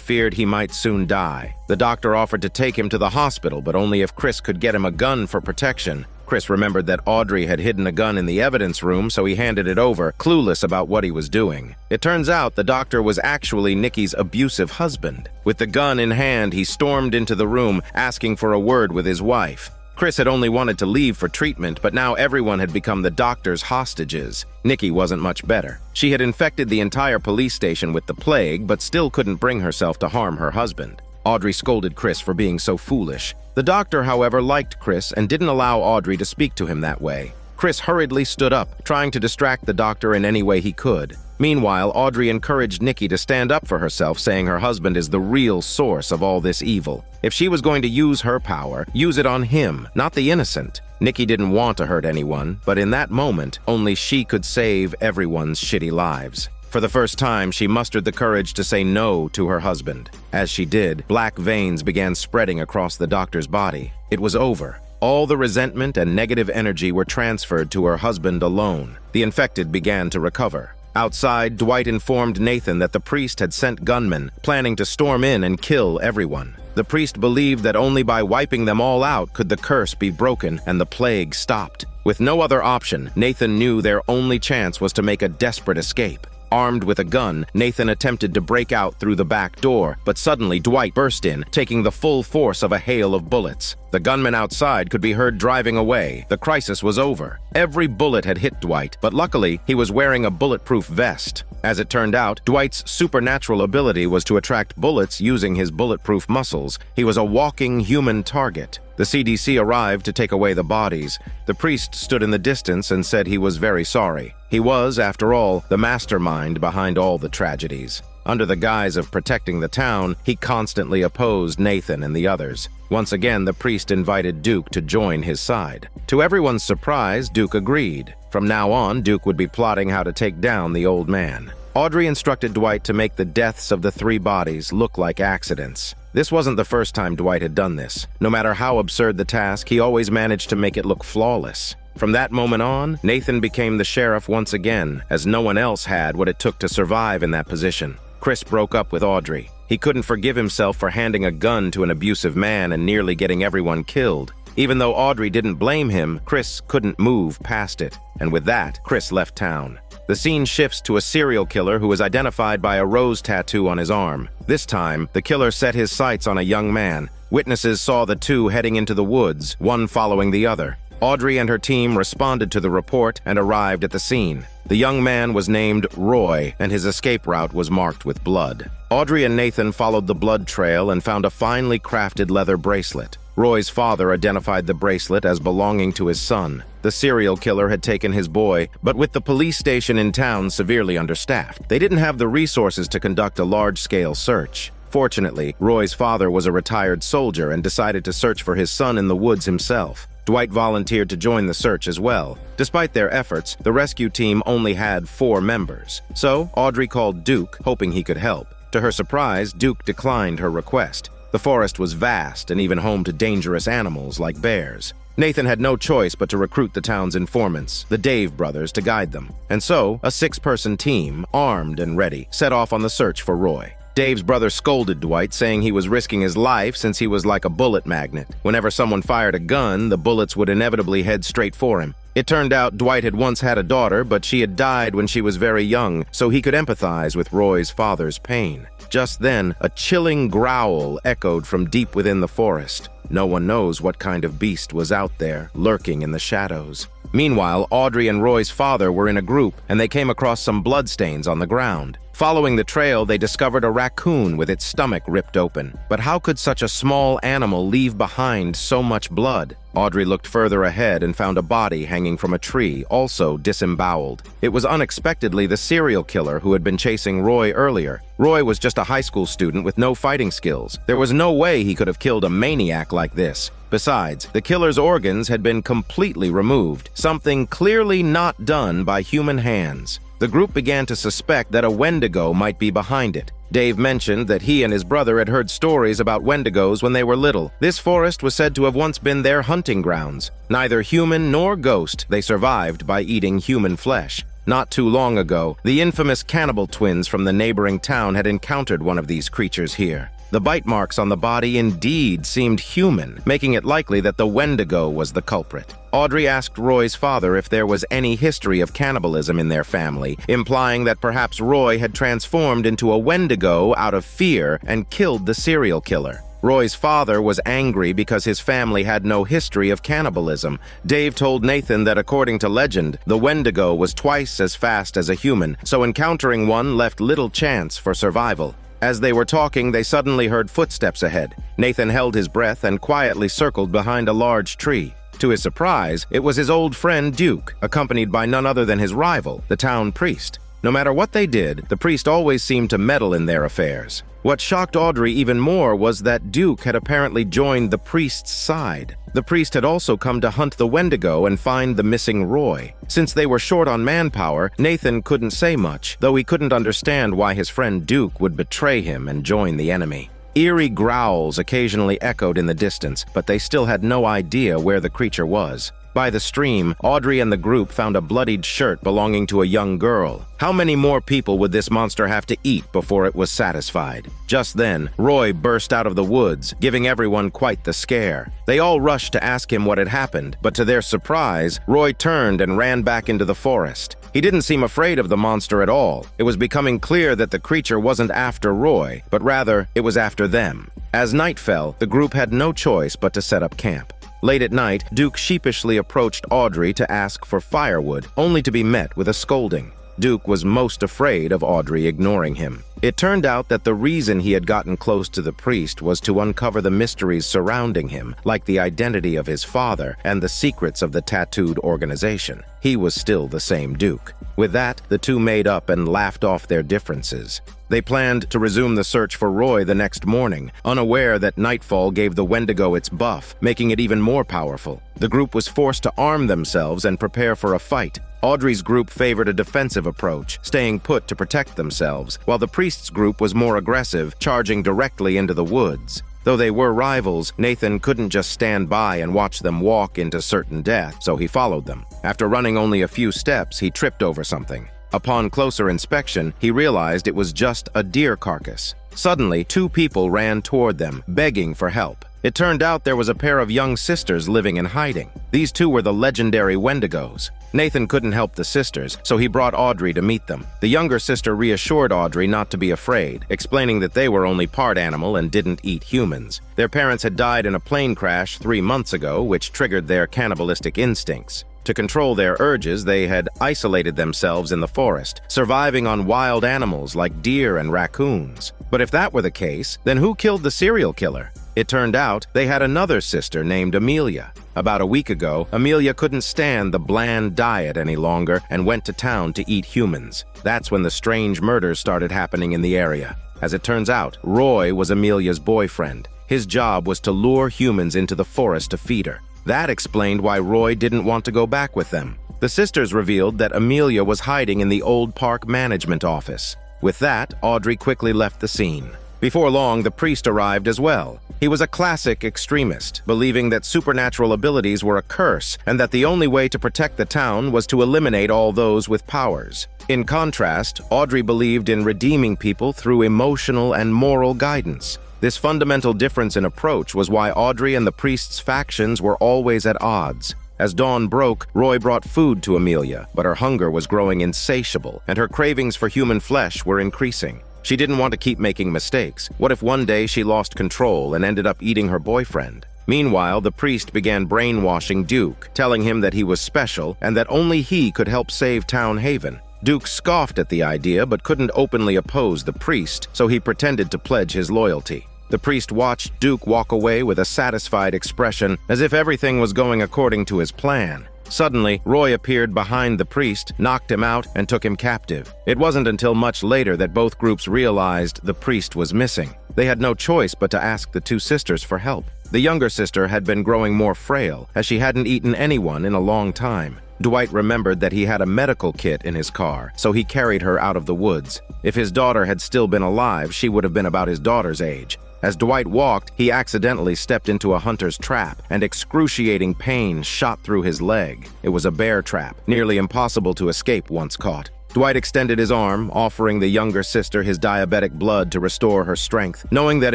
feared he might soon die. The doctor offered to take him to the hospital, but only if Chris could get him a gun for protection. Chris remembered that Audrey had hidden a gun in the evidence room, so he handed it over, clueless about what he was doing. It turns out the doctor was actually Nikki's abusive husband. With the gun in hand, he stormed into the room, asking for a word with his wife. Chris had only wanted to leave for treatment, but now everyone had become the doctor's hostages. Nikki wasn't much better. She had infected the entire police station with the plague, but still couldn't bring herself to harm her husband. Audrey scolded Chris for being so foolish. The doctor, however, liked Chris and didn't allow Audrey to speak to him that way. Chris hurriedly stood up, trying to distract the doctor in any way he could. Meanwhile, Audrey encouraged Nikki to stand up for herself, saying her husband is the real source of all this evil. If she was going to use her power, use it on him, not the innocent. Nikki didn't want to hurt anyone, but in that moment, only she could save everyone's shitty lives. For the first time, she mustered the courage to say no to her husband. As she did, black veins began spreading across the doctor's body. It was over. All the resentment and negative energy were transferred to her husband alone. The infected began to recover. Outside, Dwight informed Nathan that the priest had sent gunmen, planning to storm in and kill everyone. The priest believed that only by wiping them all out could the curse be broken and the plague stopped. With no other option, Nathan knew their only chance was to make a desperate escape. Armed with a gun, Nathan attempted to break out through the back door, but suddenly Dwight burst in, taking the full force of a hail of bullets. The gunman outside could be heard driving away. The crisis was over. Every bullet had hit Dwight, but luckily, he was wearing a bulletproof vest. As it turned out, Dwight's supernatural ability was to attract bullets using his bulletproof muscles. He was a walking human target. The CDC arrived to take away the bodies. The priest stood in the distance and said he was very sorry. He was, after all, the mastermind behind all the tragedies. Under the guise of protecting the town, he constantly opposed Nathan and the others. Once again, the priest invited Duke to join his side. To everyone's surprise, Duke agreed. From now on, Duke would be plotting how to take down the old man. Audrey instructed Dwight to make the deaths of the 3 bodies look like accidents. This wasn't the first time Dwight had done this. No matter how absurd the task, he always managed to make it look flawless. From that moment on, Nathan became the sheriff once again, as no one else had what it took to survive in that position. Chris broke up with Audrey. He couldn't forgive himself for handing a gun to an abusive man and nearly getting everyone killed. Even though Audrey didn't blame him, Chris couldn't move past it. And with that, Chris left town. The scene shifts to a serial killer who is identified by a rose tattoo on his arm. This time, the killer set his sights on a young man. Witnesses saw the two heading into the woods, one following the other. Audrey and her team responded to the report and arrived at the scene. The young man was named Roy, and his escape route was marked with blood. Audrey and Nathan followed the blood trail and found a finely crafted leather bracelet. Roy's father identified the bracelet as belonging to his son. The serial killer had taken his boy, but with the police station in town severely understaffed, they didn't have the resources to conduct a large-scale search. Fortunately, Roy's father was a retired soldier and decided to search for his son in the woods himself. Dwight volunteered to join the search as well. Despite their efforts, the rescue team only had 4 members. So, Audrey called Duke, hoping he could help. To her surprise, Duke declined her request. The forest was vast and even home to dangerous animals like bears. Nathan had no choice but to recruit the town's informants, the Dave brothers, to guide them. And so, a 6-person team, armed and ready, set off on the search for Roy. Dave's brother scolded Dwight, saying he was risking his life since he was like a bullet magnet. Whenever someone fired a gun, the bullets would inevitably head straight for him. It turned out Dwight had once had a daughter, but she had died when she was very young, so he could empathize with Roy's father's pain. Just then, a chilling growl echoed from deep within the forest. No one knows what kind of beast was out there, lurking in the shadows. Meanwhile, Audrey and Roy's father were in a group, and they came across some bloodstains on the ground. Following the trail, they discovered a raccoon with its stomach ripped open. But how could such a small animal leave behind so much blood? Audrey looked further ahead and found a body hanging from a tree, also disemboweled. It was unexpectedly the serial killer who had been chasing Roy earlier. Roy was just a high school student with no fighting skills. There was no way he could have killed a maniac like this. Besides, the killer's organs had been completely removed, something clearly not done by human hands. The group began to suspect that a wendigo might be behind it. Dave mentioned that he and his brother had heard stories about wendigos when they were little. This forest was said to have once been their hunting grounds. Neither human nor ghost, they survived by eating human flesh. Not too long ago, the infamous cannibal twins from the neighboring town had encountered one of these creatures here. The bite marks on the body indeed seemed human, making it likely that the wendigo was the culprit. Audrey asked Roy's father if there was any history of cannibalism in their family, implying that perhaps Roy had transformed into a wendigo out of fear and killed the serial killer. Roy's father was angry because his family had no history of cannibalism. Dave told Nathan that according to legend, the wendigo was twice as fast as a human, so encountering one left little chance for survival. As they were talking, they suddenly heard footsteps ahead. Nathan held his breath and quietly circled behind a large tree. To his surprise, it was his old friend Duke, accompanied by none other than his rival, the town priest. No matter what they did, the priest always seemed to meddle in their affairs. What shocked Audrey even more was that Duke had apparently joined the priest's side. The priest had also come to hunt the wendigo and find the missing Roy. Since they were short on manpower, Nathan couldn't say much, though he couldn't understand why his friend Duke would betray him and join the enemy. Eerie growls occasionally echoed in the distance, but they still had no idea where the creature was. By the stream, Audrey and the group found a bloodied shirt belonging to a young girl. How many more people would this monster have to eat before it was satisfied? Just then, Roy burst out of the woods, giving everyone quite the scare. They all rushed to ask him what had happened, but to their surprise, Roy turned and ran back into the forest. He didn't seem afraid of the monster at all. It was becoming clear that the creature wasn't after Roy, but rather it was after them. As night fell, the group had no choice but to set up camp. Late at night, Duke sheepishly approached Audrey to ask for firewood, only to be met with a scolding. Duke was most afraid of Audrey ignoring him. It turned out that the reason he had gotten close to the priest was to uncover the mysteries surrounding him, like the identity of his father and the secrets of the tattooed organization. He was still the same Duke. With that, the two made up and laughed off their differences. They planned to resume the search for Roy the next morning, unaware that nightfall gave the wendigo its buff, making it even more powerful. The group was forced to arm themselves and prepare for a fight. Audrey's group favored a defensive approach, staying put to protect themselves, while the priest's group was more aggressive, charging directly into the woods. Though they were rivals, Nathan couldn't just stand by and watch them walk into certain death, so he followed them. After running only a few steps, he tripped over something. Upon closer inspection, he realized it was just a deer carcass. Suddenly, 2 people ran toward them, begging for help. It turned out there was a pair of young sisters living in hiding. These 2 were the legendary wendigos. Nathan couldn't help the sisters, so he brought Audrey to meet them. The younger sister reassured Audrey not to be afraid, explaining that they were only part animal and didn't eat humans. Their parents had died in a plane crash 3 months ago, which triggered their cannibalistic instincts. To control their urges, they had isolated themselves in the forest, surviving on wild animals like deer and raccoons. But if that were the case, then who killed the serial killer? It turned out they had another sister named Amelia. About a week ago, Amelia couldn't stand the bland diet any longer and went to town to eat humans. That's when the strange murders started happening in the area. As it turns out, Roy was Amelia's boyfriend. His job was to lure humans into the forest to feed her. That explained why Roy didn't want to go back with them. The sisters revealed that Amelia was hiding in the old park management office. With that, Audrey quickly left the scene. Before long, the priest arrived as well. He was a classic extremist, believing that supernatural abilities were a curse and that the only way to protect the town was to eliminate all those with powers. In contrast, Audrey believed in redeeming people through emotional and moral guidance. This fundamental difference in approach was why Audrey and the priest's factions were always at odds. As dawn broke, Roy brought food to Amelia, but her hunger was growing insatiable, and her cravings for human flesh were increasing. She didn't want to keep making mistakes. What if one day she lost control and ended up eating her boyfriend? Meanwhile, the priest began brainwashing Duke, telling him that he was special and that only he could help save Town Haven. Duke scoffed at the idea but couldn't openly oppose the priest, so he pretended to pledge his loyalty. The priest watched Duke walk away with a satisfied expression, as if everything was going according to his plan. Suddenly, Roy appeared behind the priest, knocked him out, and took him captive. It wasn't until much later that both groups realized the priest was missing. They had no choice but to ask the two sisters for help. The younger sister had been growing more frail, as she hadn't eaten anyone in a long time. Dwight remembered that he had a medical kit in his car, so he carried her out of the woods. If his daughter had still been alive, she would have been about his daughter's age. As Dwight walked, he accidentally stepped into a hunter's trap, and excruciating pain shot through his leg. It was a bear trap, nearly impossible to escape once caught. Dwight extended his arm, offering the younger sister his diabetic blood to restore her strength, knowing that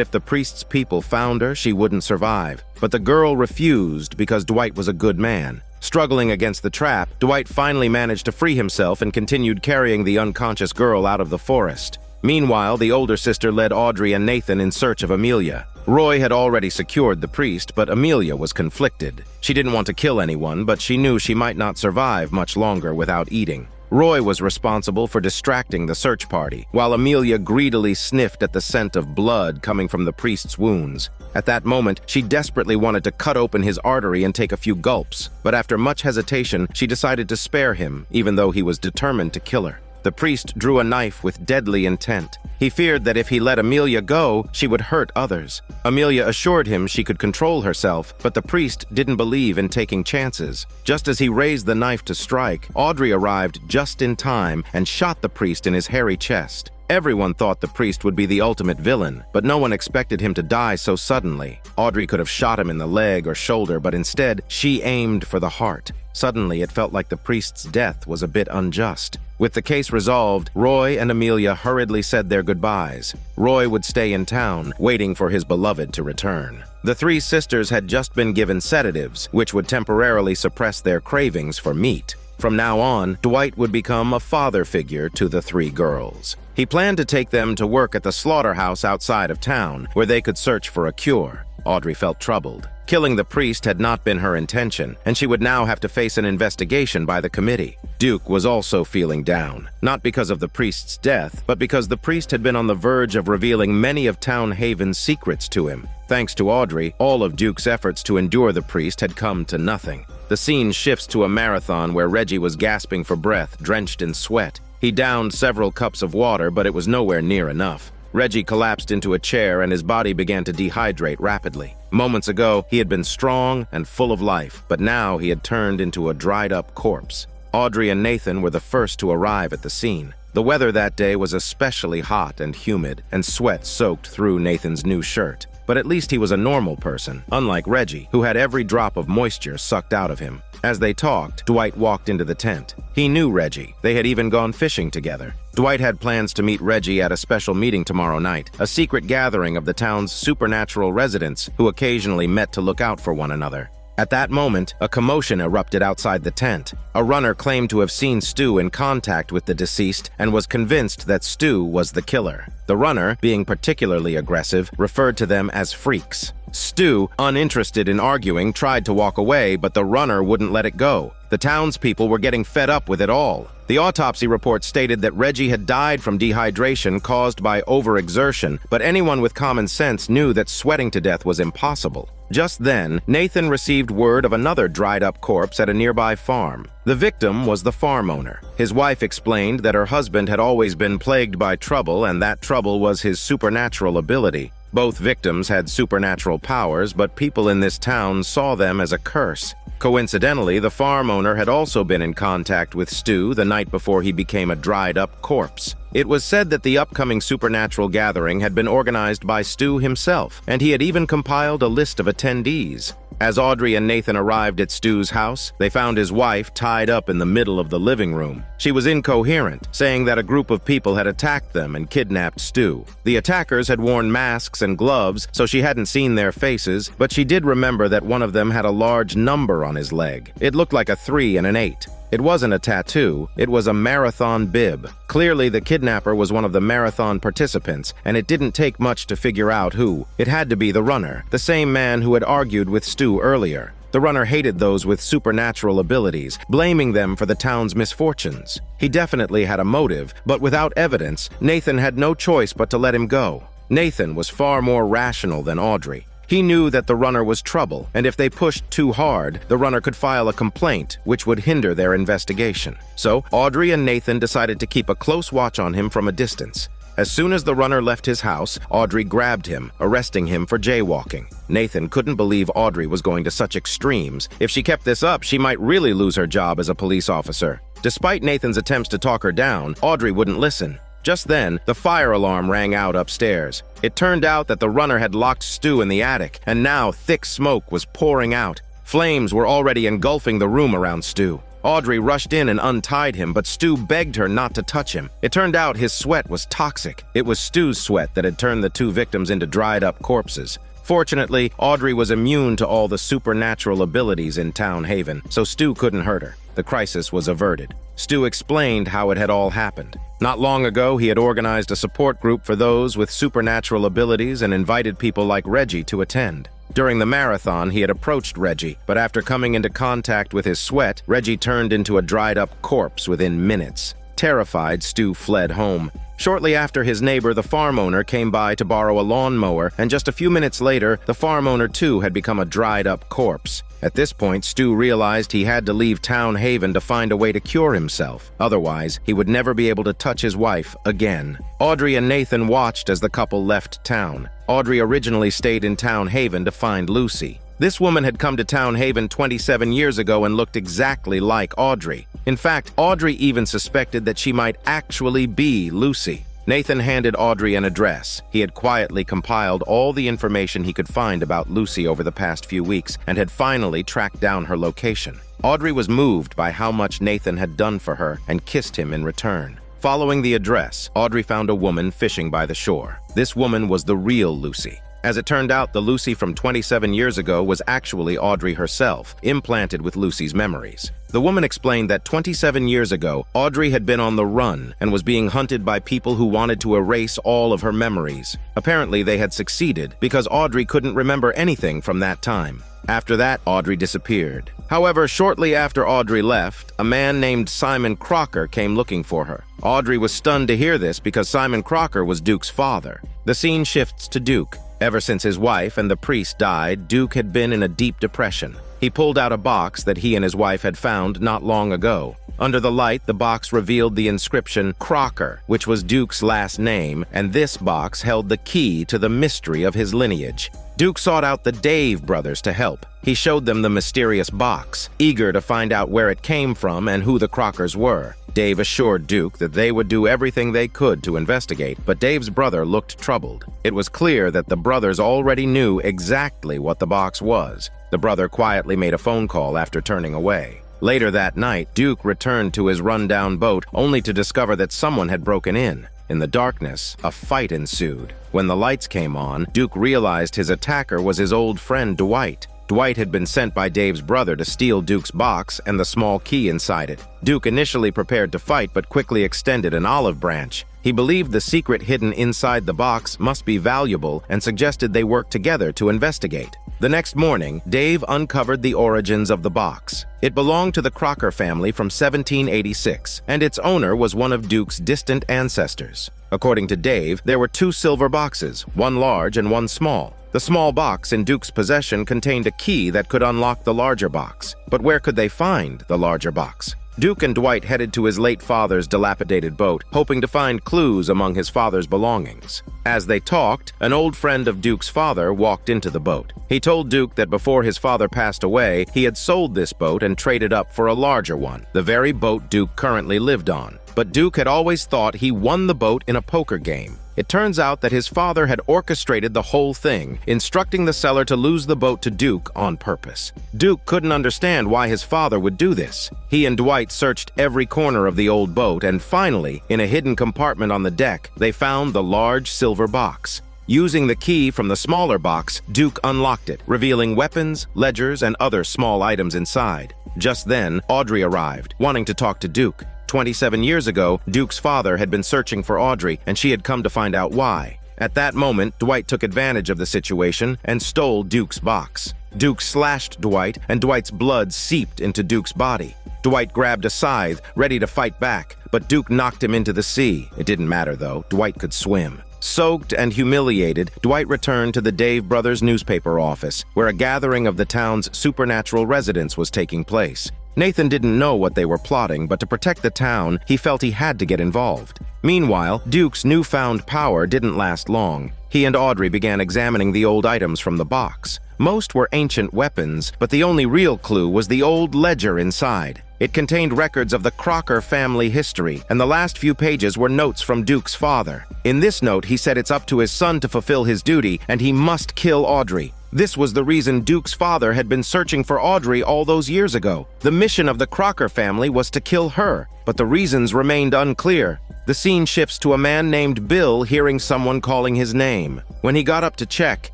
if the priest's people found her, she wouldn't survive. But the girl refused because Dwight was a good man. Struggling against the trap, Dwight finally managed to free himself and continued carrying the unconscious girl out of the forest. Meanwhile, the older sister led Audrey and Nathan in search of Amelia. Roy had already secured the priest, but Amelia was conflicted. She didn't want to kill anyone, but she knew she might not survive much longer without eating. Roy was responsible for distracting the search party, while Amelia greedily sniffed at the scent of blood coming from the priest's wounds. At that moment, she desperately wanted to cut open his artery and take a few gulps, but after much hesitation, she decided to spare him, even though he was determined to kill her. The priest drew a knife with deadly intent. He feared that if he let Amelia go, she would hurt others. Amelia assured him she could control herself, but the priest didn't believe in taking chances. Just as he raised the knife to strike, Audrey arrived just in time and shot the priest in his hairy chest. Everyone thought the priest would be the ultimate villain, but no one expected him to die so suddenly. Audrey could have shot him in the leg or shoulder, but instead, she aimed for the heart. Suddenly, it felt like the priest's death was a bit unjust. With the case resolved, Roy and Amelia hurriedly said their goodbyes. Roy would stay in town, waiting for his beloved to return. The three sisters had just been given sedatives, which would temporarily suppress their cravings for meat. From now on, Dwight would become a father figure to the three girls. He planned to take them to work at the slaughterhouse outside of town, where they could search for a cure. Audrey felt troubled. Killing the priest had not been her intention, and she would now have to face an investigation by the committee. Duke was also feeling down, not because of the priest's death, but because the priest had been on the verge of revealing many of Town Haven's secrets to him. Thanks to Audrey, all of Duke's efforts to endure the priest had come to nothing. The scene shifts to a marathon where Reggie was gasping for breath, drenched in sweat. He downed several cups of water, but it was nowhere near enough. Reggie collapsed into a chair and his body began to dehydrate rapidly. Moments ago, he had been strong and full of life, but now he had turned into a dried-up corpse. Audrey and Nathan were the first to arrive at the scene. The weather that day was especially hot and humid, and sweat soaked through Nathan's new shirt. But at least he was a normal person, unlike Reggie, who had every drop of moisture sucked out of him. As they talked, Dwight walked into the tent. He knew Reggie. They had even gone fishing together. Dwight had plans to meet Reggie at a special meeting tomorrow night, a secret gathering of the town's supernatural residents who occasionally met to look out for one another. At that moment, a commotion erupted outside the tent. A runner claimed to have seen Stu in contact with the deceased and was convinced that Stu was the killer. The runner, being particularly aggressive, referred to them as freaks. Stu, uninterested in arguing, tried to walk away, but the runner wouldn't let it go. The townspeople were getting fed up with it all. The autopsy report stated that Reggie had died from dehydration caused by overexertion, but anyone with common sense knew that sweating to death was impossible. Just then, Nathan received word of another dried-up corpse at a nearby farm. The victim was the farm owner. His wife explained that her husband had always been plagued by trouble, and that trouble was his supernatural ability. Both victims had supernatural powers, but people in this town saw them as a curse. Coincidentally, the farm owner had also been in contact with Stu the night before he became a dried-up corpse. It was said that the upcoming supernatural gathering had been organized by Stu himself, and he had even compiled a list of attendees. As Audrey and Nathan arrived at Stu's house, they found his wife tied up in the middle of the living room. She was incoherent, saying that a group of people had attacked them and kidnapped Stu. The attackers had worn masks and gloves, so she hadn't seen their faces, but she did remember that one of them had a large number on his leg. It looked like a 3 and an 8. It wasn't a tattoo, it was a marathon bib. Clearly, the kidnapper was one of the marathon participants, and it didn't take much to figure out who. It had to be the runner, the same man who had argued with Stu earlier. The runner hated those with supernatural abilities, blaming them for the town's misfortunes. He definitely had a motive, but without evidence, Nathan had no choice but to let him go. Nathan was far more rational than Audrey. He knew that the runner was trouble, and if they pushed too hard, the runner could file a complaint, which would hinder their investigation. So, Audrey and Nathan decided to keep a close watch on him from a distance. As soon as the runner left his house, Audrey grabbed him, arresting him for jaywalking. Nathan couldn't believe Audrey was going to such extremes. If she kept this up, she might really lose her job as a police officer. Despite Nathan's attempts to talk her down, Audrey wouldn't listen. Just then, the fire alarm rang out upstairs. It turned out that the runner had locked Stu in the attic, and now thick smoke was pouring out. Flames were already engulfing the room around Stu. Audrey rushed in and untied him, but Stu begged her not to touch him. It turned out his sweat was toxic. It was Stu's sweat that had turned the two victims into dried-up corpses. Fortunately, Audrey was immune to all the supernatural abilities in Town Haven, so Stu couldn't hurt her. The crisis was averted. Stu explained how it had all happened. Not long ago, he had organized a support group for those with supernatural abilities and invited people like Reggie to attend. During the marathon, he had approached Reggie, but after coming into contact with his sweat, Reggie turned into a dried-up corpse within minutes. Terrified, Stu fled home. Shortly after, his neighbor, the farm owner, came by to borrow a lawnmower, and just a few minutes later, the farm owner too had become a dried-up corpse. At this point, Stu realized he had to leave Town Haven to find a way to cure himself. Otherwise, he would never be able to touch his wife again. Audrey and Nathan watched as the couple left town. Audrey originally stayed in Town Haven to find Lucy. This woman had come to Town Haven 27 years ago and looked exactly like Audrey. In fact, Audrey even suspected that she might actually be Lucy. Nathan handed Audrey an address. He had quietly compiled all the information he could find about Lucy over the past few weeks and had finally tracked down her location. Audrey was moved by how much Nathan had done for her and kissed him in return. Following the address, Audrey found a woman fishing by the shore. This woman was the real Lucy. As it turned out, the Lucy from 27 years ago was actually Audrey herself, implanted with Lucy's memories. The woman explained that 27 years ago, Audrey had been on the run and was being hunted by people who wanted to erase all of her memories. Apparently, they had succeeded because Audrey couldn't remember anything from that time. After that, Audrey disappeared. However, shortly after Audrey left, a man named Simon Crocker came looking for her. Audrey was stunned to hear this because Simon Crocker was Duke's father. The scene shifts to Duke. Ever since his wife and the priest died, Duke had been in a deep depression. He pulled out a box that he and his wife had found not long ago. Under the light, the box revealed the inscription Crocker, which was Duke's last name, and this box held the key to the mystery of his lineage. Duke sought out the Dave brothers to help. He showed them the mysterious box, eager to find out where it came from and who the Crockers were. Dave assured Duke that they would do everything they could to investigate, but Dave's brother looked troubled. It was clear that the brothers already knew exactly what the box was. The brother quietly made a phone call after turning away. Later that night, Duke returned to his rundown boat only to discover that someone had broken in. In the darkness, a fight ensued. When the lights came on, Duke realized his attacker was his old friend Dwight. Dwight had been sent by Dave's brother to steal Duke's box and the small key inside it. Duke initially prepared to fight but quickly extended an olive branch. He believed the secret hidden inside the box must be valuable and suggested they work together to investigate. The next morning, Dave uncovered the origins of the box. It belonged to the Crocker family from 1786, and its owner was one of Duke's distant ancestors. According to Dave, there were 2 silver boxes, one large and one small. The small box in Duke's possession contained a key that could unlock the larger box. But where could they find the larger box? Duke and Dwight headed to his late father's dilapidated boat, hoping to find clues among his father's belongings. As they talked, an old friend of Duke's father walked into the boat. He told Duke that before his father passed away, he had sold this boat and traded up for a larger one, the very boat Duke currently lived on. But Duke had always thought he won the boat in a poker game. It turns out that his father had orchestrated the whole thing, instructing the seller to lose the boat to Duke on purpose. Duke couldn't understand why his father would do this. He and Dwight searched every corner of the old boat, and finally, in a hidden compartment on the deck, they found the large silver box. Using the key from the smaller box, Duke unlocked it, revealing weapons, ledgers, and other small items inside. Just then, Audrey arrived, wanting to talk to Duke. 27 years ago, Duke's father had been searching for Audrey, and she had come to find out why. At that moment, Dwight took advantage of the situation and stole Duke's box. Duke slashed Dwight, and Dwight's blood seeped into Duke's body. Dwight grabbed a scythe, ready to fight back, but Duke knocked him into the sea. It didn't matter, though. Dwight could swim. Soaked and humiliated, Dwight returned to the Dave brothers' newspaper office, where a gathering of the town's supernatural residents was taking place. Nathan didn't know what they were plotting, but to protect the town, he felt he had to get involved. Meanwhile, Duke's newfound power didn't last long. He and Audrey began examining the old items from the box. Most were ancient weapons, but the only real clue was the old ledger inside. It contained records of the Crocker family history, and the last few pages were notes from Duke's father. In this note, he said it's up to his son to fulfill his duty, and he must kill Audrey. This was the reason Duke's father had been searching for Audrey all those years ago. The mission of the Crocker family was to kill her, but the reasons remained unclear. The scene shifts to a man named Bill hearing someone calling his name. When he got up to check,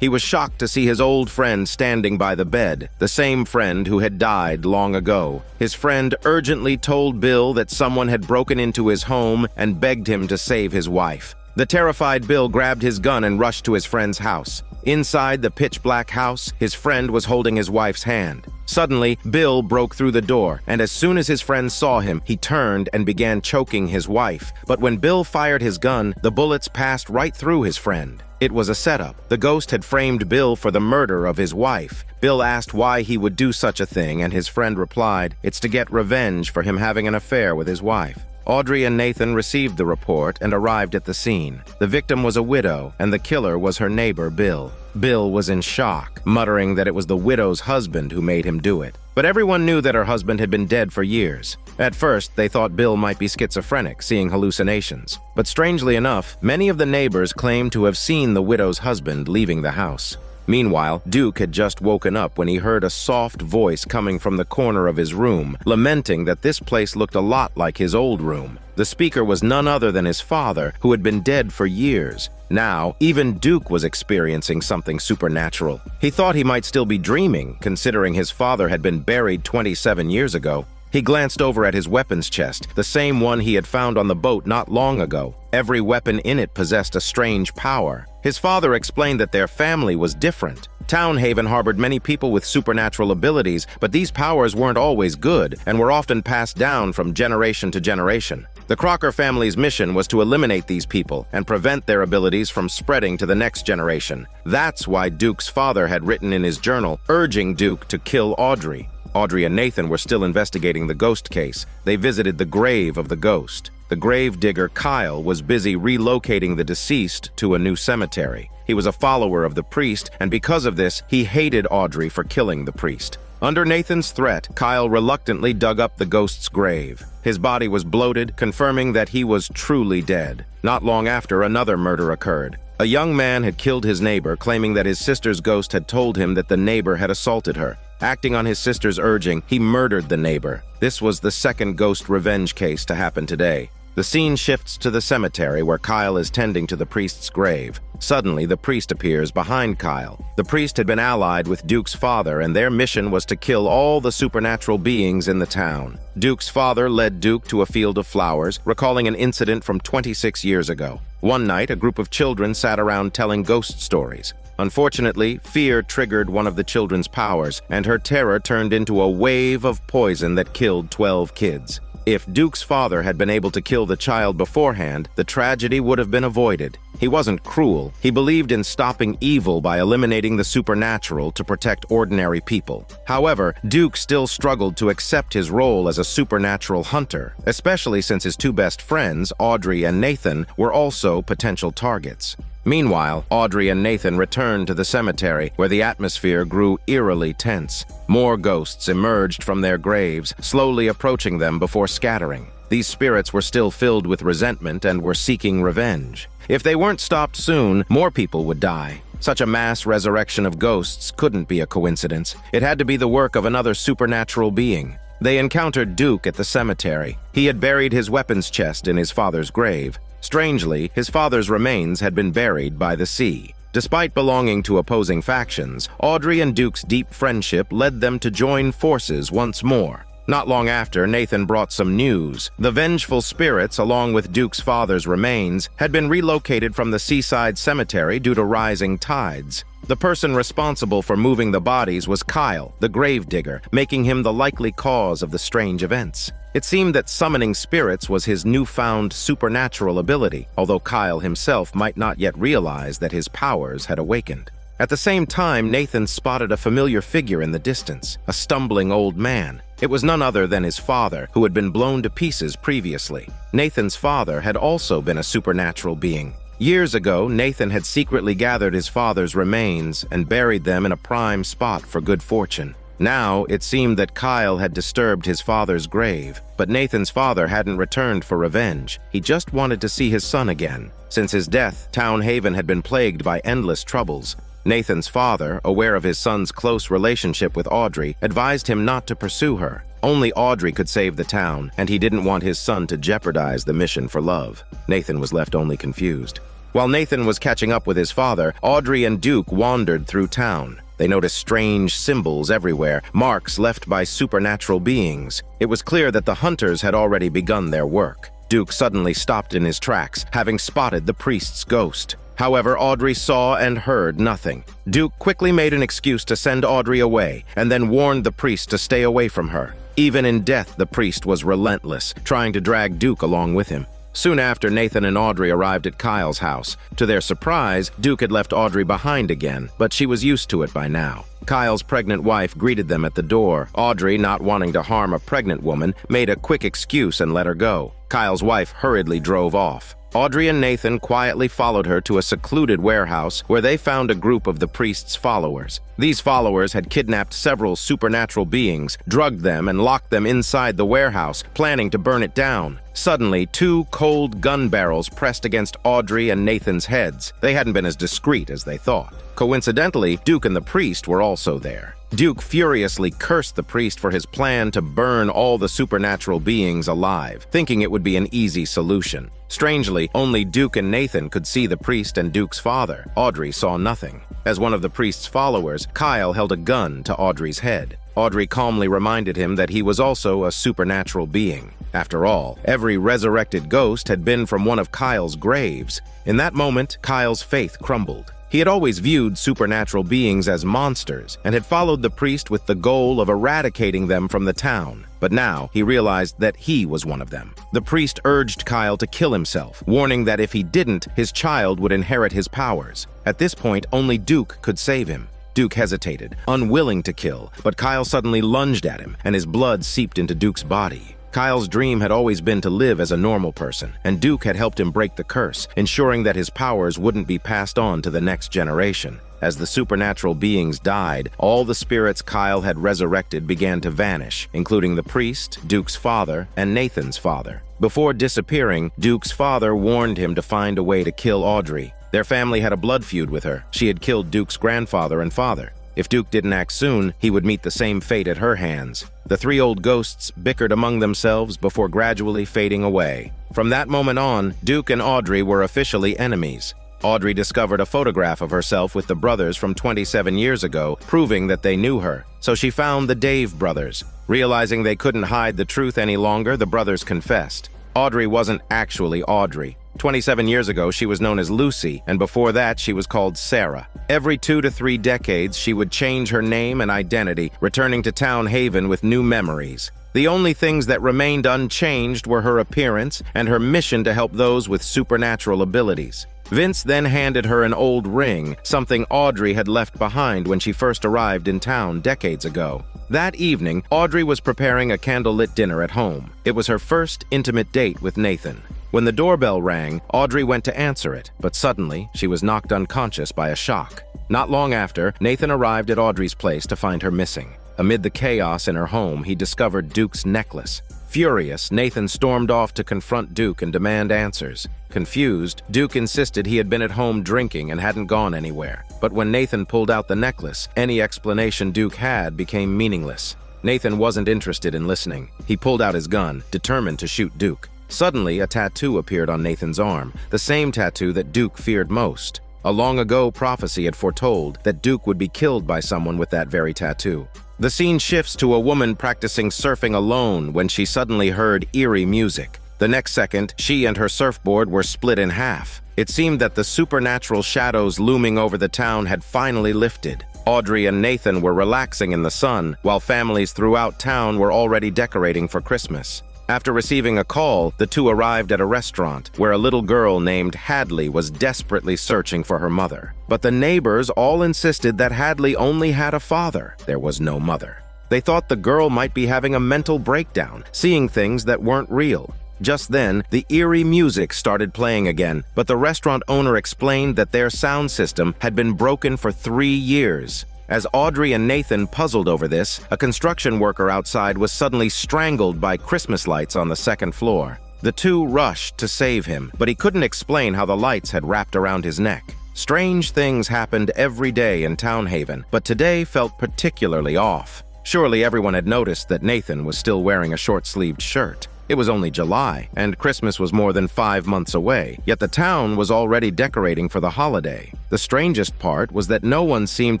he was shocked to see his old friend standing by the bed, the same friend who had died long ago. His friend urgently told Bill that someone had broken into his home and begged him to save his wife. The terrified Bill grabbed his gun and rushed to his friend's house. Inside the pitch-black house, his friend was holding his wife's hand. Suddenly, Bill broke through the door, and as soon as his friend saw him, he turned and began choking his wife. But when Bill fired his gun, the bullets passed right through his friend. It was a setup. The ghost had framed Bill for the murder of his wife. Bill asked why he would do such a thing, and his friend replied, "It's to get revenge for him having an affair with his wife." Audrey and Nathan received the report and arrived at the scene. The victim was a widow, and the killer was her neighbor, Bill. Bill was in shock, muttering that it was the widow's husband who made him do it. But everyone knew that her husband had been dead for years. At first, they thought Bill might be schizophrenic, seeing hallucinations. But strangely enough, many of the neighbors claimed to have seen the widow's husband leaving the house. Meanwhile, Duke had just woken up when he heard a soft voice coming from the corner of his room, lamenting that this place looked a lot like his old room. The speaker was none other than his father, who had been dead for years. Now, even Duke was experiencing something supernatural. He thought he might still be dreaming, considering his father had been buried 27 years ago. He glanced over at his weapons chest, the same one he had found on the boat not long ago. Every weapon in it possessed a strange power. His father explained that their family was different. Townhaven harbored many people with supernatural abilities, but these powers weren't always good and were often passed down from generation to generation. The Crocker family's mission was to eliminate these people and prevent their abilities from spreading to the next generation. That's why Duke's father had written in his journal, urging Duke to kill Audrey. Audrey and Nathan were still investigating the ghost case. They visited the grave of the ghost. The grave digger, Kyle, was busy relocating the deceased to a new cemetery. He was a follower of the priest, and because of this, he hated Audrey for killing the priest. Under Nathan's threat, Kyle reluctantly dug up the ghost's grave. His body was bloated, confirming that he was truly dead. Not long after, another murder occurred. A young man had killed his neighbor, claiming that his sister's ghost had told him that the neighbor had assaulted her. Acting on his sister's urging, he murdered the neighbor. This was the second ghost revenge case to happen today. The scene shifts to the cemetery where Kyle is tending to the priest's grave. Suddenly, the priest appears behind Kyle. The priest had been allied with Duke's father, and their mission was to kill all the supernatural beings in the town. Duke's father led Duke to a field of flowers, recalling an incident from 26 years ago. One night, a group of children sat around telling ghost stories. Unfortunately, fear triggered one of the children's powers, and her terror turned into a wave of poison that killed 12 kids. If Duke's father had been able to kill the child beforehand, the tragedy would have been avoided. He wasn't cruel. He believed in stopping evil by eliminating the supernatural to protect ordinary people. However, Duke still struggled to accept his role as a supernatural hunter, especially since his two best friends, Audrey and Nathan, were also potential targets. Meanwhile, Audrey and Nathan returned to the cemetery, where the atmosphere grew eerily tense. More ghosts emerged from their graves, slowly approaching them before scattering. These spirits were still filled with resentment and were seeking revenge. If they weren't stopped soon, more people would die. Such a mass resurrection of ghosts couldn't be a coincidence. It had to be the work of another supernatural being. They encountered Duke at the cemetery. He had buried his weapons chest in his father's grave. Strangely, his father's remains had been buried by the sea. Despite belonging to opposing factions, Audrey and Duke's deep friendship led them to join forces once more. Not long after, Nathan brought some news. The vengeful spirits, along with Duke's father's remains, had been relocated from the seaside cemetery due to rising tides. The person responsible for moving the bodies was Kyle, the gravedigger, making him the likely cause of the strange events. It seemed that summoning spirits was his newfound supernatural ability, although Kyle himself might not yet realize that his powers had awakened. At the same time, Nathan spotted a familiar figure in the distance, a stumbling old man. It was none other than his father, who had been blown to pieces previously. Nathan's father had also been a supernatural being. Years ago, Nathan had secretly gathered his father's remains and buried them in a prime spot for good fortune. Now, it seemed that Kyle had disturbed his father's grave, but Nathan's father hadn't returned for revenge. He just wanted to see his son again. Since his death, Town Haven had been plagued by endless troubles. Nathan's father, aware of his son's close relationship with Audrey, advised him not to pursue her. Only Audrey could save the town, and he didn't want his son to jeopardize the mission for love. Nathan was left only confused. While Nathan was catching up with his father, Audrey and Duke wandered through town. They noticed strange symbols everywhere, marks left by supernatural beings. It was clear that the hunters had already begun their work. Duke suddenly stopped in his tracks, having spotted the priest's ghost. However, Audrey saw and heard nothing. Duke quickly made an excuse to send Audrey away, and then warned the priest to stay away from her. Even in death, the priest was relentless, trying to drag Duke along with him. Soon after, Nathan and Audrey arrived at Kyle's house. To their surprise, Duke had left Audrey behind again, but she was used to it by now. Kyle's pregnant wife greeted them at the door. Audrey, not wanting to harm a pregnant woman, made a quick excuse and let her go. Kyle's wife hurriedly drove off. Audrey and Nathan quietly followed her to a secluded warehouse where they found a group of the priest's followers. These followers had kidnapped several supernatural beings, drugged them, and locked them inside the warehouse, planning to burn it down. Suddenly, two cold gun barrels pressed against Audrey and Nathan's heads. They hadn't been as discreet as they thought. Coincidentally, Duke and the priest were also there. Duke furiously cursed the priest for his plan to burn all the supernatural beings alive, thinking it would be an easy solution. Strangely, only Duke and Nathan could see the priest and Duke's father. Audrey saw nothing. As one of the priest's followers, Kyle held a gun to Audrey's head. Audrey calmly reminded him that he was also a supernatural being. After all, every resurrected ghost had been from one of Kyle's graves. In that moment, Kyle's faith crumbled. He had always viewed supernatural beings as monsters and had followed the priest with the goal of eradicating them from the town. But now he realized that he was one of them. The priest urged Kyle to kill himself, warning that if he didn't, his child would inherit his powers. At this point, only Duke could save him. Duke hesitated, unwilling to kill, but Kyle suddenly lunged at him, and his blood seeped into Duke's body. Kyle's dream had always been to live as a normal person, and Duke had helped him break the curse, ensuring that his powers wouldn't be passed on to the next generation. As the supernatural beings died, all the spirits Kyle had resurrected began to vanish, including the priest, Duke's father, and Nathan's father. Before disappearing, Duke's father warned him to find a way to kill Audrey. Their family had a blood feud with her. She had killed Duke's grandfather and father. If Duke didn't act soon, he would meet the same fate at her hands. The three old ghosts bickered among themselves before gradually fading away. From that moment on, Duke and Audrey were officially enemies. Audrey discovered a photograph of herself with the brothers from 27 years ago, proving that they knew her. So she found the Dave brothers. Realizing they couldn't hide the truth any longer, the brothers confessed. Audrey wasn't actually Audrey. 27 years ago, she was known as Lucy, and before that, she was called Sarah. Every 2 to 3 decades, she would change her name and identity, returning to Town Haven with new memories. The only things that remained unchanged were her appearance and her mission to help those with supernatural abilities. Vince then handed her an old ring, something Audrey had left behind when she first arrived in town decades ago. That evening, Audrey was preparing a candlelit dinner at home. It was her first intimate date with Nathan. When the doorbell rang, Audrey went to answer it, but suddenly, she was knocked unconscious by a shock. Not long after, Nathan arrived at Audrey's place to find her missing. Amid the chaos in her home, he discovered Duke's necklace. Furious, Nathan stormed off to confront Duke and demand answers. Confused, Duke insisted he had been at home drinking and hadn't gone anywhere. But when Nathan pulled out the necklace, any explanation Duke had became meaningless. Nathan wasn't interested in listening. He pulled out his gun, determined to shoot Duke. Suddenly, a tattoo appeared on Nathan's arm, the same tattoo that Duke feared most. A long-ago prophecy had foretold that Duke would be killed by someone with that very tattoo. The scene shifts to a woman practicing surfing alone when she suddenly heard eerie music. The next second, she and her surfboard were split in half. It seemed that the supernatural shadows looming over the town had finally lifted. Audrey and Nathan were relaxing in the sun, while families throughout town were already decorating for Christmas. After receiving a call, the two arrived at a restaurant where a little girl named Hadley was desperately searching for her mother. But the neighbors all insisted that Hadley only had a father. There was no mother. They thought the girl might be having a mental breakdown, seeing things that weren't real. Just then, the eerie music started playing again, but the restaurant owner explained that their sound system had been broken for 3 years. As Audrey and Nathan puzzled over this, a construction worker outside was suddenly strangled by Christmas lights on the second floor. The two rushed to save him, but he couldn't explain how the lights had wrapped around his neck. Strange things happened every day in Town Haven, but today felt particularly off. Surely everyone had noticed that Nathan was still wearing a short-sleeved shirt. It was only July, and Christmas was more than 5 months away, yet the town was already decorating for the holiday. The strangest part was that no one seemed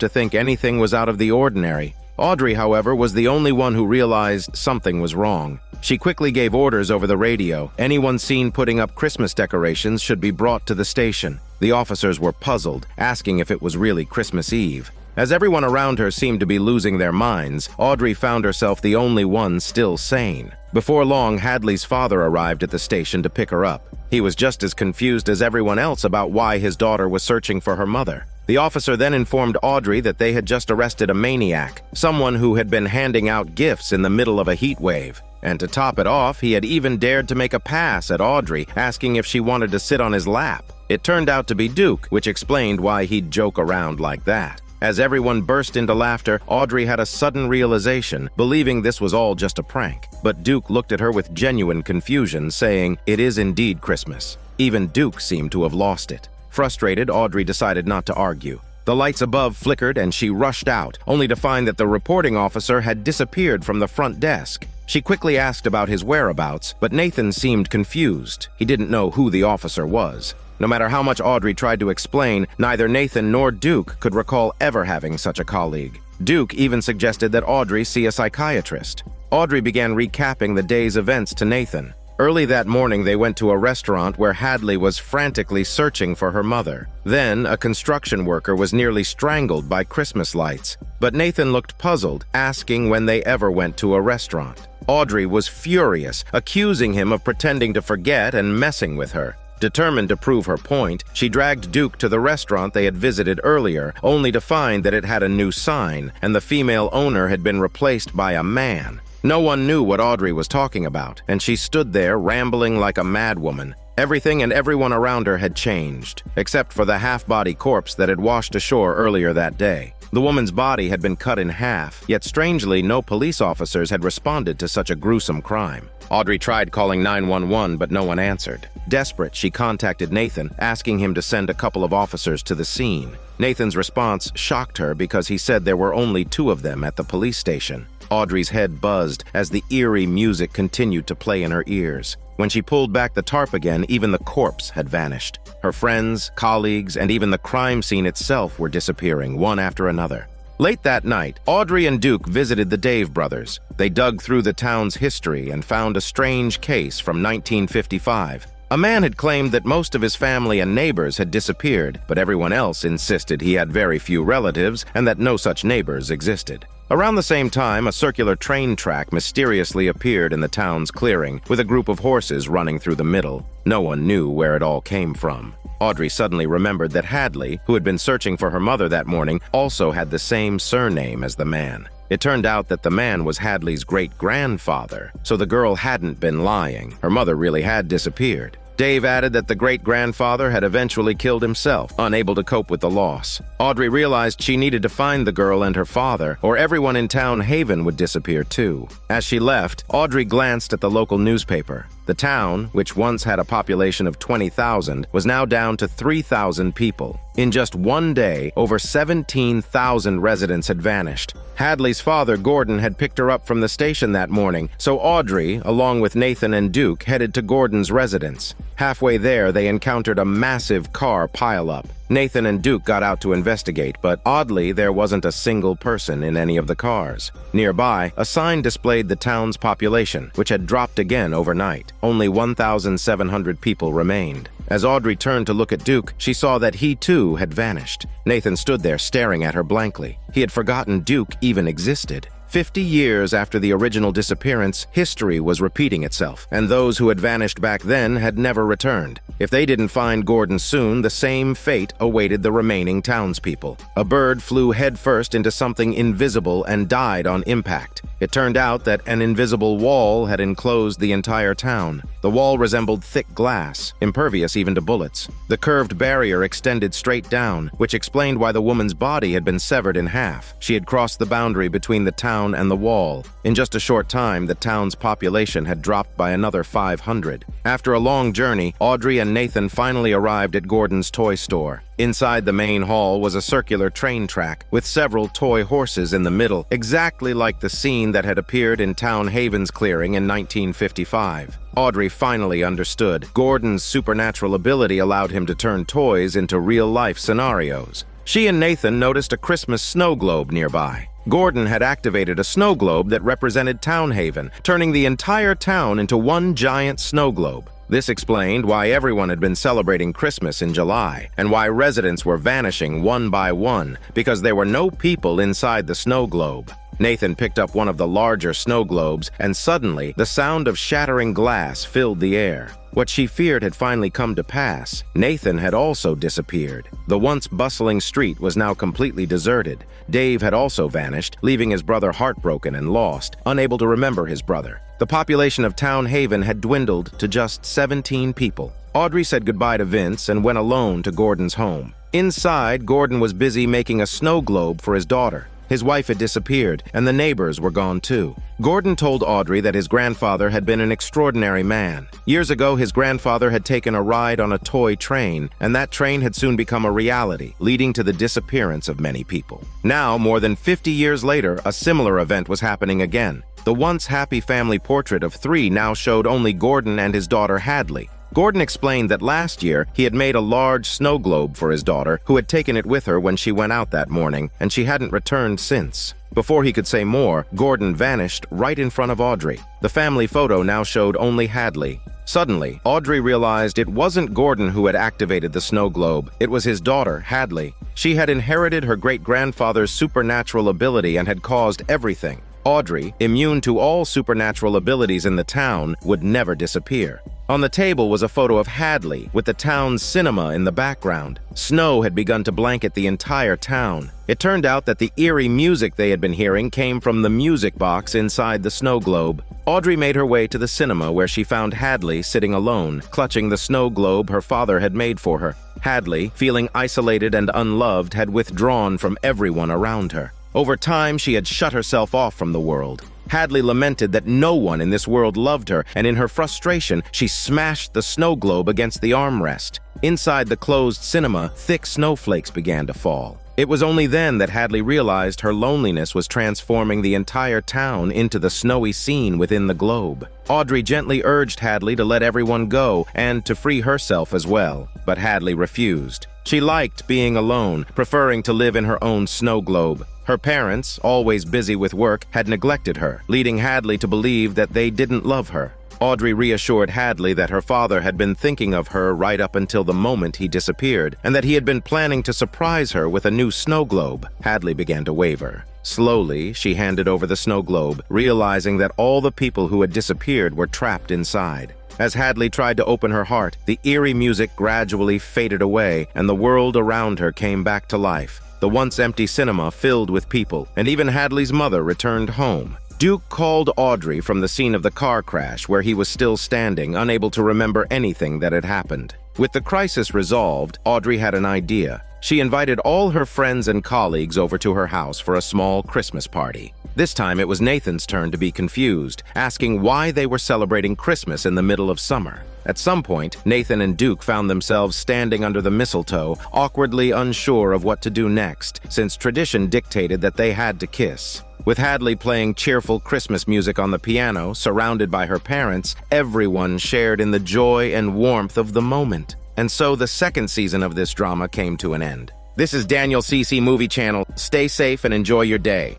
to think anything was out of the ordinary. Audrey, however, was the only one who realized something was wrong. She quickly gave orders over the radio. Anyone seen putting up Christmas decorations should be brought to the station. The officers were puzzled, asking if it was really Christmas Eve. As everyone around her seemed to be losing their minds, Audrey found herself the only one still sane. Before long, Hadley's father arrived at the station to pick her up. He was just as confused as everyone else about why his daughter was searching for her mother. The officer then informed Audrey that they had just arrested a maniac, someone who had been handing out gifts in the middle of a heat wave. And to top it off, he had even dared to make a pass at Audrey, asking if she wanted to sit on his lap. It turned out to be Duke, which explained why he'd joke around like that. As everyone burst into laughter, Audrey had a sudden realization, believing this was all just a prank. But Duke looked at her with genuine confusion, saying, "It is indeed Christmas." Even Duke seemed to have lost it. Frustrated, Audrey decided not to argue. The lights above flickered and she rushed out, only to find that the reporting officer had disappeared from the front desk. She quickly asked about his whereabouts, but Nathan seemed confused. He didn't know who the officer was. No matter how much Audrey tried to explain, neither Nathan nor Duke could recall ever having such a colleague. Duke even suggested that Audrey see a psychiatrist. Audrey began recapping the day's events to Nathan. Early that morning, they went to a restaurant where Hadley was frantically searching for her mother. Then, a construction worker was nearly strangled by Christmas lights. But Nathan looked puzzled, asking when they ever went to a restaurant. Audrey was furious, accusing him of pretending to forget and messing with her. Determined to prove her point, she dragged Duke to the restaurant they had visited earlier, only to find that it had a new sign, and the female owner had been replaced by a man. No one knew what Audrey was talking about, and she stood there rambling like a madwoman. Everything and everyone around her had changed, except for the half-body corpse that had washed ashore earlier that day. The woman's body had been cut in half, yet strangely no police officers had responded to such a gruesome crime. Audrey tried calling 911, but no one answered. Desperate, she contacted Nathan, asking him to send a couple of officers to the scene. Nathan's response shocked her because he said there were only 2 of them at the police station. Audrey's head buzzed as the eerie music continued to play in her ears. When she pulled back the tarp again, even the corpse had vanished. Her friends, colleagues, and even the crime scene itself were disappearing, one after another. Late that night, Audrey and Duke visited the Dave brothers. They dug through the town's history and found a strange case from 1955. A man had claimed that most of his family and neighbors had disappeared, but everyone else insisted he had very few relatives and that no such neighbors existed. Around the same time, a circular train track mysteriously appeared in the town's clearing, with a group of horses running through the middle. No one knew where it all came from. Audrey suddenly remembered that Hadley, who had been searching for her mother that morning, also had the same surname as the man. It turned out that the man was Hadley's great-grandfather, so the girl hadn't been lying. Her mother really had disappeared. Dave added that the great-grandfather had eventually killed himself, unable to cope with the loss. Audrey realized she needed to find the girl and her father, or everyone in Town Haven would disappear too. As she left, Audrey glanced at the local newspaper. The town, which once had a population of 20,000, was now down to 3,000 people. In just one day, over 17,000 residents had vanished. Hadley's father, Gordon, had picked her up from the station that morning, so Audrey, along with Nathan and Duke, headed to Gordon's residence. Halfway there, they encountered a massive car pileup. Nathan and Duke got out to investigate, but oddly, there wasn't a single person in any of the cars. Nearby, a sign displayed the town's population, which had dropped again overnight. Only 1,700 people remained. As Audrey turned to look at Duke, she saw that he too had vanished. Nathan stood there staring at her blankly. He had forgotten Duke even existed. 50 years after the original disappearance, history was repeating itself, and those who had vanished back then had never returned. If they didn't find Gordon soon, the same fate awaited the remaining townspeople. A bird flew headfirst into something invisible and died on impact. It turned out that an invisible wall had enclosed the entire town. The wall resembled thick glass, impervious even to bullets. The curved barrier extended straight down, which explained why the woman's body had been severed in half. She had crossed the boundary between the town and the wall. In just a short time, the town's population had dropped by another 500. After a long journey, Audrey and Nathan finally arrived at Gordon's toy store. Inside the main hall was a circular train track with several toy horses in the middle, exactly like the scene that had appeared in Town Haven's clearing in 1955. Audrey finally understood. Gordon's supernatural ability allowed him to turn toys into real-life scenarios. She and Nathan noticed a Christmas snow globe nearby. Gordon had activated a snow globe that represented Town Haven, turning the entire town into one giant snow globe. This explained why everyone had been celebrating Christmas in July, and why residents were vanishing one by one, because there were no people inside the snow globe. Nathan picked up one of the larger snow globes, and suddenly, the sound of shattering glass filled the air. What she feared had finally come to pass. Nathan had also disappeared. The once bustling street was now completely deserted. Dave had also vanished, leaving his brother heartbroken and lost, unable to remember his brother. The population of Town Haven had dwindled to just 17 people. Audrey said goodbye to Vince and went alone to Gordon's home. Inside, Gordon was busy making a snow globe for his daughter. His wife had disappeared, and the neighbors were gone too. Gordon told Audrey that his grandfather had been an extraordinary man. Years ago, his grandfather had taken a ride on a toy train, and that train had soon become a reality, leading to the disappearance of many people. Now, more than 50 years later, a similar event was happening again. The once happy family portrait of 3 now showed only Gordon and his daughter Hadley. Gordon explained that last year he had made a large snow globe for his daughter, who had taken it with her when she went out that morning, and she hadn't returned since. Before he could say more, Gordon vanished right in front of Audrey. The family photo now showed only Hadley. Suddenly, Audrey realized it wasn't Gordon who had activated the snow globe. It was his daughter, Hadley. She had inherited her great-grandfather's supernatural ability and had caused everything. Audrey, immune to all supernatural abilities in the town, would never disappear. On the table was a photo of Hadley, with the town's cinema in the background. Snow had begun to blanket the entire town. It turned out that the eerie music they had been hearing came from the music box inside the snow globe. Audrey made her way to the cinema, where she found Hadley sitting alone, clutching the snow globe her father had made for her. Hadley, feeling isolated and unloved, had withdrawn from everyone around her. Over time, she had shut herself off from the world. Hadley lamented that no one in this world loved her, and in her frustration, she smashed the snow globe against the armrest. Inside the closed cinema, thick snowflakes began to fall. It was only then that Hadley realized her loneliness was transforming the entire town into the snowy scene within the globe. Audrey gently urged Hadley to let everyone go and to free herself as well, but Hadley refused. She liked being alone, preferring to live in her own snow globe. Her parents, always busy with work, had neglected her, leading Hadley to believe that they didn't love her. Audrey reassured Hadley that her father had been thinking of her right up until the moment he disappeared, and that he had been planning to surprise her with a new snow globe. Hadley began to waver. Slowly, she handed over the snow globe, realizing that all the people who had disappeared were trapped inside. As Hadley tried to open her heart, the eerie music gradually faded away, and the world around her came back to life. The once empty cinema filled with people, and even Hadley's mother returned home. Duke called Audrey from the scene of the car crash, where he was still standing, unable to remember anything that had happened. With the crisis resolved, Audrey had an idea. She invited all her friends and colleagues over to her house for a small Christmas party. This time it was Nathan's turn to be confused, asking why they were celebrating Christmas in the middle of summer. At some point, Nathan and Duke found themselves standing under the mistletoe, awkwardly unsure of what to do next, since tradition dictated that they had to kiss. With Hadley playing cheerful Christmas music on the piano, surrounded by her parents, everyone shared in the joy and warmth of the moment. And so the second season of this drama came to an end. This is Daniel CC Movie Channel. Stay safe and enjoy your day.